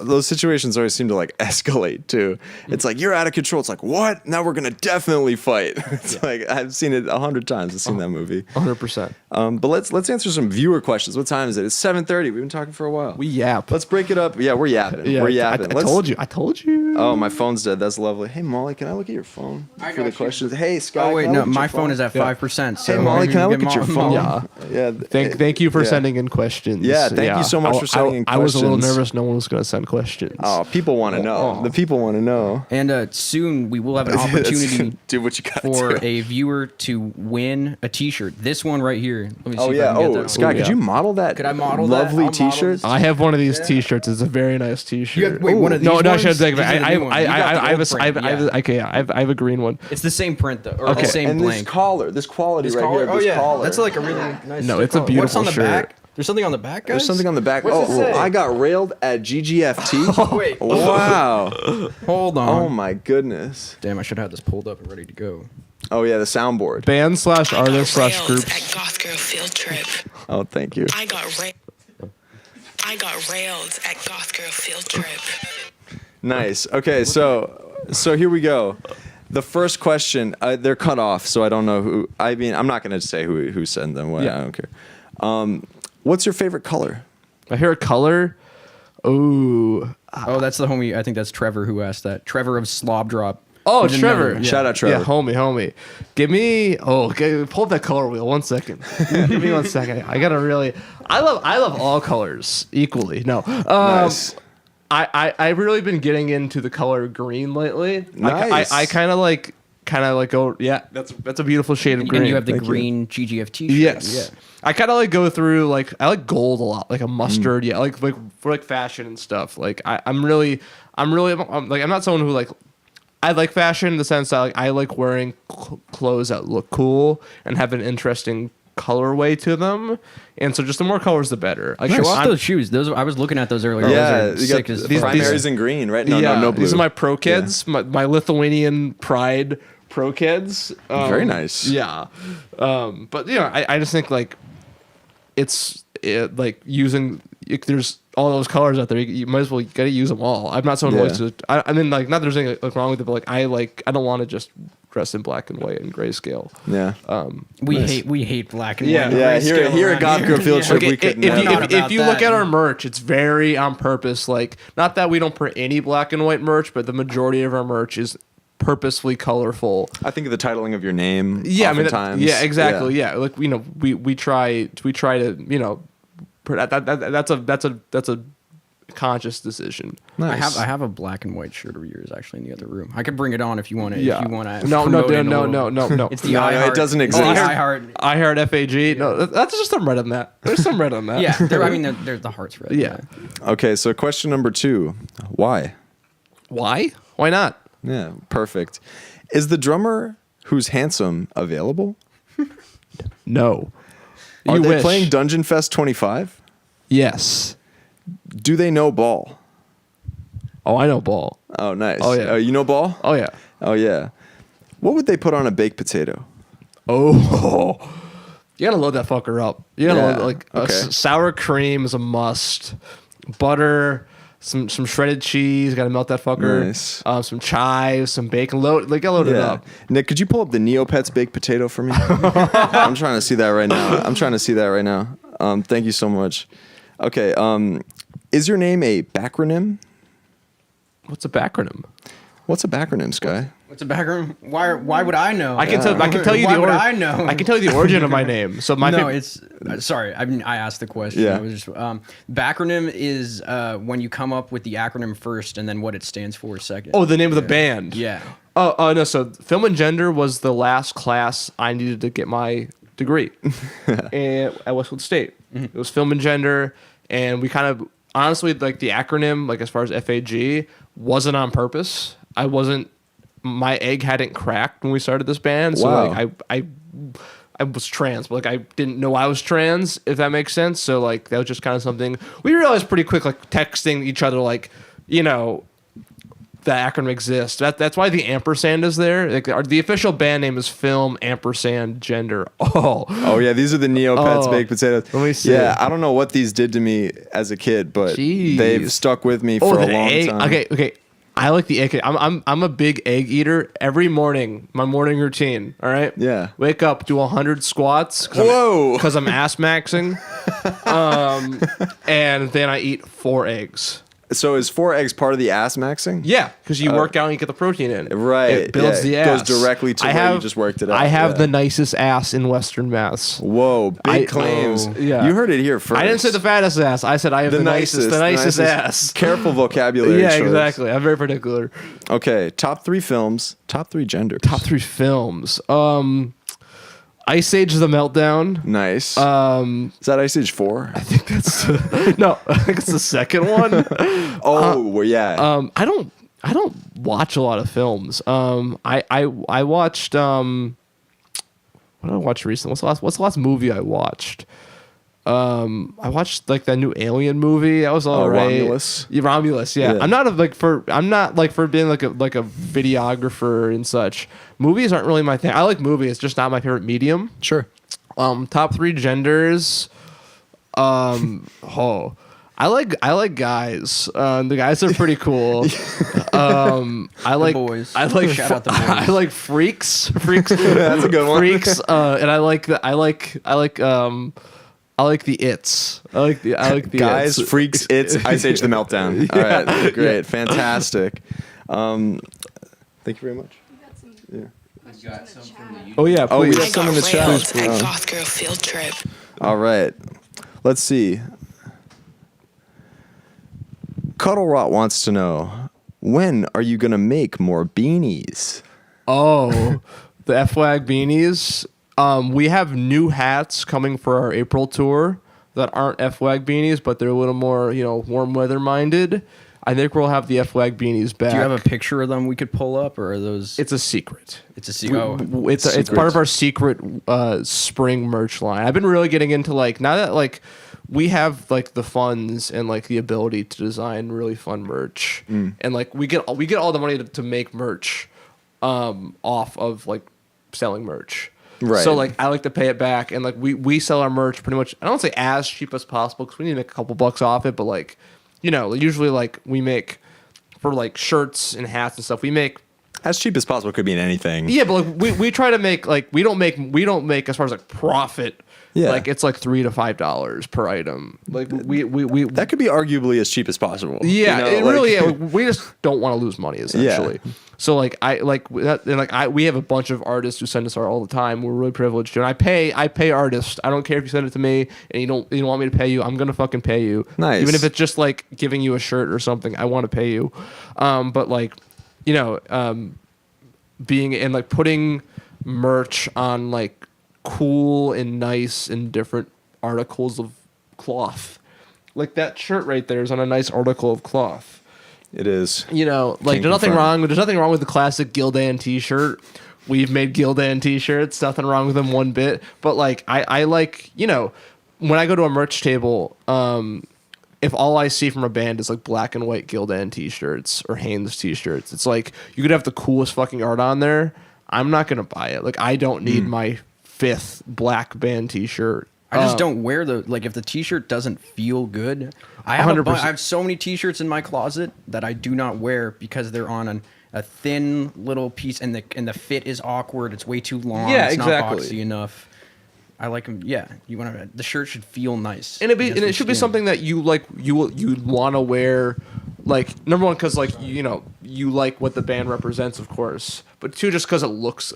those situations always seem to like escalate too. It's like, you're out of control. It's like, what? Now we're gonna definitely fight. It's like, I've seen it 100 times. I've seen that movie. 100%. But let's answer some viewer questions. What time is it? It's 7:30. We've been talking for a while. We yap. Let's break it up. Yeah, we're yapping. We're yapping. I told you. Oh, my phone's dead. That's lovely. Hey, Molly, can I look at your phone for the questions? Hey, Scott. Oh wait, no, my phone is at 5%. So hey, Molly, can I look at your phone? Yeah. Thank you for sending in questions. Yeah, thank you so much for sending in questions. I was a little nervous. No one was going to send questions. Oh, people want to know. The people want to know. And soon we will have an opportunity do what you got for a viewer to win a T-shirt. This one right here. Let me see if I can get that. Scott, could you model that? Could I model lovely T-shirt? I have one of these T-shirts. It's a very nice T-shirt. Wait, one of these? No, I have a green one. It's the same print though, or the same and blank. This quality right here. Oh yeah, collar. that's like a really nice. No, it's a beautiful What's on the shirt. Back? There's something on the back, guys? There's something on the back. What's it say? I got railed at GGFT. Oh, wait. Wow. Hold on. Oh my goodness. Damn, I should have this pulled up and ready to go. Oh yeah, the soundboard. Band/artist/groups. At Goth Girl Field Trip. Oh, thank you. I got railed at Goth Girl Field Trip. Nice. Okay, so here we go. The first question, they're cut off, so I don't know who. I mean, I'm not going to say who sent them. I don't care. What's your favorite color? My favorite color? Oh, that's the homie. I think that's Trevor who asked that. Trevor of Slob Drop. Oh, Trevor. Shout out Trevor. Yeah, homie. Give me. Pull up that color wheel. 1 second. Give me 1 second. I gotta really. I love all colors equally. No. Nice. I've really been getting into the color green lately. Nice. I kind of like go. Yeah, that's a beautiful shade of green. And you have the green GGFT shirt. Yes. Yeah. I kind of like go through I like gold a lot, like a mustard. Yeah, like for like fashion and stuff. Like I'm not someone who I like fashion in the sense that I like wearing clothes that look cool and have an interesting colorway to them, and so just the more colors the better. Show off those shoes. I was looking at those earlier. Yeah, those are sick as fuck. Primaries in green, right? No blue. These are my Pro Kids, my Lithuanian Pride Pro Kids. Very nice. Yeah, but I just think using. There's all those colors out there. You might as well gotta use them all. I'm not someone who likes to. I mean, not that there's anything wrong with it, but I don't want to just dress in black and white and grayscale. Yeah. We hate black and white. Yeah. Here at Goth Girl Field Trip, we could. If you look at our merch, it's very on purpose. Not that we don't print any black and white merch, but the majority of our merch is purposefully colorful. I think of the titling of your name. Yeah, oftentimes. Exactly. Yeah, we try to that's a conscious decision. Nice. I have a black and white shirt of yours actually in the other room. I could bring it on if you want to. Yeah. If you want to. No. It's the No, iHeart. it doesn't It's exist. the iHeart. I heard FAG. No, that's just some red on that. There's some red on that. Yeah, there's the heart's red. Yeah. Okay, so question number 2. Why? Why? Why not? Yeah, perfect. Is the drummer who's handsome available? No. Are You they wish. playing Dungeon Fest 25? Yes. Do they know ball? Oh, I know ball. Oh, nice. Oh, yeah. You know ball? Oh yeah. Oh, yeah. What would they put on a baked potato? Oh. You gotta load that fucker up. You gotta Yeah, load like okay. sour cream is a must. Butter, some shredded cheese. Gotta melt that fucker. Nice. Some chives, some bacon. Load it up. Nick, could you pull up the Neopets baked potato for me? I'm trying to see that right now. Thank you so much. Okay. Is your name a backronym? What's a backronym? What's a backronym, Sky? What's a background? Why would I know? I can tell you Why the would origin. I know? I can tell you the origin of my name. So my No, it's sorry. I asked the question. Yeah. I was just backronym is when you come up with the acronym first and then what it stands for second. Oh, the name of the band. yeah. Oh, no. So film and gender was the last class I needed to get my degree at Westwood State. It was film and gender, and we kind of honestly like the acronym, like as far as FAG, wasn't on purpose. My egg hadn't cracked when we started this band, so Wow. like I was trans, but like I didn't know I was trans, if that makes sense. So like that was just kind of something we realized pretty quick, like texting each other, like, you know, the acronym exists. That's why the ampersand is there. Like the official band name is Film Ampersand Gender. Oh yeah, these are the Neopets baked potatoes. Let me see. Yeah, I don't know what these did to me as a kid, but Jeez. they've stuck with me for a the long egg. time. Okay. I like the egg. I'm a big egg eater. Every morning, my morning routine. All right. Yeah. Wake up, do 100 squats. Whoa. Because I'm ass maxing. And then I eat 4 eggs. So is 4 eggs part of the ass maxing? Yeah, because you work out and you get the protein in. Right, It builds the yeah, it ass. goes directly to where you just worked it out, I have yeah. the nicest ass in Western Mass. Whoa, big claims. yeah. You heard it here first. I didn't say the fattest ass. I said I have the nicest ass. Careful vocabulary Yeah, choice. exactly. I'm very particular. Okay, top 3 films, top 3 genders. Top 3 films. Ice Age: The Meltdown. Nice. Is that Ice Age 4? I think that's no. I think it's the second one. Well, yeah. I don't watch a lot of films. I watched what did I watch recently? What's the last movie I watched? I watched like that new Alien movie. That was all right. Romulus? Yeah, Romulus. Yeah. Yeah. I'm not for being like a videographer and such. Movies aren't really my thing. I like movies. It's just not my favorite medium. Sure. Top 3 genders. I like guys. The guys are pretty cool. I like boys. I like Shout out the boys. I like freaks. That's a good one. Freaks. And I like the its. I like the Guys, its. freaks, it's Ice Age: The Meltdown. All right, great, fantastic. Thank you very much. Oh yeah, Oh, we please. have some in the chat. At Goth Girl Field Trip. All right, let's see. Cuddle Rot wants to know, when are you gonna make more beanies? Oh, the F-Flag beanies. We have new hats coming for our April tour that aren't F-Flag beanies, but they're a little more, warm weather minded. I think we'll have the F-Flag beanies back. Do you have a picture of them we could pull up, or are those? It's a secret. It's a secret. It's part of our secret spring merch line. I've been really getting into now that we have the funds and the ability to design really fun merch, and we get all the money to make merch off of selling merch. Right. So I like to pay it back, and we sell our merch pretty much. I don't say as cheap as possible because we need to make a couple bucks off it, but usually we make for shirts and hats and stuff. We make As cheap as possible could be in anything. yeah, but we try to make we don't make as far as profit Yeah. Like it's like $3 to $5 per item. Like we that could be arguably as cheap as possible. Yeah, you know, it like- really. We just don't want to lose money essentially. Yeah. So like we have a bunch of artists who send us art all the time. We're really privileged, and I pay artists. I don't care if you send it to me and you don't want me to pay you. I'm gonna fucking pay you. Nice. Even if it's just like giving you a shirt or something, I want to pay you. But like, you know, being and like putting merch on like cool and nice and different articles of cloth. Like that shirt right there is on a nice article of cloth. It is. You know, like there's nothing wrong with the classic Gildan t-shirt. We've made Gildan t-shirts, nothing wrong with them one bit. But like I like, you know, when I go to a merch table, if all I see from a band is like black and white Gildan t-shirts or Hanes t-shirts, it's like you could have the coolest fucking art on there. I'm not gonna buy it. Like I don't need my 5th black band t-shirt. I just don't wear if the t-shirt doesn't feel good. I have so many t-shirts in my closet that I do not wear because they're on a thin little piece and the fit is awkward. It's way too long. Yeah, it's exactly. not boxy enough. I like them. Yeah, the shirt should feel nice. And it should be something that you like. You'd want to wear. Like number one, because like you know you like what the band represents, of course. But two, just because it looks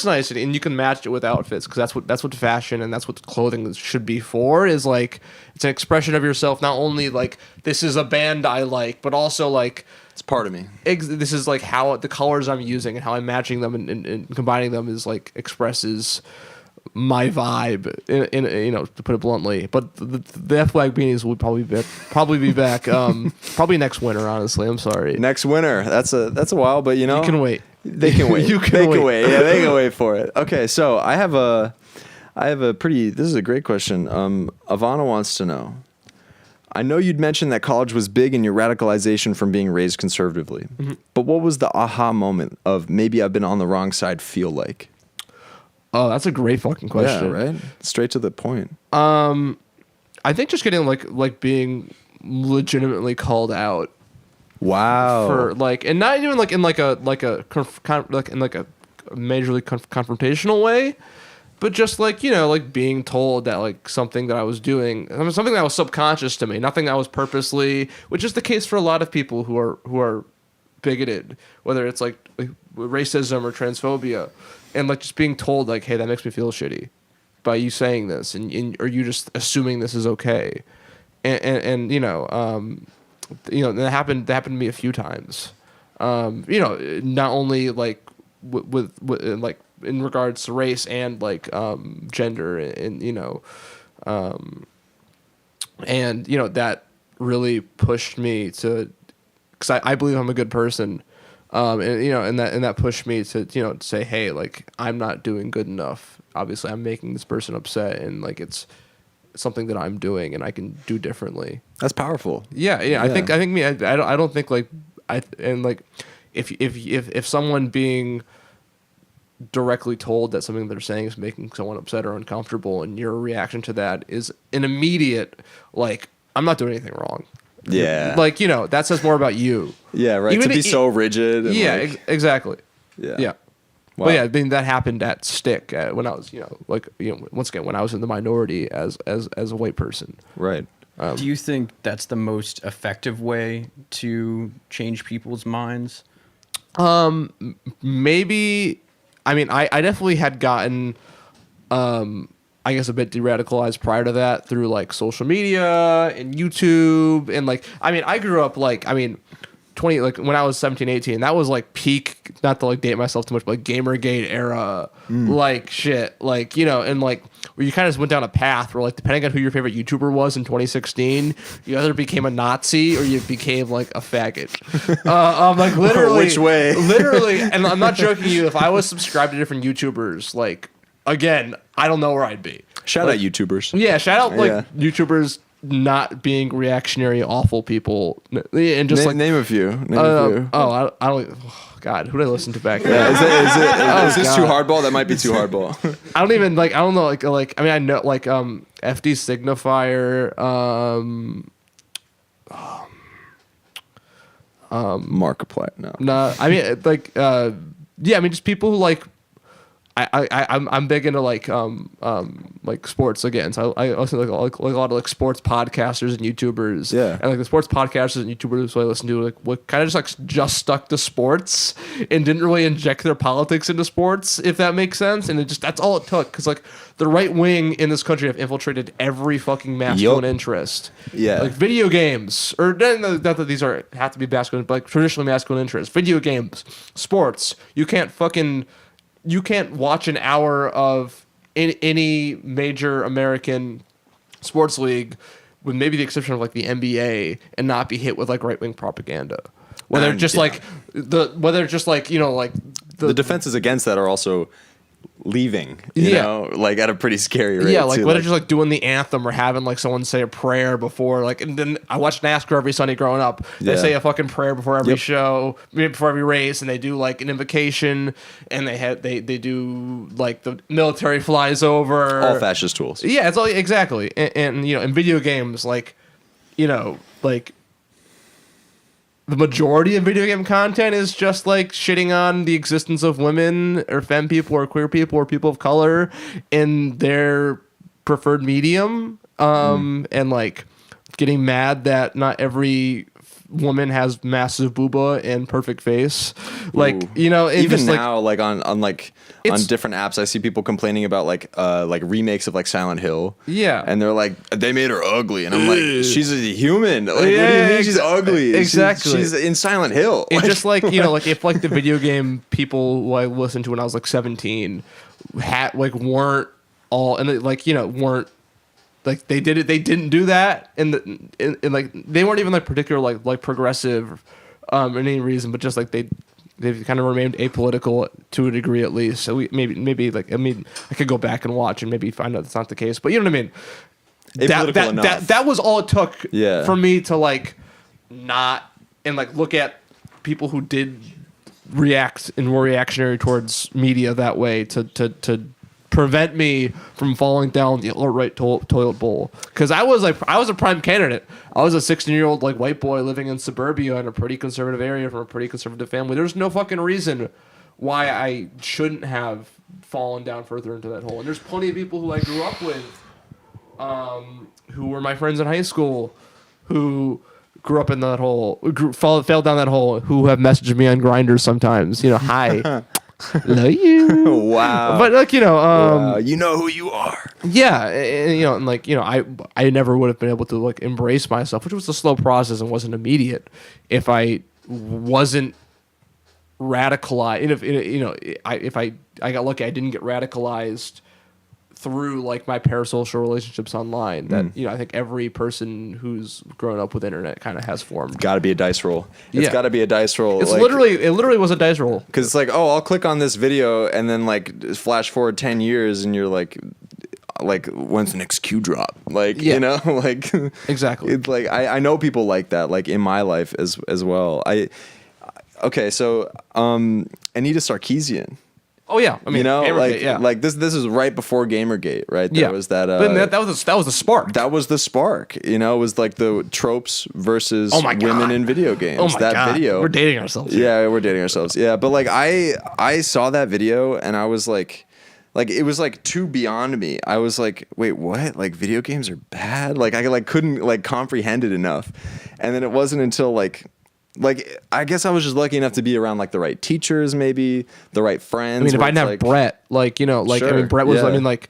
nice and you can match it with outfits because that's what fashion and that's what clothing should be for. Is like it's an expression of yourself. Not only like this is a band I like, but also like it's part of me. This is like how the colors I'm using and how I'm matching them and combining them is like expresses my vibe in you know, to put it bluntly. But the F-Flag beanies would probably be back probably next winter, honestly. I'm sorry. Next winter. That's a while, but you know, you can wait. They can wait. They can wait. Yeah, they can wait for it. Okay, so I have a pretty, this is a great question. Ivana wants to know, I know you'd mentioned that college was big in your radicalization from being raised conservatively, but what was the aha moment of maybe I've been on the wrong side feel like? Oh, that's a great fucking question. Yeah, right? Straight to the point. I think just getting like being legitimately called out. Wow. For like, and not even like in like a majorly confrontational way, but just like, you know, like being told that like something that I was doing, something that was subconscious to me, nothing that was purposely, which is the case for a lot of people who are bigoted, whether it's like racism or transphobia, and like just being told like, hey, that makes me feel shitty by you saying this, and or you just assuming this is okay, and you know, that happened to me a few times, you know, not only like with like in regards to race and like gender and you know, and you know that really pushed me to, because I believe I'm a good person. And you know, and that pushed me to, you know, to say, hey, like I'm not doing good enough. Obviously, I'm making this person upset, and like it's something that I'm doing, and I can do differently. That's powerful. Yeah. I think me. I don't think like if someone being directly told that something they're saying is making someone upset or uncomfortable, and your reaction to that is an immediate like, I'm not doing anything wrong. Yeah. Like, you know, that says more about you. Yeah, right. Even to be so rigid. And yeah, like, exactly. Yeah. Yeah. Wow. Well, yeah, I mean, that happened at Stick when I was, you know, like, you know, once again, when I was in the minority as a white person. Right. Do you think that's the most effective way to change people's minds? Maybe. I mean, I definitely had gotten, I guess, a bit de-radicalized prior to that through like social media and YouTube and like, I mean, I grew up like, I mean, 20, like when I was 17, 18, that was like peak, not to like date myself too much, but like Gamergate era, like shit, like, you know, and like where you kind of just went down a path where like, depending on who your favorite YouTuber was in 2016, you either became a Nazi or you became like a faggot. Like literally, which way? Literally, and I'm not joking you, if I was subscribed to different YouTubers, like, again, I don't know where I'd be. Shout out YouTubers. Yeah, shout out like YouTubers not being reactionary, awful people, and just like name a few. Oh, I don't. Oh, God, who did I listen to back then? Yeah, is this too hardball? That might be too hardball. I don't even like. I don't know. Like. I mean, I know like FD Signifier. Markiplier. No. Nah. I mean, like. Yeah. I mean, just people who like I'm big into like sports again. So I also like a lot of like sports podcasters and YouTubers. Yeah. And like the sports podcasters and YouTubers who I listen to like what kind of just stuck to sports and didn't really inject their politics into sports, if that makes sense. And that's all it took, because like the right wing in this country have infiltrated every fucking masculine interest. Yeah. Like video games, or not that these have to be masculine, but like traditionally masculine interests. Video games, sports. You can't watch an hour of any major American sports league, with maybe the exception of like the NBA, and not be hit with like right wing propaganda. Whether it's just like the defenses against that are also leaving, you know, like at a pretty scary rate. Yeah, like too. whether just like doing the anthem or having like someone say a prayer before, like, and then I watched NASCAR every Sunday growing up. They say a fucking prayer before every show, before every race, and they do like an invocation, and they do like the military flies over. All fascist tools. Yeah, it's all exactly, and you know, in video games, like, you know, like, the majority of video game content is just like shitting on the existence of women or femme people or queer people or people of color in their preferred medium, and like getting mad that not every woman has massive booba and perfect face. Like, you know, even just now, like on different apps, I see people complaining about like remakes of like Silent Hill. Yeah. And they're like, they made her ugly. And I'm like, she's a human. Like, what do you mean she's ugly? Exactly. She's in Silent Hill. It's just like, you know, like if like the video game people who I listened to when I was like 17 weren't all, and like, you know, weren't like they didn't do that, and like they weren't even like particular like progressive in any reason, but just like they've kind of remained apolitical to a degree at least. So maybe like, I mean, I could go back and watch and maybe find out that's not the case, but you know what I mean. That was all it took for me to like not, and like look at people who did react and were reactionary towards media that way to prevent me from falling down the alt-right toilet bowl. Because I was a prime candidate. I was a 16-year-old like white boy living in suburbia in a pretty conservative area from a pretty conservative family. There's no fucking reason why I shouldn't have fallen down further into that hole. And there's plenty of people who I grew up with, who were my friends in high school, who grew up in that hole, fell down that hole, who have messaged me on Grindr sometimes. You know, hi. Love you. Wow. But like, you know, you know who you are. Yeah, and, you know, and like, you know, I never would have been able to like embrace myself, which was a slow process and wasn't immediate, if I wasn't radicalized. And if I got lucky, I didn't get radicalized through like my parasocial relationships online that, you know, I think every person who's grown up with internet kind of has formed. Got to be a dice roll. It's got to be a dice roll. It's like, it literally was a dice roll. Because it's like, oh, I'll click on this video and then like flash forward 10 years and you're like when's the next Q drop? Like, you know, like exactly. It's like I know people like that, like in my life as well. Okay, so Anita Sarkeesian. Oh yeah, I mean, you know, Gamergate, like this is right before Gamergate, right? There was that. But that was the spark. That was the spark. You know, it was like the tropes versus women in video games. Oh my God. Video. We're dating ourselves. Yeah, we're dating ourselves. Yeah, but like I saw that video and I was like it was like too beyond me. I was like, wait, what? Like video games are bad? Like I couldn't like comprehend it enough. And then it wasn't until like I guess I was just lucky enough to be around like the right teachers, maybe the right friends. I mean, if I didn't have Brett, like, you know, like, Sure, I mean, Brett was, I mean, like,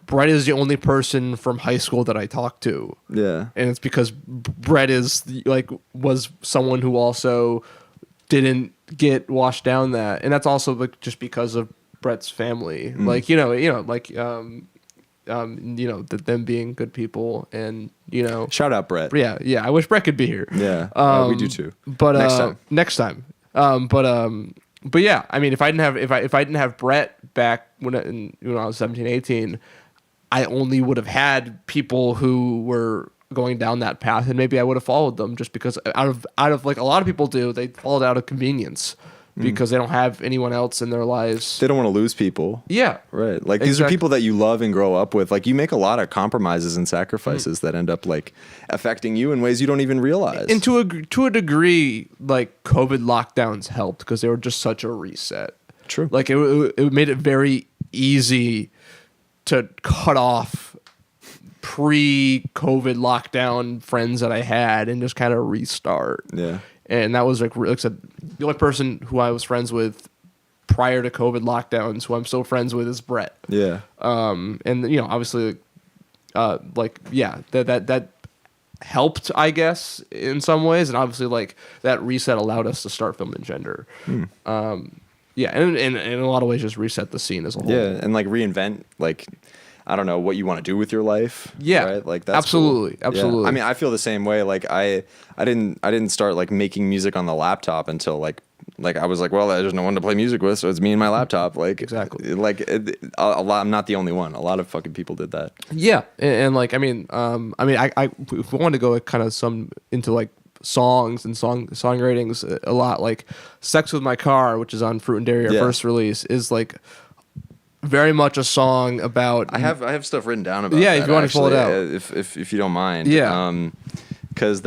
Brett is the only person from high school that I talked to. Yeah. And it's because Brett was someone who also didn't get washed down that. And that's also like just because of Brett's family. Like, you know, like, them being good people, and you know, shout out Brett. Yeah. I wish Brett could be here. Yeah, we do too. But next time. But yeah, I mean, if I didn't have Brett back when I was 17, 18, I only would have had people who were going down that path, and maybe I would have followed them just because out of like a lot of people do, they followed out of convenience. Because they don't have anyone else in their lives. They don't want to lose people. Yeah. Right. Like these are people that you love and grow up with. Like you make a lot of compromises and sacrifices that end up like affecting you in ways you don't even realize. And to a degree, like COVID lockdowns helped because they were just such a reset. True. Like it made it very easy to cut off pre-COVID lockdown friends that I had and just kind of restart. Yeah. And that was like I said, the only person who I was friends with prior to COVID lockdowns who I'm still friends with is Brett. Yeah. And you know, obviously, that helped, I guess, in some ways, and obviously, like that reset allowed us to start Film and Gender. Yeah, and in a lot of ways, just reset the scene as a whole. Yeah, and like reinvent, like, I don't know, what you want to do with your life. Yeah, right? Like that's absolutely, cool. absolutely. Yeah. I mean, I feel the same way. Like I didn't start like making music on the laptop until like I was like, well, there's no one to play music with, so it's me and my laptop. Like exactly. Like a lot. I'm not the only one. A lot of fucking people did that. Yeah, and like I mean, if we want to go kind of some into like songs and songwritings a lot, like "Sex with My Car," which is on Fruit and Dairy, our first release, is like very much a song about. I have stuff written down about. Yeah, that, if you want to pull it out, if you don't mind. Yeah. Because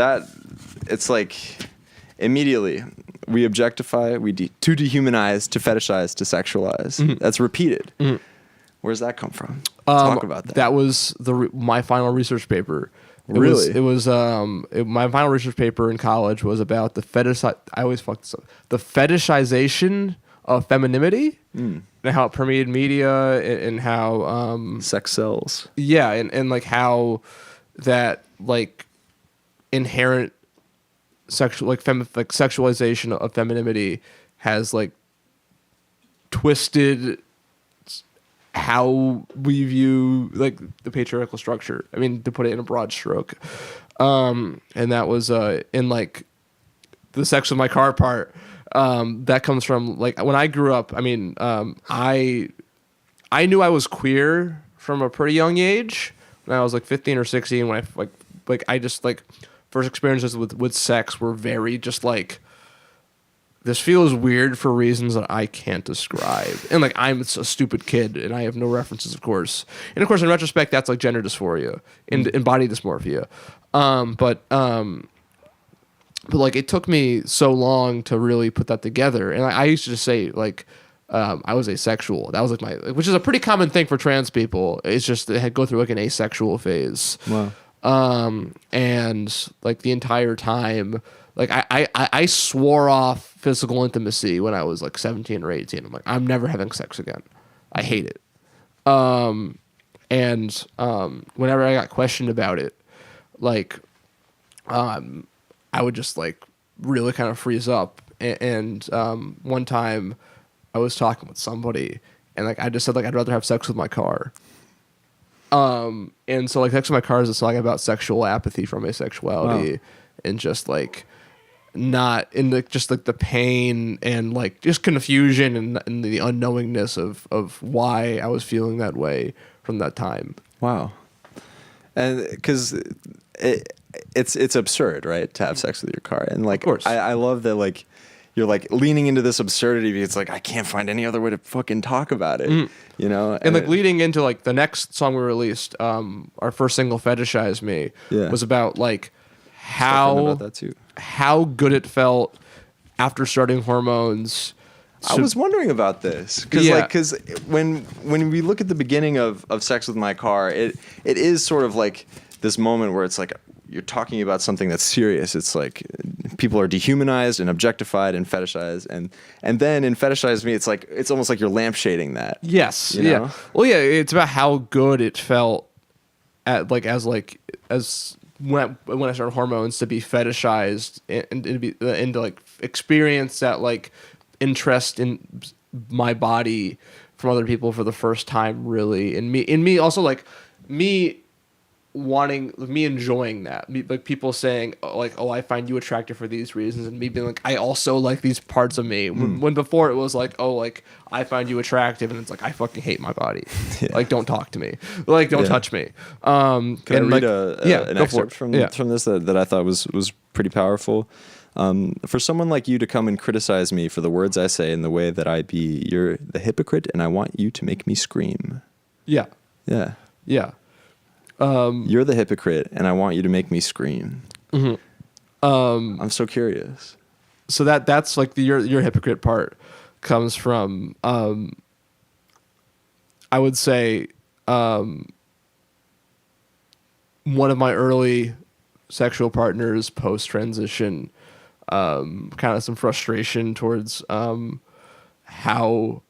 it's like immediately we objectify, to dehumanize, to fetishize, to sexualize. Mm-hmm. That's repeated. Mm-hmm. Where does that come from? Talk about that. That was my final research paper. Really? My final research paper in college was about the fetishization of femininity and how it permeated media and how sex sells. Yeah, and like how that like inherent sexualization of femininity has like twisted how we view like the patriarchal structure. I mean, to put it in a broad stroke. And that was in like the "Sex with My Car" part. That comes from like when I grew up. I mean, I knew I was queer from a pretty young age. When I was like 15 or 16, when I just like first experiences with sex were very just like, this feels weird for reasons that I can't describe. And like, I'm a stupid kid and I have no references, of course. And of course, in retrospect, that's like gender dysphoria and body dysmorphia. But like, it took me so long to really put that together. And I used to just say like, I was asexual. That was like which is a pretty common thing for trans people. It's just they had go through like an asexual phase. Wow. And like the entire time, like I swore off physical intimacy when I was like 17 or 18. I'm like, I'm never having sex again. I hate it. And whenever I got questioned about it, like, I would just like really kind of freeze up. And one time I was talking with somebody and like, I just said like, I'd rather have sex with my car. And so like "Sex with My Car" is a song about sexual apathy from asexuality and just like not in the just like the pain and like just confusion and the unknowingness of why I was feeling that way from that time. Wow. And because it's absurd, right, to have sex with your car. And like, of course. I love that like you're like leaning into this absurdity because it's like I can't find any other way to fucking talk about it, you know. And like leading into like the next song we released, our first single, "Fetishize Me," was about like how good it felt after starting hormones. I was wondering about this because when we look at the beginning of "Sex with My Car," it is sort of like this moment where it's like you're talking about something that's serious. It's like people are dehumanized and objectified and fetishized, and then in "Fetishize Me," it's like it's almost like you're lampshading that. Yes. You know? Yeah. Well, yeah. It's about how good it felt as when I started hormones to be fetishized and to like experience that like interest in my body from other people for the first time, really, and me also like me enjoying that, like people saying like, "Oh, I find you attractive for these reasons," and me being like, "I also like these parts of me." When before it was like, "Oh, like I find you attractive," and it's like, "I fucking hate my body." Like, don't talk to me, like don't touch me. Can I read an excerpt from this that I thought was pretty powerful? For someone like you to come and criticize me for the words I say and the way that I be, you're the hypocrite, and I want you to make me scream. Yeah. You're the hypocrite, and I want you to make me scream. Mm-hmm. I'm so curious. So that's like your hypocrite part comes from I would say one of my early sexual partners post transition, kind of some frustration towards how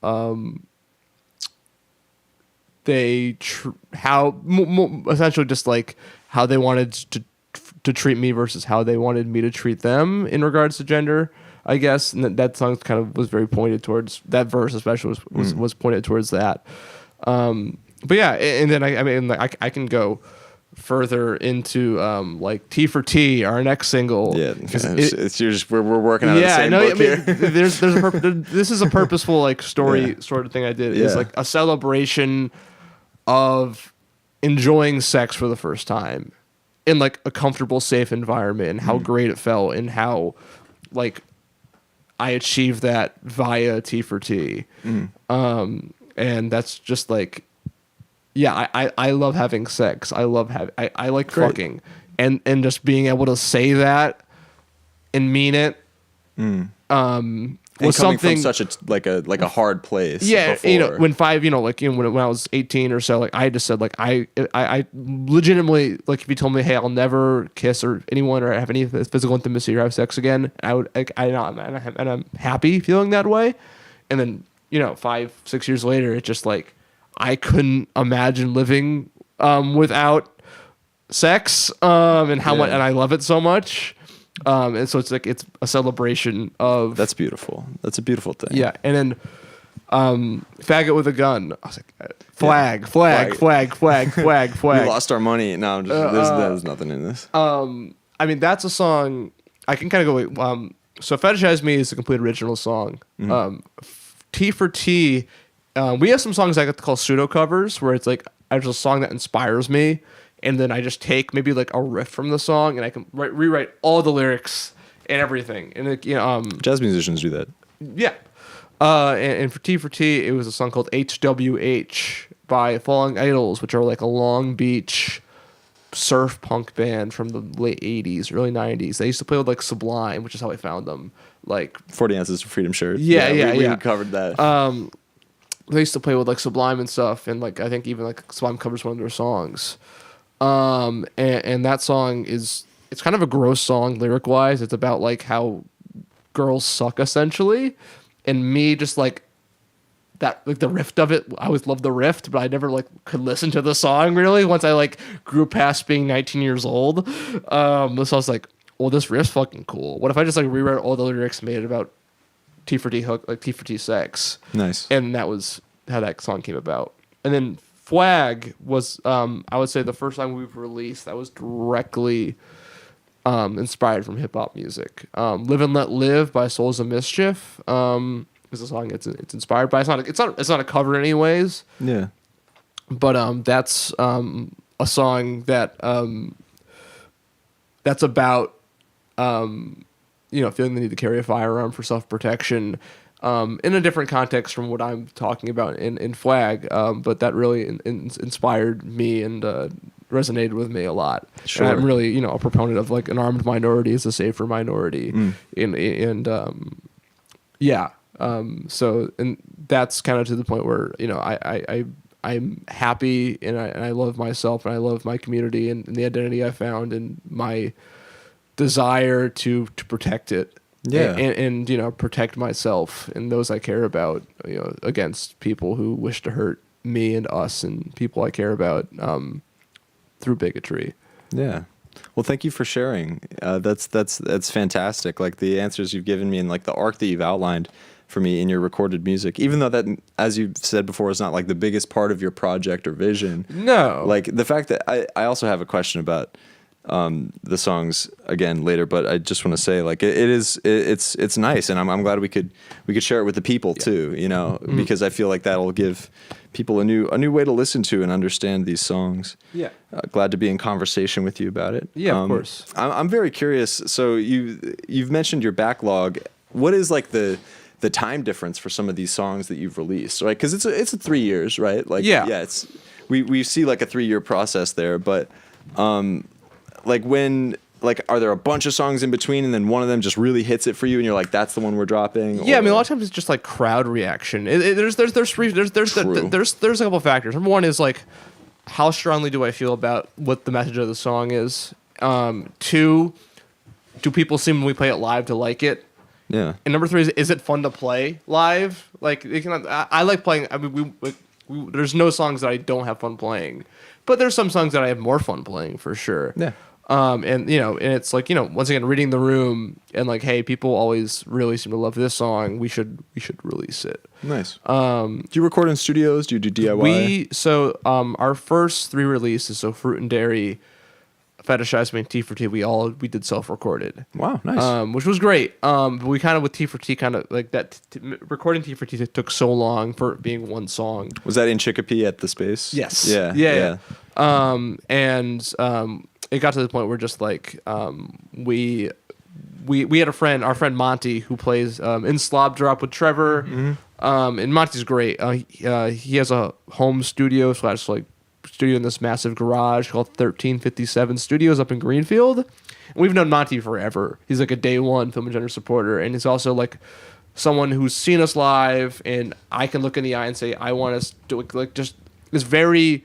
essentially just like how they wanted to treat me versus how they wanted me to treat them in regards to gender, I guess. And that song kind of was very pointed towards that verse, especially was pointed towards that. But yeah, and then I mean, like I can go further into like T for T, our next single. Yeah, we're working on the same book here. There's this is a purposeful like story sort of thing I did. It's like a celebration of enjoying sex for the first time in like a comfortable, safe environment, and how great it felt, and how like I achieved that via T for T. And that's just like, yeah, I love having sex. I like fucking, and just being able to say that and mean it. And was coming something from such a hard place. Yeah, before. you know, when I was 18 or so, like I just said, like I legitimately, like if you told me, hey, I'll never kiss or anyone or have any physical intimacy or have sex again, I would, and I'm happy feeling that way. And then 5-6 years later, it's just like I couldn't imagine living without sex, and how much, and I love it so much. And so it's like it's a celebration of. That's beautiful. That's a beautiful thing. Yeah, and then faggot with a gun. I was like, flag. We lost our money. No, there's nothing in this. I mean, that's a song I can kind of go. So Fetishize Me is a complete original song. T for T, we have some songs I like to call pseudo covers, where it's like there's a song that inspires me, and then I just take maybe like a riff from the song, and I can rewrite all the lyrics and everything. And it, jazz musicians do that. Yeah. And for T, it was a song called HWH by Falling Idols, which are like a Long Beach surf punk band from the late 80s, early 90s. They used to play with like Sublime, which is how I found them. Like 40 Ounces of Freedom shirt. Yeah. We covered that. They used to play with like Sublime and stuff, and like I think even like Sublime covers one of their songs. And that song it's kind of a gross song lyric wise. It's about like how girls suck essentially, and me just like that, like the riff of it. I always loved the riff, but I never like could listen to the song really once I like grew past being 19 years old. So I was like, well, this riff's fucking cool. What if I just like rewrote all the lyrics and made it about T for T hook, like T for T sex? Nice. And that was how that song came about. And then Flag was, I would say, the first song we've released that was directly inspired from hip hop music. Live and Let Live by Souls of Mischief is a song it's inspired by. It's not a cover anyways. Yeah. But that's a song that that's about feeling the need to carry a firearm for self-protection, in a different context from what I'm talking about in Flag, but that really inspired me and resonated with me a lot. Sure. And I'm really a proponent of like an armed minority is a safer minority, so that's kind of to the point where I'm happy and I love myself and I love my community and the identity I found and my desire to protect it. Yeah. And protect myself and those I care about, against people who wish to hurt me and us and people I care about through bigotry. Yeah. Well, thank you for sharing. That's fantastic. Like the answers you've given me and like the arc that you've outlined for me in your recorded music, even though that, as you said before, is not like the biggest part of your project or vision. No. Like the fact that I also have a question about the songs again later, but I just want to say like it's nice, and I'm glad we could share it with the people too, because I feel like that'll give people a new way to listen to and understand these songs. Yeah. Glad to be in conversation with you about it. Yeah, of course. I'm very curious. So you've mentioned your backlog. What is like the time difference for some of these songs that you've released, right? Because it's a 3 years, right? Like we see like a 3-year process there, but like when like, are there a bunch of songs in between, and then one of them just really hits it for you, and you're like, that's the one we're dropping? Yeah, or? I mean, a lot of times it's just like crowd reaction. There's a couple factors. Number one is like, how strongly do I feel about what the message of the song is? Two, do people seem when we play it live to like it? Yeah. And number three is it fun to play live? Like, I like playing. I mean, there's no songs that I don't have fun playing, but there's some songs that I have more fun playing for sure. Yeah. And it's like, once again, reading the room and like, hey, people always really seem to love this song. We should release it. Nice. Do you record in studios? Do you do DIY? Our first 3 releases, so Fruit and Dairy, Fetishize Me, and T for T, we did self-recorded. Wow, nice. Which was great. But we kind of with T for T kind of like that. Recording T for T took so long for it being one song. Was that in Chicopee at the Space? Yes. Yeah. It got to the point where just like we had our friend Monty, who plays in Slob Drop with Trevor. Mm-hmm. And Monty's great. He has a home studio / like studio in this massive garage called 1357 Studios up in Greenfield. And we've known Monty forever. He's like a day one Film and Gender supporter, and he's also like someone who's seen us live, and I can look in the eye and say, I want us to like just is very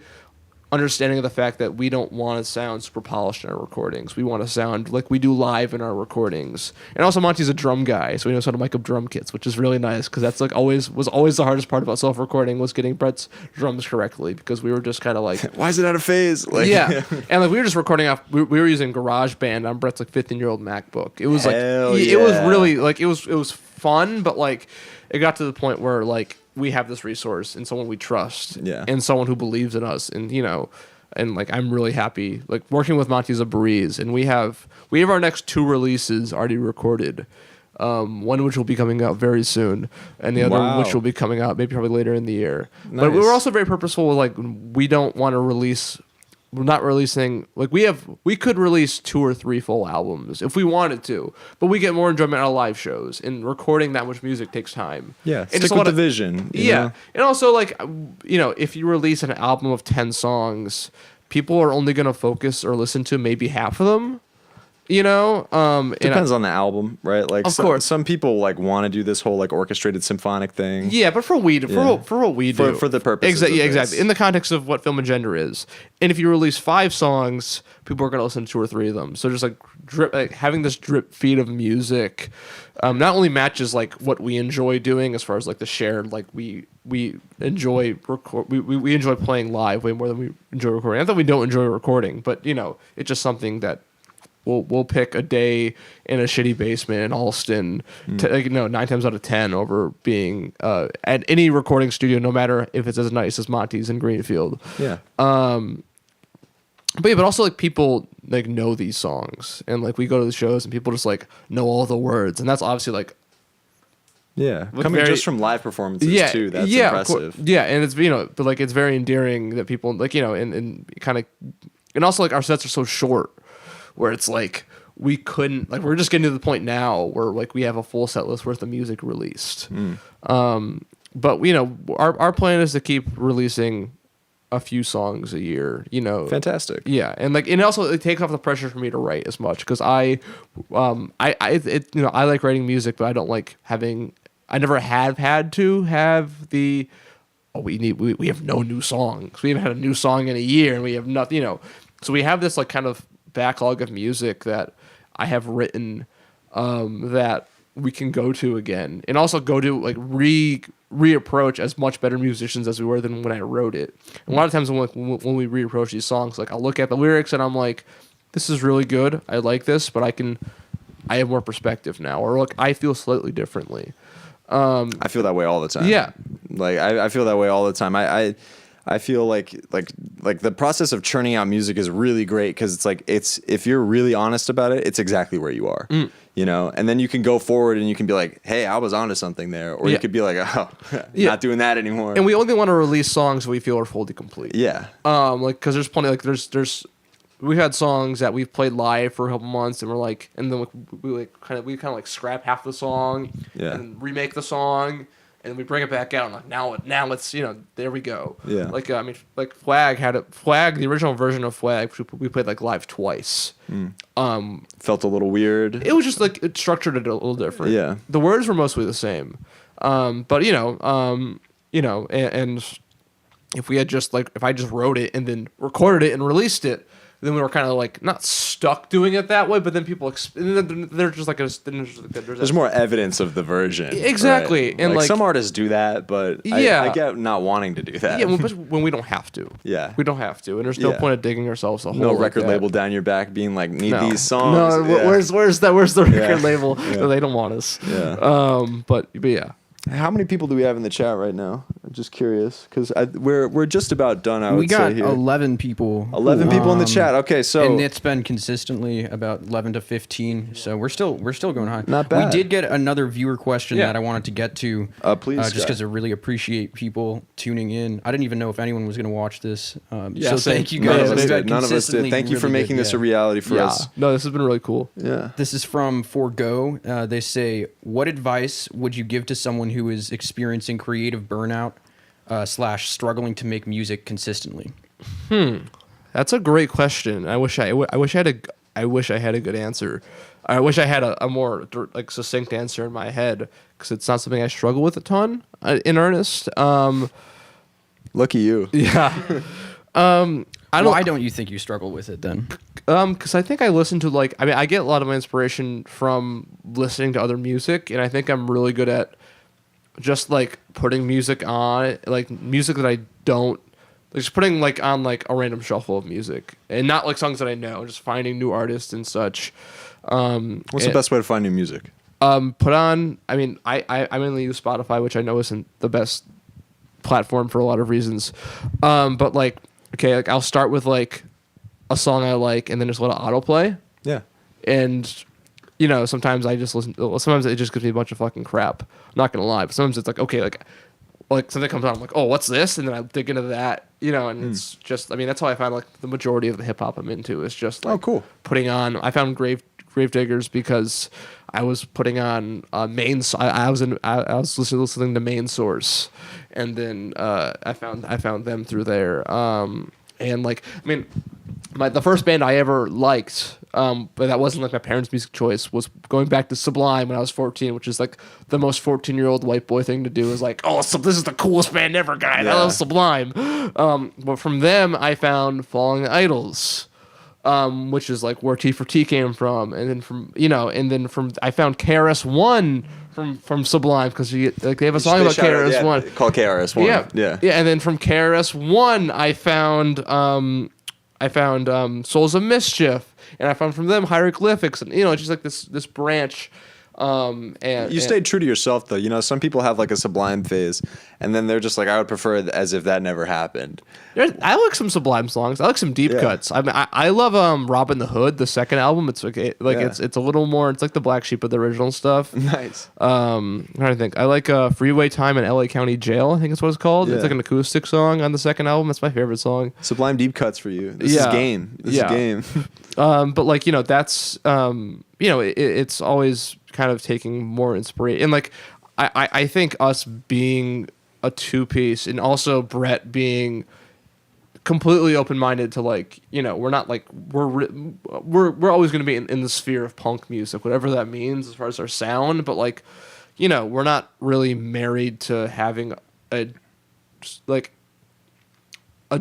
understanding of the fact that we don't want to sound super polished in our recordings. We want to sound like we do live in our recordings. And also Monty's a drum guy, so he knows how to mic up drum kits, which is really nice, because that's like was always the hardest part about self-recording, was getting Brett's drums correctly, because we were just kind of like, why is it out of phase? Like, yeah. And like we were just recording off, we were using GarageBand on Brett's like 15-year-old MacBook. It was it was really like it was fun, but like it got to the point where like we have this resource and someone we trust, and someone who believes in us, and and like I'm really happy. Like working with Monty's a breeze, and we have our next 2 releases already recorded. One which will be coming out very soon, and the other which will be coming out probably later in the year. Nice. But we were also very purposeful with like we don't want to release. We're not releasing like we could release 2 or 3 full albums if we wanted to, but we get more enjoyment out of live shows, and recording that much music takes time. Yeah, and stick with the vision. You know? And also like if you release an album of 10 songs, people are only gonna focus or listen to maybe half of them. Depends on the album, right? Like, of course, some people like want to do this whole like orchestrated symphonic thing. Yeah, but for what we do, for the purpose, exactly, in the context of what Film and Gender is. And if you release 5 songs, people are gonna listen to 2 or 3 of them. So just like having this drip feed of music, not only matches like what we enjoy doing as far as like the shared like we enjoy we enjoy playing live way more than we enjoy recording. Not that we don't enjoy recording, but it's just something that. We'll pick a day in a shitty basement in Alston, 9 times out of 10 over being at any recording studio, no matter if it's as nice as Monty's in Greenfield. Yeah. But also like people like know these songs, and like we go to the shows and people just like know all the words, and that's obviously like. Yeah, coming just from live performances too. That's impressive. Yeah, and it's but like it's very endearing that people like and kind of, and also like our sets are so short. Where it's like we couldn't like we're just getting to the point now where like we have a full set list worth of music released. But our plan is to keep releasing a few songs a year. Fantastic. Yeah, and like and also it takes off the pressure for me to write as much, because I like writing music, but I don't like having. I never have had to have the. Oh, we have no new songs. We haven't had a new song in a year, and we have nothing. So we have this like kind of backlog of music that I have written that we can go to again, and also go to like reapproach as much better musicians as we were than when I wrote it. And a lot of times when we reapproach these songs, like I'll look at the lyrics and I'm like, this is really good, I like this, but I have more perspective now, or like I feel slightly differently. I feel that way all the time. Yeah, like I feel that way all the time. I feel like the process of churning out music is really great, because it's like if you're really honest about it, it's exactly where you are, and then you can go forward and you can be like, hey, I was onto something there, or you could be like, oh, not doing that anymore. And we only want to release songs we feel are fully complete. Yeah, like because there's plenty like there's we had songs that we've played live for a couple months, and we're like, and then we kind of like scrap half the song, and remake the song. and we bring it back out. And like now let's there we go. Yeah. Like I mean like Flag the original version of Flag we played like live twice. Felt a little weird. It was just like it structured it a little different. Yeah. The words were mostly the same, but and if we had just like if I just wrote it and then recorded it and released it, then we were kind of like not stuck doing it that way. But then people they're just like there's more evidence of the version. Exactly, right? and like some artists do that, but I get not wanting to do that. Yeah, when we don't have to. Yeah, we don't have to, and there's no point of digging ourselves a hole. No like record that. label down your back being like, need these No, songs. where's the record label? No, they don't want us. Yeah. But yeah. How many people do we have in the chat right now? I'm just curious because we're just about done. I would say we here. got 11 people. 11 people in the chat. Okay, so and it's been consistently about 11 to 15. So we're still going high. Not bad. We did get another viewer question that I wanted to get to. Please, just because I really appreciate people tuning in. I didn't even know if anyone was going to watch this. So thank you guys. None of us did. Thank you for making this a reality for us. No, this has been really cool. Yeah. This is from Forgo. They say, what advice would you give to someone who is experiencing creative burnout / struggling to make music consistently? That's a great question. I wish I had a good answer. I wish I had a more like succinct answer in my head because it's not something I struggle with a ton in earnest. Lucky you. Yeah. Why don't you think you struggle with it then? Because I think I listen to I get a lot of my inspiration from listening to other music, and I think I'm really good at just like putting music on, like music that I don't, like just putting like on like a random shuffle of music, and not like songs that I know, just finding new artists and such. What's the best way to find new music? Put on. I mean, I mainly use Spotify, which I know isn't the best platform for a lot of reasons. But like, okay, like I'll start with like a song I like, and then just let it autoplay. Yeah. And sometimes I just listen. Sometimes it just gives me a bunch of fucking crap. I'm not gonna lie, but sometimes it's like okay, like something comes on, I'm like, oh, what's this? And then I dig into that, and it's just. I mean, that's how I find like the majority of the hip hop I'm into is just like cool. Putting on. I found Gravediggers because I was putting on main. I was listening to Main Source, and then I found them through there. And like, I mean, the first band I ever liked, but that wasn't like my parents' music choice, was going back to Sublime when I was 14, which is like the most 14-year-old white boy thing to do, is like, oh, so this is the coolest band ever, guys. I love Sublime. But from them, I found Falling Idols, which is like where T for T came from, and then from I found KRS-One from Sublime, because they have a song about KRS-One called KRS-One. Yeah. And then from KRS-One, I found Souls of Mischief, and I found from them Hieroglyphics, and it's just like this branch. And you stayed true to yourself, though. Some people have like a Sublime phase, and then they're just like, I would prefer it as if that never happened. I like some Sublime songs. I like some deep cuts. I mean, I love Robin the Hood, the second album. It's okay, it's a little more. It's like the black sheep of the original stuff. Nice. I'm trying to think. I like Freeway Time in LA County Jail. I think that's what it's called. Yeah. It's like an acoustic song on the second album. That's my favorite song. Sublime deep cuts for you. This is game. This is game. But like that's it's always kind of taking more inspiration, and like I think us being a two-piece, and also Brett being completely open-minded to like we're not like we're always going to be in the sphere of punk music, whatever that means as far as our sound, but like we're not really married to having a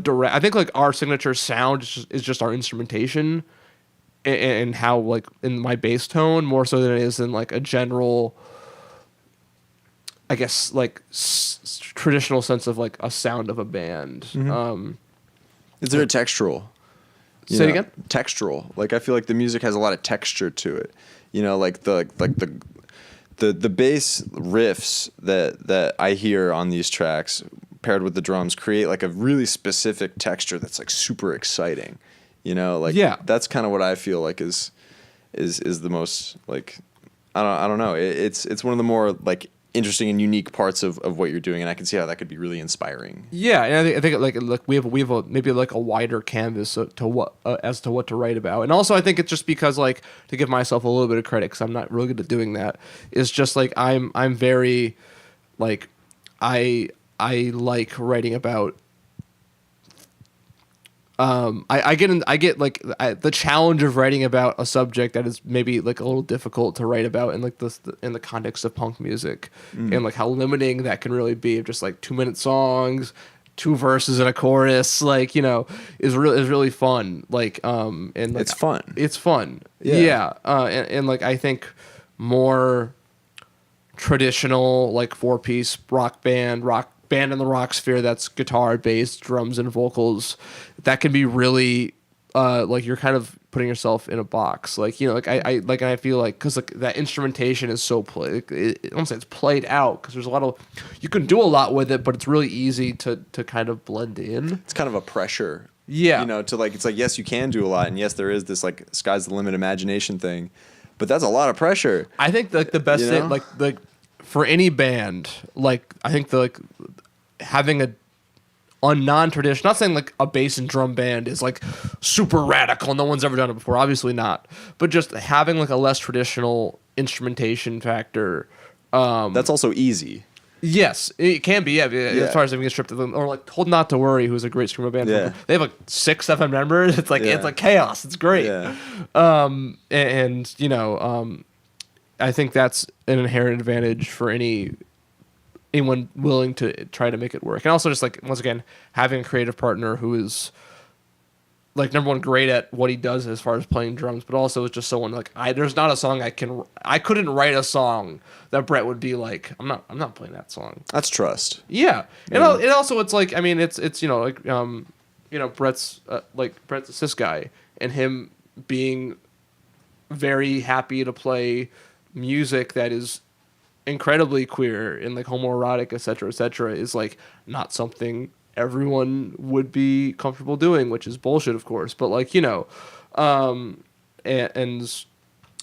direct. I think like our signature sound is just our instrumentation and how like in my bass tone more so than it is in like a general, I guess, like traditional sense of like a sound of a band. Mm-hmm. Is there a textural? Say it again? Textural. Like I feel like the music has a lot of texture to it. Like the bass riffs that I hear on these tracks paired with the drums create like a really specific texture that's like super exciting. That's kind of what I feel like is the most like I don't know. It's one of the more like interesting and unique parts of what you're doing, and I can see how that could be really inspiring. Yeah, and I think like we have maybe like a wider canvas to what as to what to write about, and also I think it's just because like to give myself a little bit of credit because I'm not really good at doing that. Is just like I'm very like I like writing about. I get like the challenge of writing about a subject that is maybe like a little difficult to write about in like in the context of punk music, and like how limiting that can really be of just like 2-minute songs, 2 verses and a chorus, like, you know, is really fun. Like and like, It's fun. It's fun. Yeah. And like I think more traditional like 4-piece rock band in the rock sphere that's guitar, bass, drums, and vocals, that can be really like you're kind of putting yourself in a box. Like, you know, like I feel like because like that instrumentation is so I don't say it's played out because there's a lot of you can do a lot with it, but it's really easy to kind of blend in. It's kind of a pressure. Yeah. You know, to like it's like yes, you can do a lot, and yes, there is this like sky's the limit imagination thing, but that's a lot of pressure. I think like the best thing like for any band, like I think the like having a non-traditional, not saying like a bass and drum band is like super radical, no one's ever done it before, obviously not, but just having like a less traditional instrumentation factor, that's also easy. Yes, it can be. Yeah. As far as having a stripped of them, or like Hold Not to Worry, who's a great screamo band. Yeah. They have like 6, 7 members. It's like it's like chaos. It's great. Yeah. And you know, I think that's an inherent advantage for anyone willing to try to make it work. And also just like once again having a creative partner who is like number one great at what he does as far as playing drums, but also is just someone like there's not a song I couldn't write a song that Brett would be like I'm not playing that song. That's trust. Yeah. And it also it's like I mean it's you know like you know Brett's a cis guy, and him being very happy to play music that is incredibly queer and like homoerotic, etc., is like not something everyone would be comfortable doing, which is bullshit, of course. But like, you know, and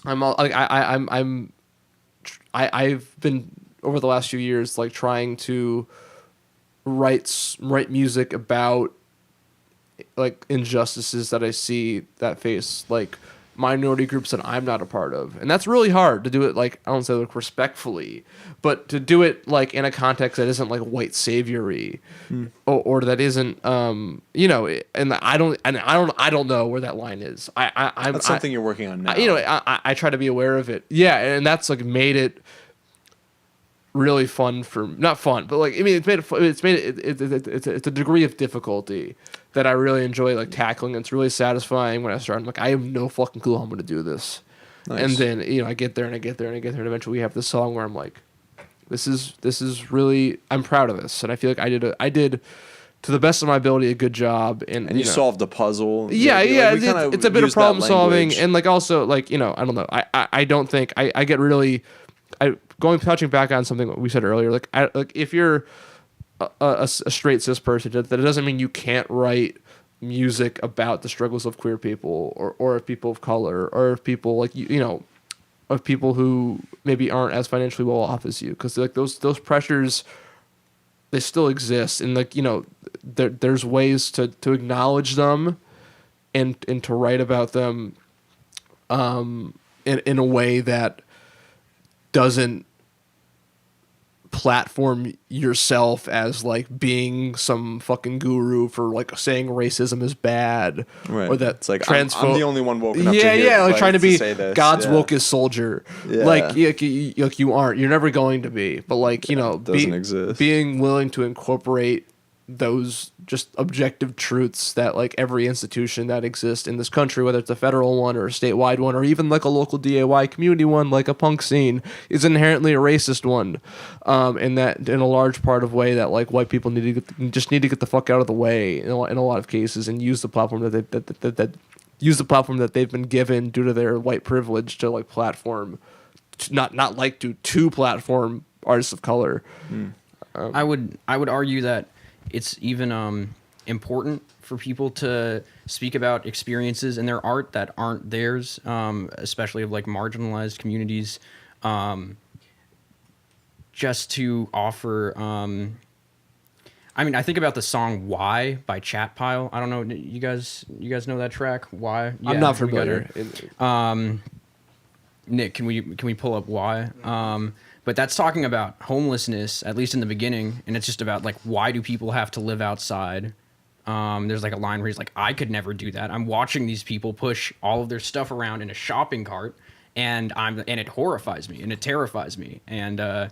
I'm all, like I've been over the last few years like trying to write music about like injustices that I see that face like minority groups that I'm not a part of, and that's really hard to do it. Like I don't say like respectfully, but to do it like in a context that isn't like white saviory, or that isn't you know. And I don't know where that line is. That's something you're working on now. You know, I try to be aware of it. Yeah, and that's like made it really fun for not fun, but like I mean, it's a degree of difficulty that I really enjoy like tackling. It's really satisfying when I start. I'm like, I have no fucking clue how I'm going to do this. Nice. And then, you know, I get there and eventually we have this song where I'm like, this is really, I'm proud of this. And I feel like I did to the best of my ability a good job. And you solved the puzzle. Yeah. Like, it's a bit of problem solving. And like also like, you know, I don't know. I don't think I get really, touching back on something we said earlier, like if you're a straight cis person, that doesn't mean you can't write music about the struggles of queer people or of people of color or of people like you know of people who maybe aren't as financially well off as you, because like those pressures, they still exist, and like you know there's ways to acknowledge them and to write about them in a way that doesn't platform yourself as like being some fucking guru for like saying racism is bad, right? Or that it's like I'm the only one woke enough like trying to be God's yeah. wokest soldier. Yeah. Like you aren't. You're never going to be. But like you know, doesn't exist. Being willing to incorporate those just objective truths that like every institution that exists in this country, whether it's a federal one or a statewide one or even like a local DIY community one like a punk scene, is inherently a racist one, and that in a large part of way that like white people need to get the fuck out of the way in a lot of cases and use the platform that they've been given due to their white privilege to like platform to platform artists of color. I would argue that it's even important for people to speak about experiences in their art that aren't theirs, especially of like marginalized communities, just to offer. I mean, I think about the song "Why" by Chat Pile. I don't know, you guys know that track? Why? Yeah, I'm not familiar. Nick, can we pull up "Why"? But that's talking about homelessness, at least in the beginning, and it's just about like, why do people have to live outside? There's like a line where he's like, I could never do that. I'm watching these people push all of their stuff around in a shopping cart, and it horrifies me and it terrifies me. And I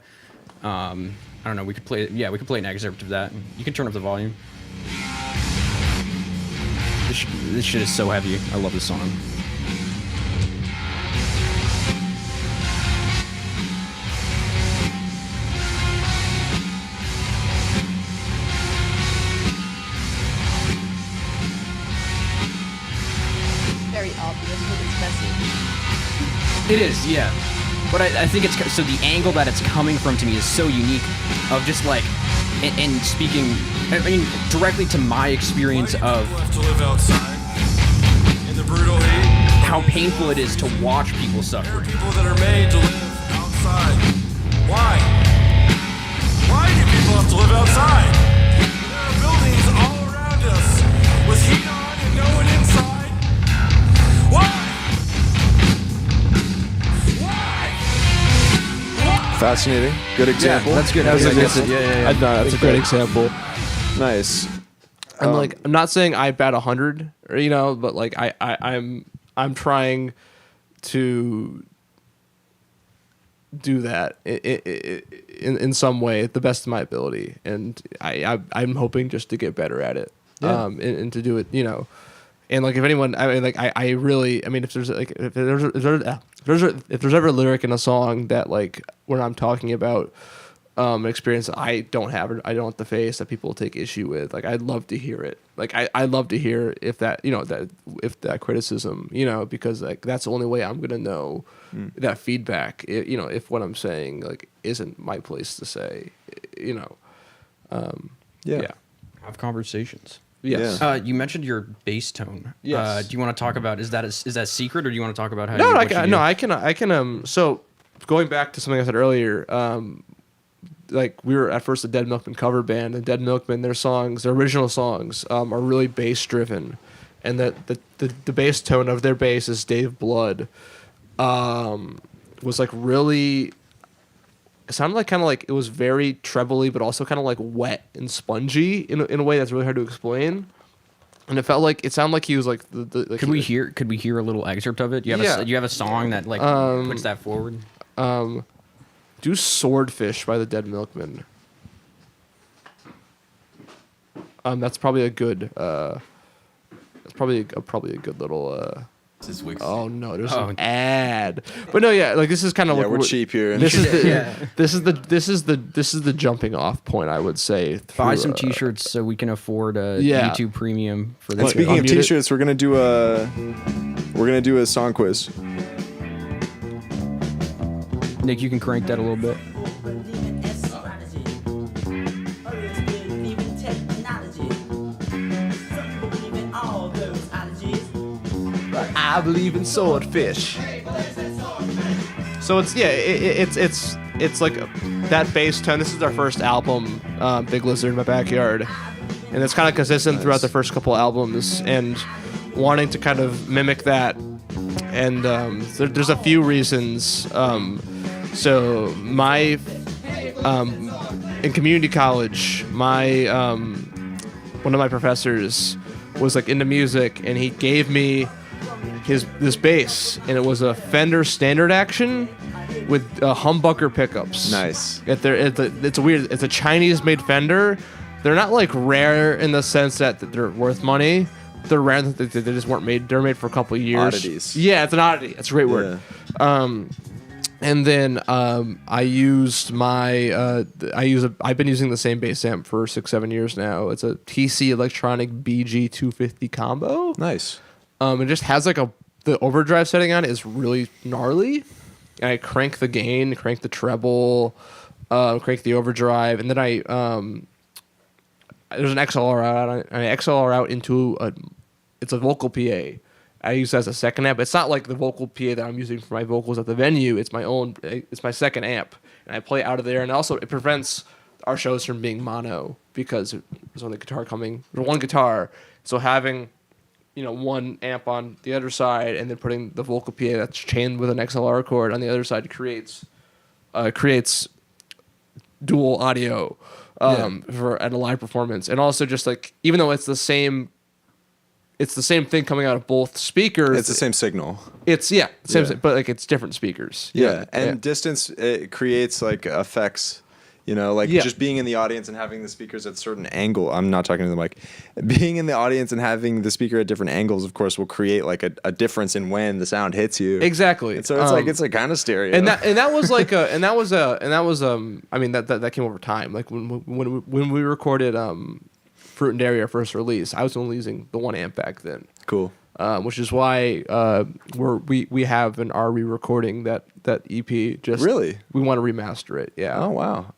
don't know. We could play an excerpt of that. You can turn up the volume. This shit is so heavy. I love this song. Very obvious with its message. It is, yeah. But I think it's so the angle that it's coming from to me is so unique, of just like, and speaking, I mean, directly to my experience of To live outside in the brutal heat. how painful it is to watch people suffer. People that are made to live outside. Why? Why do people have to live outside? There are buildings all around us with heat on and no one inside. Why? Fascinating. Good example. that's good. That's That's a great example. Nice. I'm not saying I bat 100, or, you know, but like I'm trying to do that in some way, the best of my ability, and I'm hoping just to get better at it, and to do it, you know, and like if anyone, I mean, like I really, I mean, if there's ever a lyric in a song that like when I'm talking about an experience that I don't have to face, that people take issue with, like I'd love to hear it. Like I'd love to hear if that, you know, if that criticism, you know, because like that's the only way I'm gonna know that feedback, you know, if what I'm saying like isn't my place to say, you know. Yeah. Have conversations. Yes. You mentioned your bass tone. Yes. Do you want to talk about, is that secret, or do you want to talk about how? No, I can. So going back to something I said earlier, like we were at first a Dead Milkmen cover band, and Dead Milkmen, their original songs, are really bass driven, and that the bass tone of their bass is Dave Blood, was like really. It sounded like kind of like it was very trebly, but also kind of like wet and spongy in a way that's really hard to explain. And it sounded like he was like like could we hear a little excerpt of it? Do you have a song that like puts that forward? Do Swordfish by the Dead Milkmen. That's probably a good. That's probably a good little. Oh no, there's an ad. But no, yeah, like this is kind of like we're cheap here. This is the jumping off point, I would say. Buy some T-shirts so we can afford a YouTube Premium for this. And speaking of T-shirts, we're gonna do a song quiz. Nick, you can crank that a little bit. I believe in swordfish. So it's like that bass tone. This is our first album, Big Lizard in My Backyard, and it's kind of consistent throughout the first couple albums, and wanting to kind of mimic that. And there's a few reasons. So my in community college, my one of my professors was like into music, and he gave me this bass, and it was a Fender Standard Action with humbucker pickups. Nice. It's a Chinese-made Fender. They're not like rare in the sense that they're worth money. They're rare that they just weren't made. They're made for a couple of years. Oddities. Yeah, it's an oddity. That's a great word. And then I used I've been using the same bass amp for 6-7 years now. It's a TC Electronic BG250 combo. Nice. It just has like the overdrive setting on it is really gnarly. And I crank the gain, crank the treble, crank the overdrive, and then there's an XLR out, and I XLR out into it's a vocal PA. I use it as a second amp. It's not like the vocal PA that I'm using for my vocals at the venue. It's my second amp, and I play out of there. And also it prevents our shows from being mono because there's only one guitar. So having one amp on the other side, and then putting the vocal PA that's chained with an XLR cord on the other side creates dual audio for at a live performance, and also just like even though it's the same thing coming out of both speakers. It's the same signal. It's same, but like it's different speakers. Yeah, and distance it creates like effects. You know, like just being in the audience and having the speakers at a certain angle. I'm not talking to the mic. Being in the audience and having the speaker at different angles, of course, will create like a difference in when the sound hits you. Exactly. And so it's like kind of stereo. And that was like I mean that came over time. Like when we recorded Fruit and Dairy, our first release, I was only using the 1 amp back then. Cool. Which is why we have an re-recording that EP. Just really, we want to remaster it. Yeah. Oh wow.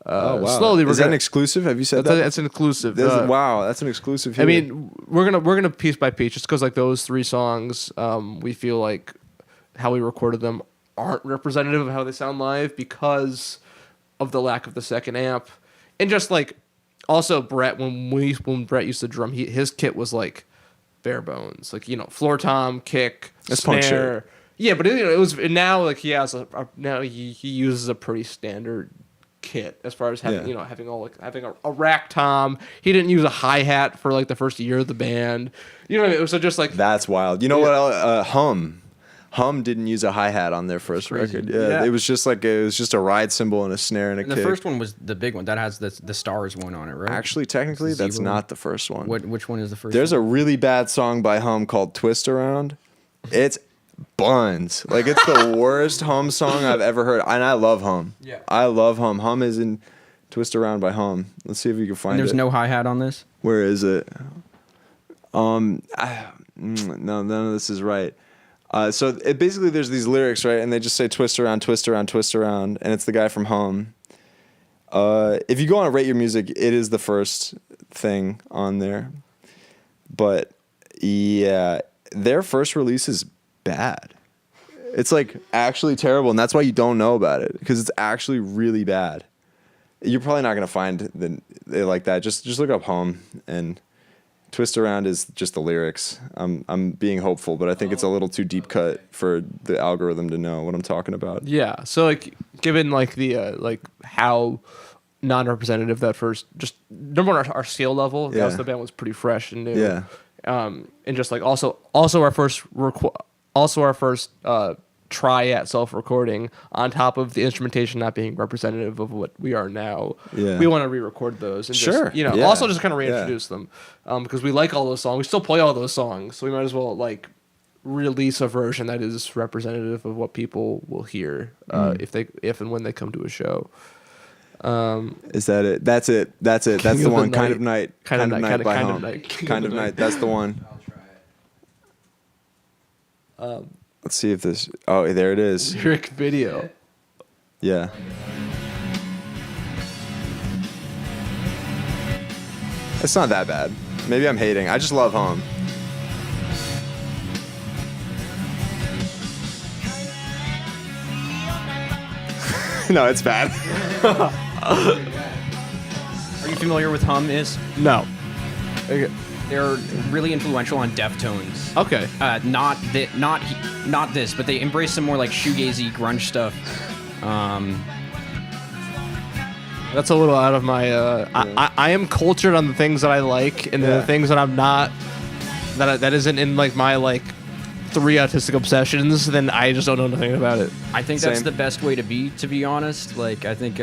Slowly. Is that an exclusive? Have you said that? That's an exclusive. Wow, that's an exclusive. Here. I mean, we're gonna piece by piece, just because like those 3 songs, we feel like how we recorded them aren't representative of how they sound live because of the lack of the second amp, and just like also Brett when Brett used to drum, his kit was like bare bones, like, you know, floor tom, kick, that's snare. Yeah, but it was now like he has now he uses a pretty standard kit as far as having having a rack tom. He didn't use a hi-hat for like the first year of the band. You know what I mean? So just like that's wild. You know what else? Hum didn't use a hi-hat on their first record. Yeah, it was just a ride cymbal and a snare and a kick. The first one was the big one that has the stars one on it, right? Actually, technically, that's not the first one. Which one is the first? There's a really bad song by Hum called "Twist Around." It's buns. Like it's the worst Hum song I've ever heard, and I love Hum. Yeah, I love Hum. Hum is in "Twist Around" by Hum. Let's see if we can find it. There's no hi-hat on this. Where is it? No, none of this is right. So basically there's these lyrics, right? And they just say twist around, twist around, twist around. And it's the guy from Hum. If you go on Rate Your Music, it is the first thing on there. But yeah, their first release is bad. It's like actually terrible. And that's why you don't know about it, because it's actually really bad. You're probably not going to find it like that. Just look up Hum, and Twist Around is just the lyrics. I'm being hopeful, but I think it's a little too deep cut for the algorithm to know what I'm talking about. Yeah. So like, given like the like how non-representative that first, just number one, our skill level, the band was pretty fresh and new. Yeah. And just like also our first try at self-recording, on top of the instrumentation not being representative of what we are now. Yeah. We want to re-record those and just, you know, also just kind of reintroduce them, because we like all those songs. We still play all those songs, so we might as well like release a version that is representative of what people will hear if and when they come to a show. Is that it? That's it. That's the one. Kind of Night. Kind of Night by Hum. Kind of Night. That's the one. I'll try it. Let's see if this. Oh, there it is. Lyric video. Yeah. It's not that bad. Maybe I'm hating. I just love Hum. No, it's bad. Are you familiar with Hum? No. Okay. They're really influential on Deftones. Okay. Not this, but they embrace some more like shoegazy grunge stuff. That's a little out of my. I am cultured on the things that I like, and the things that I'm not. That isn't in like my like 3 autistic obsessions. Then I just don't know nothing about it. I think that's the best way to be. To be honest, like I think.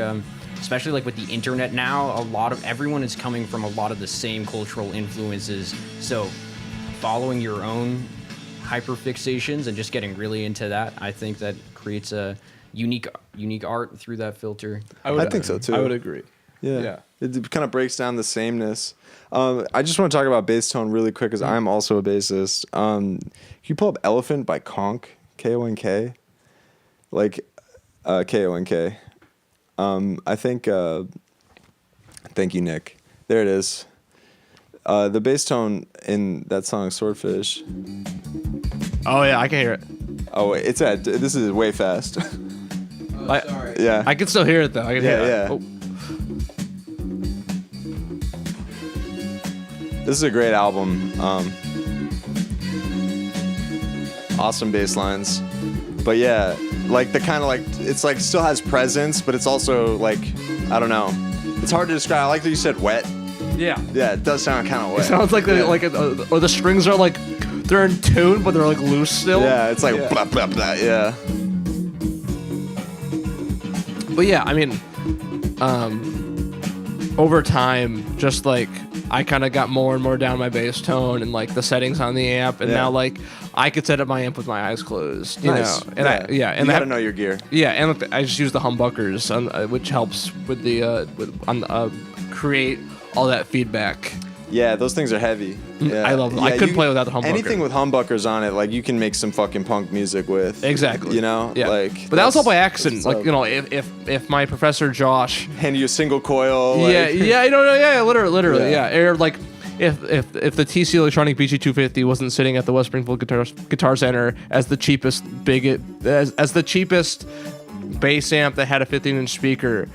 Especially like with the internet now, everyone is coming from a lot of the same cultural influences. So following your own hyperfixations and just getting really into that, I think that creates a unique art through that filter. I think so too. I would agree. Yeah. It kind of breaks down the sameness. I just want to talk about bass tone really quick, because I'm also a bassist. Can you pull up Elephant by Konk, K-O-N-K? Like K-O-N-K. I think, thank you, Nick. There it is. The bass tone in that song, Swordfish. Oh yeah, I can hear it. Oh wait, this is way fast. Sorry. Yeah. I can still hear it though. I can hear it. Yeah. Oh. This is a great album. Awesome bass lines. But yeah, like the kind of like, it's like still has presence, but it's also like, I don't know. It's hard to describe. I like that you said wet. Yeah. Yeah, it does sound kind of wet. It sounds like or the strings are like they're in tune, but they're like loose still. Yeah, it's like blah blah blah. Yeah. But yeah, I mean, over time, just like I kind of got more and more down my bass tone and like the settings on the amp, and now like I could set up my amp with my eyes closed. You know, and you gotta know your gear. Yeah, and I just use the humbuckers, which helps with the create all that feedback. Yeah, those things are heavy. Yeah. I love them. I couldn't play without the humbucker. Anything with humbuckers on it, like you can make some fucking punk music with. Exactly. You know? Yeah. Like, but that was all by accident. Like, you know, if my professor Josh hand you a single coil. Like. Literally. Or like if the TC Electronic BG250 wasn't sitting at the West Springfield Guitar Center as the cheapest as the cheapest bass amp that had a 15-inch speaker,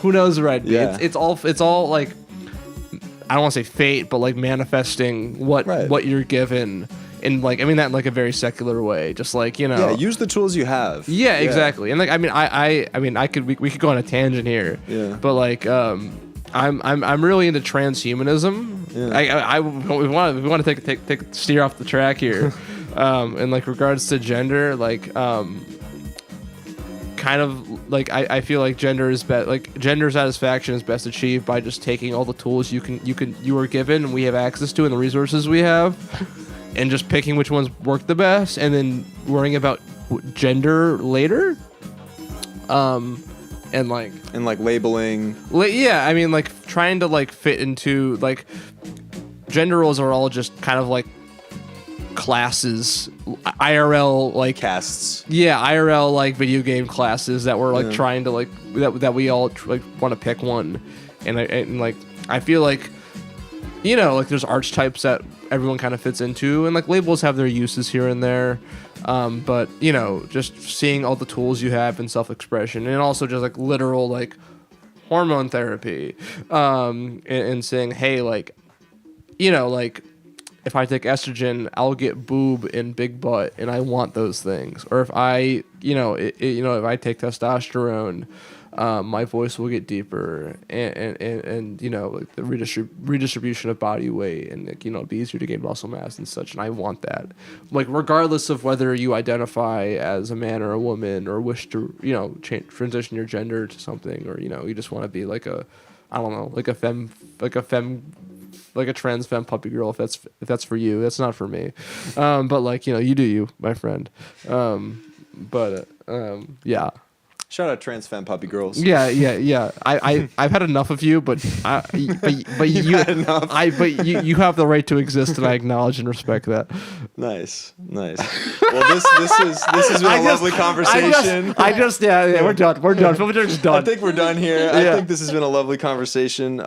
who knows where I'd be? Yeah. It's all like, I don't want to say fate, but like manifesting what you're given, and like I mean that in like a very secular way, just like, you know. Yeah, use the tools you have. Yeah, exactly. And like I mean we could go on a tangent here. Yeah. But like I'm really into transhumanism. Yeah. We want to take steer off the track here. In like regards to gender, like kind of like I feel like gender satisfaction is best achieved by just taking all the tools you are given and we have access to and the resources we have, and just picking which ones work the best, and then worrying about gender later. And like labeling. I mean like trying to like fit into like gender roles are all just kind of like classes, IRL like castes. Yeah, IRL like video game classes that we're like trying to like that we all like want to pick one, and like I feel like, you know, like there's archetypes that everyone kind of fits into, and like labels have their uses here and there, but you know, just seeing all the tools you have in self-expression, and also just like literal like hormone therapy, and saying, hey, like, you know, like if I take estrogen, I'll get boob and big butt, and I want those things. Or if I, if I take testosterone, my voice will get deeper, and you know, like the redistribution of body weight, and like, you know, it'd be easier to gain muscle mass and such. And I want that, like regardless of whether you identify as a man or a woman, or wish to, you know, transition your gender to something, or you know, you just want to be like a, I don't know, like a trans femme puppy girl, if that's for you. That's not for me. But like, you know, you do you, my friend. Yeah. Shout out trans femme puppy girls. Yeah. I've had enough of you, but you have the right to exist, and I acknowledge and respect that. Nice. Well, this has been a lovely conversation. We're done. Filmmaker's done. I think we're done here. Yeah. I think this has been a lovely conversation.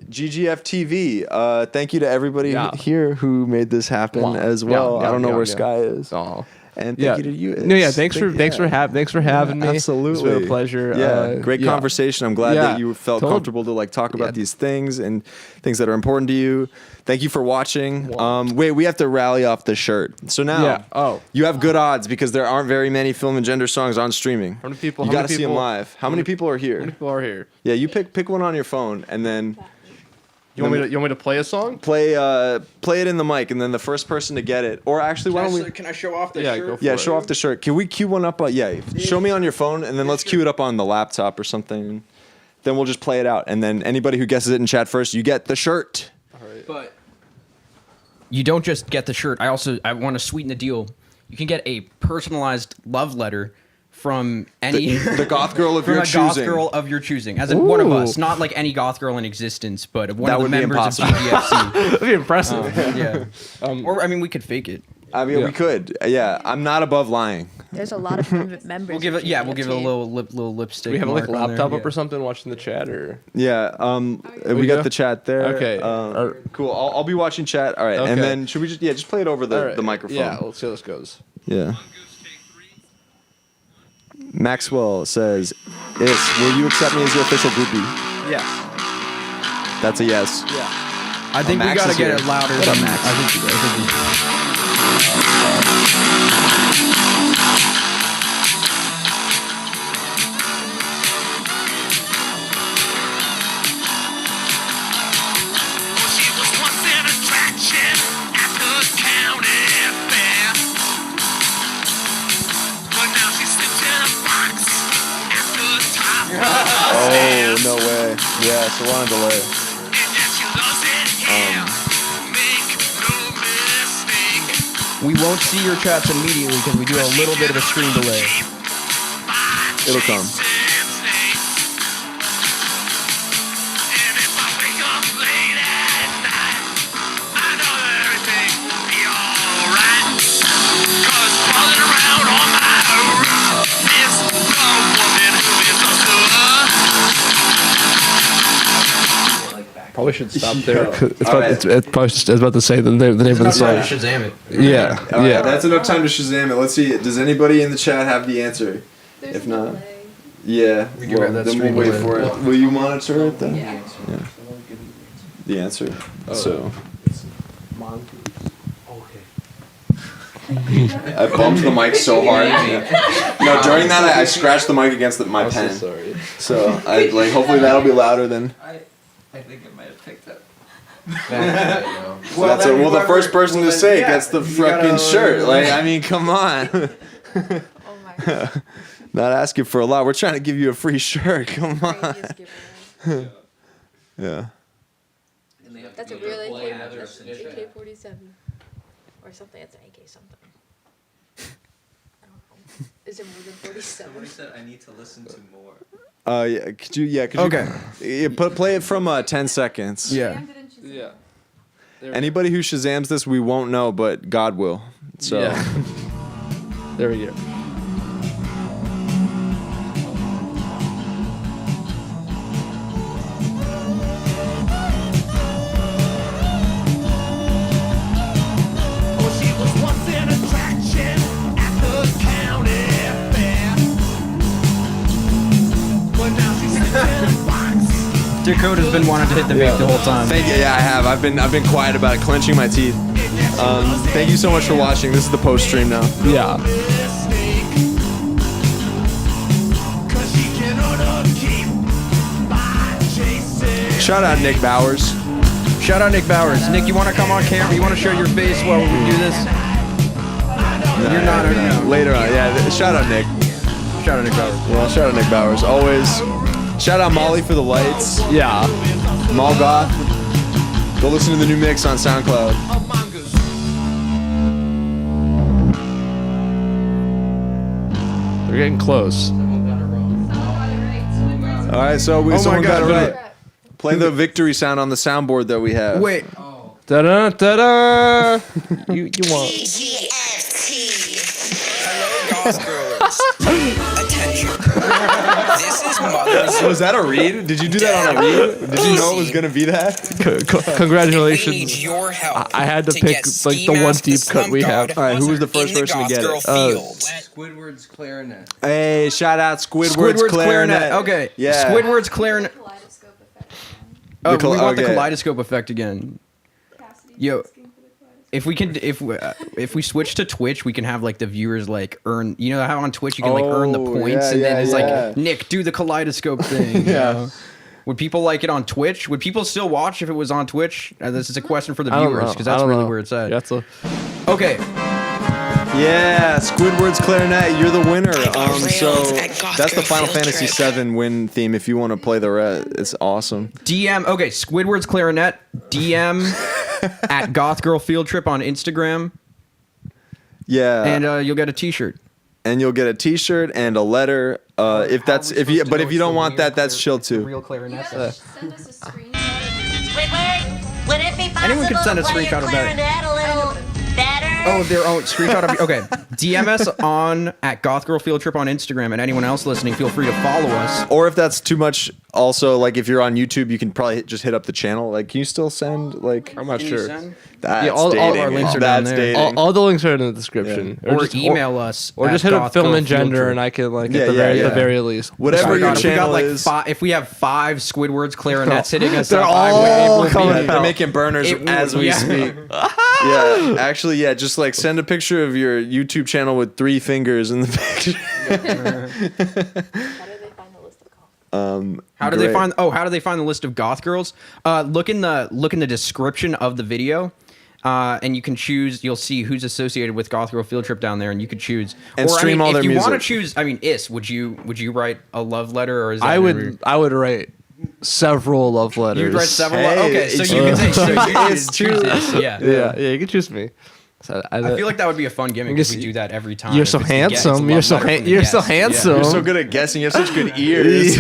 GGFTV. Thank you to everybody here who made this happen as well. I don't know where Sky is. Oh. And thank you to you. Thanks for having me. Absolutely, it's been a pleasure. Yeah, great conversation. I'm glad that you felt comfortable to like talk about these things and things that are important to you. Thank you for watching. Wait, we have to rally off the shirt. So now, you have good odds because there aren't very many Film and Gender songs on streaming. How many people? You got to see them live. How many people are here? How many people are here? Yeah, you pick one on your phone, and then. You want me to play a song? Play it in the mic, and then the first person to get it. Or actually, why don't we? Can I show off the shirt? Go for it. Show off the shirt. Can we cue one up? Show me on your phone, and then let's cue it up on the laptop or something. Then we'll just play it out, and then anybody who guesses it in chat first, you get the shirt. All right. But you don't just get the shirt. I want to sweeten the deal. You can get a personalized love letter from any the goth girl of your choosing. Goth girl of your choosing, as in one of us, not like any goth girl in existence, but one of the members of GGFT. That'd be impressive. Or I mean, we could fake it. I mean, we could. Yeah, I'm not above lying. There's a lot of members. We'll give it. Yeah, we'll give it a little lipstick. Do we have like a laptop up or something watching the chat, or? Yeah. We got the chat there. Okay. Cool. I'll be watching chat. All right. Okay. And then should we just play it over the microphone? Yeah. Let's see how this goes. Yeah. Maxwell says, will you accept me as your official groupie? Yes. That's a yes. Yeah. I think we gotta get it louder. What up, Max? I think Yeah, so we're on delay. We won't see your chats immediately because we do a little bit of a screen delay. It'll come. Probably should stop there. It's probably just, I was about to say the name of the song. Shazam it. Yeah, yeah. That's enough time to Shazam it. Let's see. Does anybody in the chat have the answer? There's If a not, delay. yeah. We can grab that then we'll screen wait delay. for it. Will you monitor it then? Yeah. The answer. So. I bumped the mic so hard. No, during that I scratched the mic against my pen. So sorry. So I like hopefully that'll be louder than. I think it might have picked up. Well, the first person to say gets the fucking shirt. Like, I mean, come on. Oh my god. Not asking for a lot. We're trying to give you a free shirt. Come on. Craziest giveaway. Yeah. That's a real AK. That's an AK-47 or something. That's an AK something. I don't know. Is it more than 47? Somebody said I need to listen to more. Yeah. Could you? Okay. Play it from 10 seconds. Yeah. Yeah. Anybody who Shazams this, we won't know, but God will. So. Yeah. There we go. Oh, she was once an attraction at the county fair. But now she's sitting in a box. Dakota's been wanting to hit the vape the whole time. Thank you. Yeah, I have. I've been quiet about it, clenching my teeth. Thank you so much for watching. This is the post stream now. Yeah. Cause she cannot keep by chasing. Shout out Nick Bowers. Shout out Nick Bowers. Nick, you want to come on camera? You want to show your face while we do this? You're not. Later on, yeah. Shout out Nick. Shout out Nick Bowers. Yeah, shout out Nick Bowers. Always. Shout out Molly for the lights. Yeah. Mall Goth. Go listen to the new mix on SoundCloud. They're getting close. All right, so my someone got God, it right. Play the victory sound on the soundboard that we have. Wait. Da-da, da-da. You want... Attention. This is Mother's Was that a read? Did you do that on a read? Did you know it was gonna be that? Congratulations. need your help. I had to pick get like Ski the one Mask deep the cut we Slump have. God All right, who was the first in the person to get Goth it? Girl Field. Squidward's clarinet. Hey, shout out Squidward's clarinet. Okay. Yeah. Squidward's clarinet. Kaleidoscope effect. Oh, The we want the okay. kaleidoscope effect again. Yo, if we switch to Twitch, we can have like the viewers like earn. You know how on Twitch you can like earn the Oh, points, yeah, and then yeah, it's yeah. like Nick, do the kaleidoscope thing. Yeah. Would people like it on Twitch? Would people still watch if it was on Twitch? This is a question for the I don't viewers know. because I that's don't really know. where it's at. Yeah, that's a... Okay. Yeah, Squidward's clarinet, you're the winner. So Goth that's the Girl Final Field Fantasy Trip. VII win theme. If you want to play the rest, it's awesome. DM. Okay, Squidward's clarinet. DM at Goth Girl Field Trip on Instagram, Yeah, and you'll get a T-shirt. and you'll get a T-shirt and a letter. If you don't want that, that's chill too. Real clarinet. Send us a screenshot. Would it be Anyone can send a possible to play screenshot of your that. clarinet a little better? Oh, their own screenshot of okay. DM us on at Goth Girl Field Trip on Instagram, and anyone else listening, feel free to follow us. Or if that's too much, also like if you're on YouTube, you can probably just hit up the channel. Like, can you still send like? I'm not sure. That's all dating. our links are down That's there. dating. All the links are in the description. Or email us. Or at just hit up Goth Film Girl and Field Gender, Trip. and I can like Yeah, at the yeah. very least. Whatever Oh my your God, if we got channel like is. if we have 5 Squidward's clarinets hitting us They're up, all coming They're making burners It will, as we yeah. speak. Yeah, actually, yeah. Just like send a picture of your YouTube channel with 3 fingers in the picture. How do they find the list of calls? How do they find? Oh, how do they find the list of goth girls? Look in the description of the video, and you can choose. You'll see who's associated with Goth Girl Field Trip down there, and you could choose. And or, stream I mean, all their if you want to music. choose, I mean, would you write a love letter or is that I would write several love letters. You'd write several. Hey, Okay, so it's you can say it's true. Yeah. Yeah, you can choose me. So I feel like that would be a fun gimmick if we do that every time. You're so handsome. You're so handsome. You're so good at guessing. You have such good ears.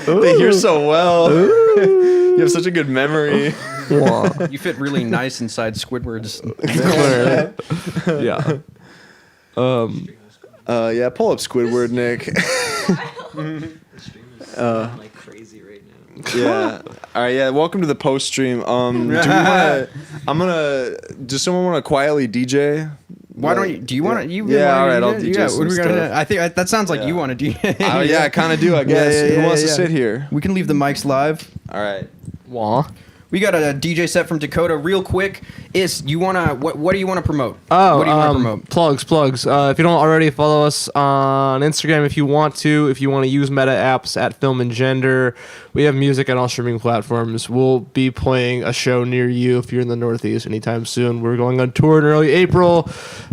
They hear so well. You have such a good memory. You fit really nice inside Squidward's. Yeah. Yeah, pull up Squidward, Nick. Like crazy right now. Yeah. All right. Yeah. Welcome to the post stream. Does someone want to quietly DJ? Why don't you? Do you want to? Yeah. All right. I'll DJ. Yeah. Some What are we stuff. gonna? I think that sounds like you want to DJ. Yeah, I kind of do. I guess. Who wants to sit here? We can leave the mics live. All right. Wah. We got a DJ set from Dakota. Real quick, you wanna what do you want to promote? Oh, what do you want to promote? Plugs. If you don't already follow us on Instagram, if you want to use Meta apps at Film and Gender, we have music on all streaming platforms. We'll be playing a show near you if you're in the Northeast anytime soon. We're going on tour in early April,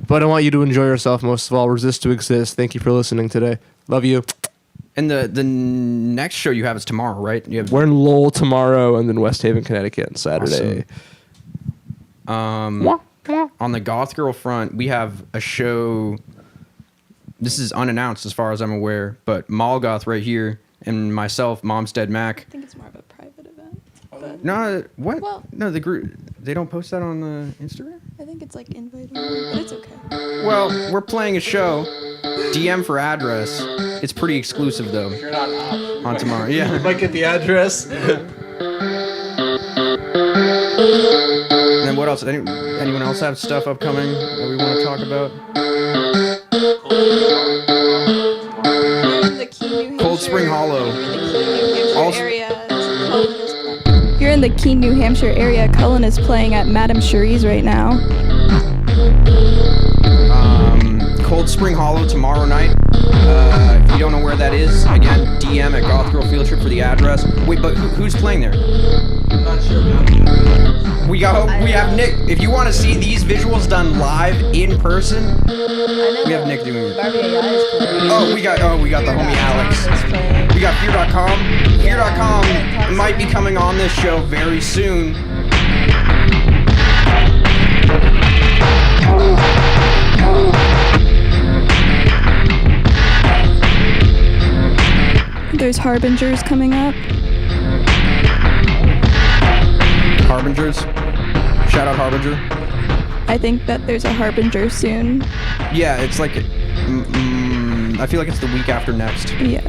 but I want you to enjoy yourself most of all. Resist to exist. Thank you for listening today. Love you. And the next show you have is tomorrow, right? We're in Lowell tomorrow, and then West Haven, Connecticut on Saturday. Awesome. On the Goth Girl front, we have a show. This is unannounced as far as I'm aware, but Malgoth right here and myself, MOMSDEADMAC. I think it's more of a private event. But No, what? Well- No, the group. They don't post that on the Instagram? I think it's like invite only, but it's okay. Well, we're playing a show. DM for address. It's pretty exclusive though. On tomorrow. Yeah. Might get the address. And then what else? Anyone else have stuff upcoming that we want to talk about? You're in the Key, New Hampshire. Cold Spring Hollow. You're in the Key, New Hampshire area. Cullen is playing at Madame Cherie's right now. Cold Spring Hollow tomorrow night. If you don't know where that is, again, DM at Goth Girl Field Trip for the address. Wait, but who's playing there? I'm not sure. We have Nick. If you want to see these visuals done live in person, we have Nick doing it. Oh, we got the homie Alex. We got Fear.com. Fear.com might be coming on this show very soon. There's Harbingers coming up. Harbingers. Shout out Harbinger. I think that there's a Harbinger soon. Yeah, it's like, I feel like it's the week after next. Yeah.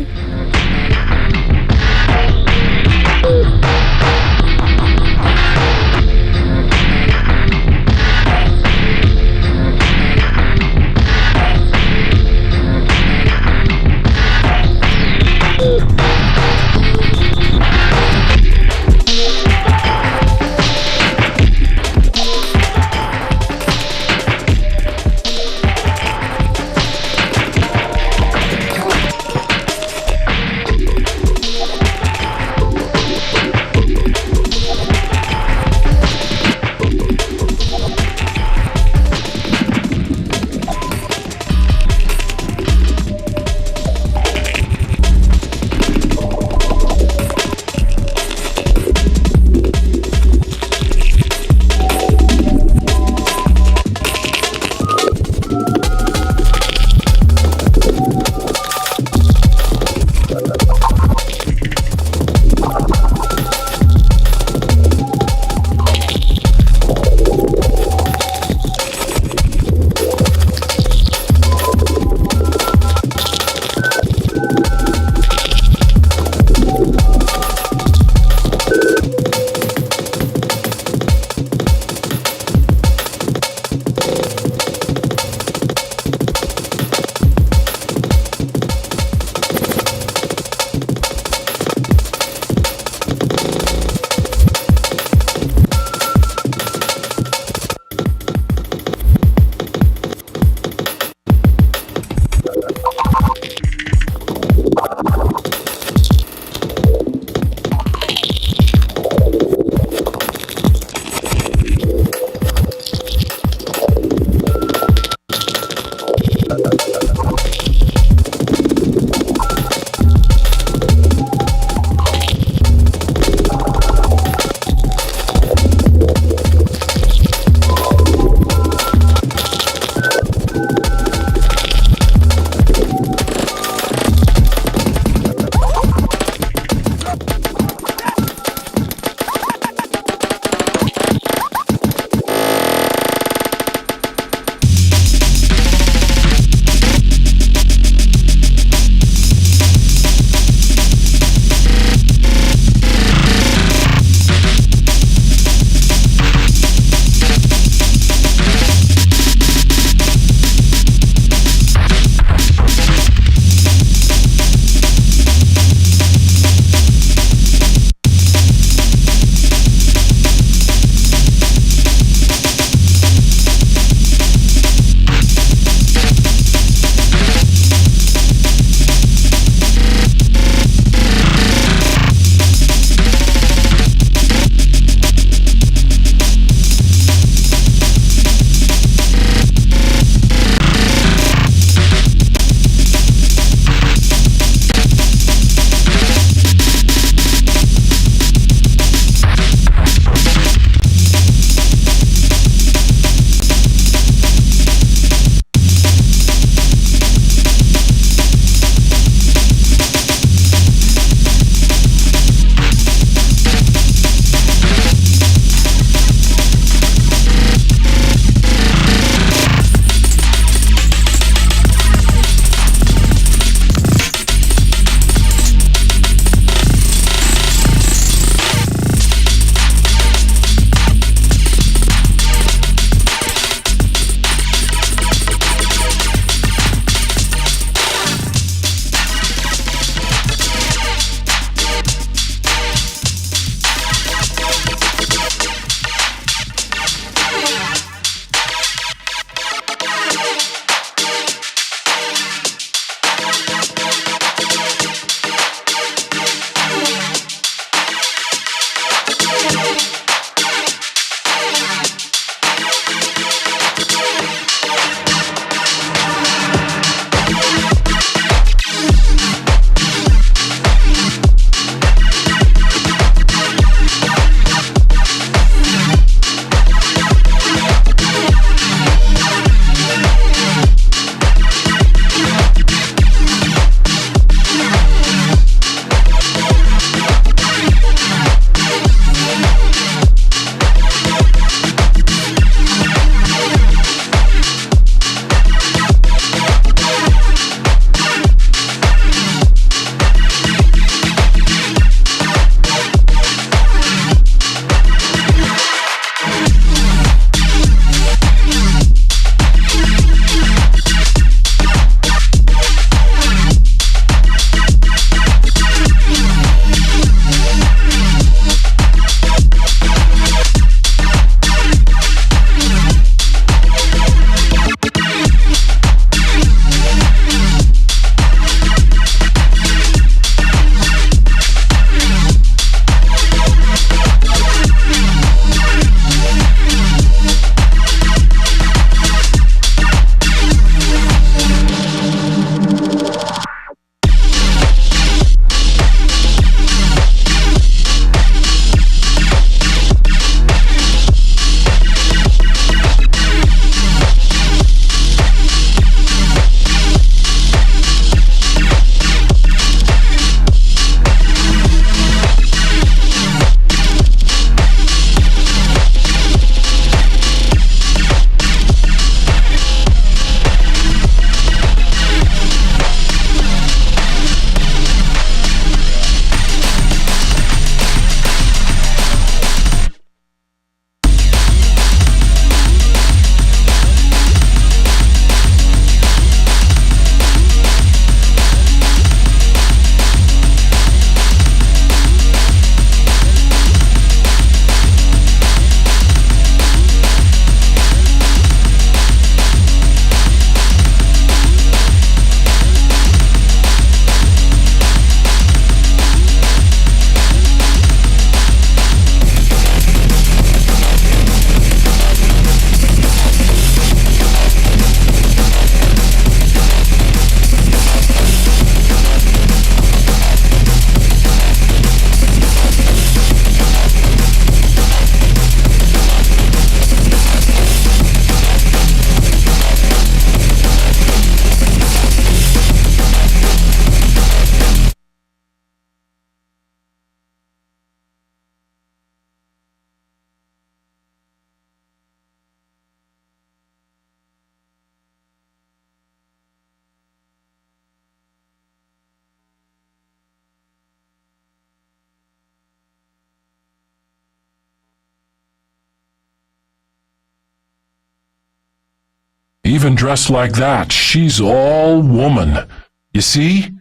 Even dressed like that, she's all woman. You see?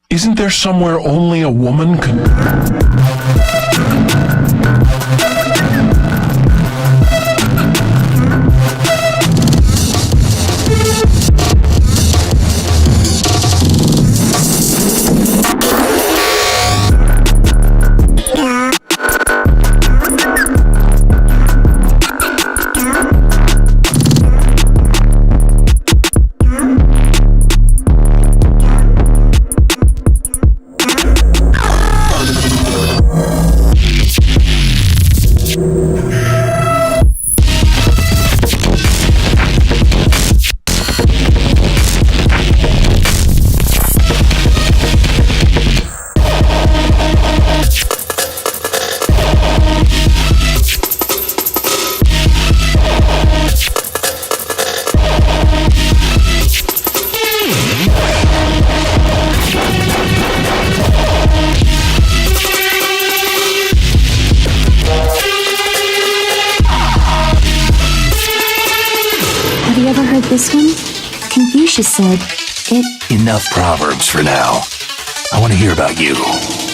Isn't there somewhere only a woman can... Have you ever heard this one? Confucius said, Enough proverbs for now. I want to hear about you.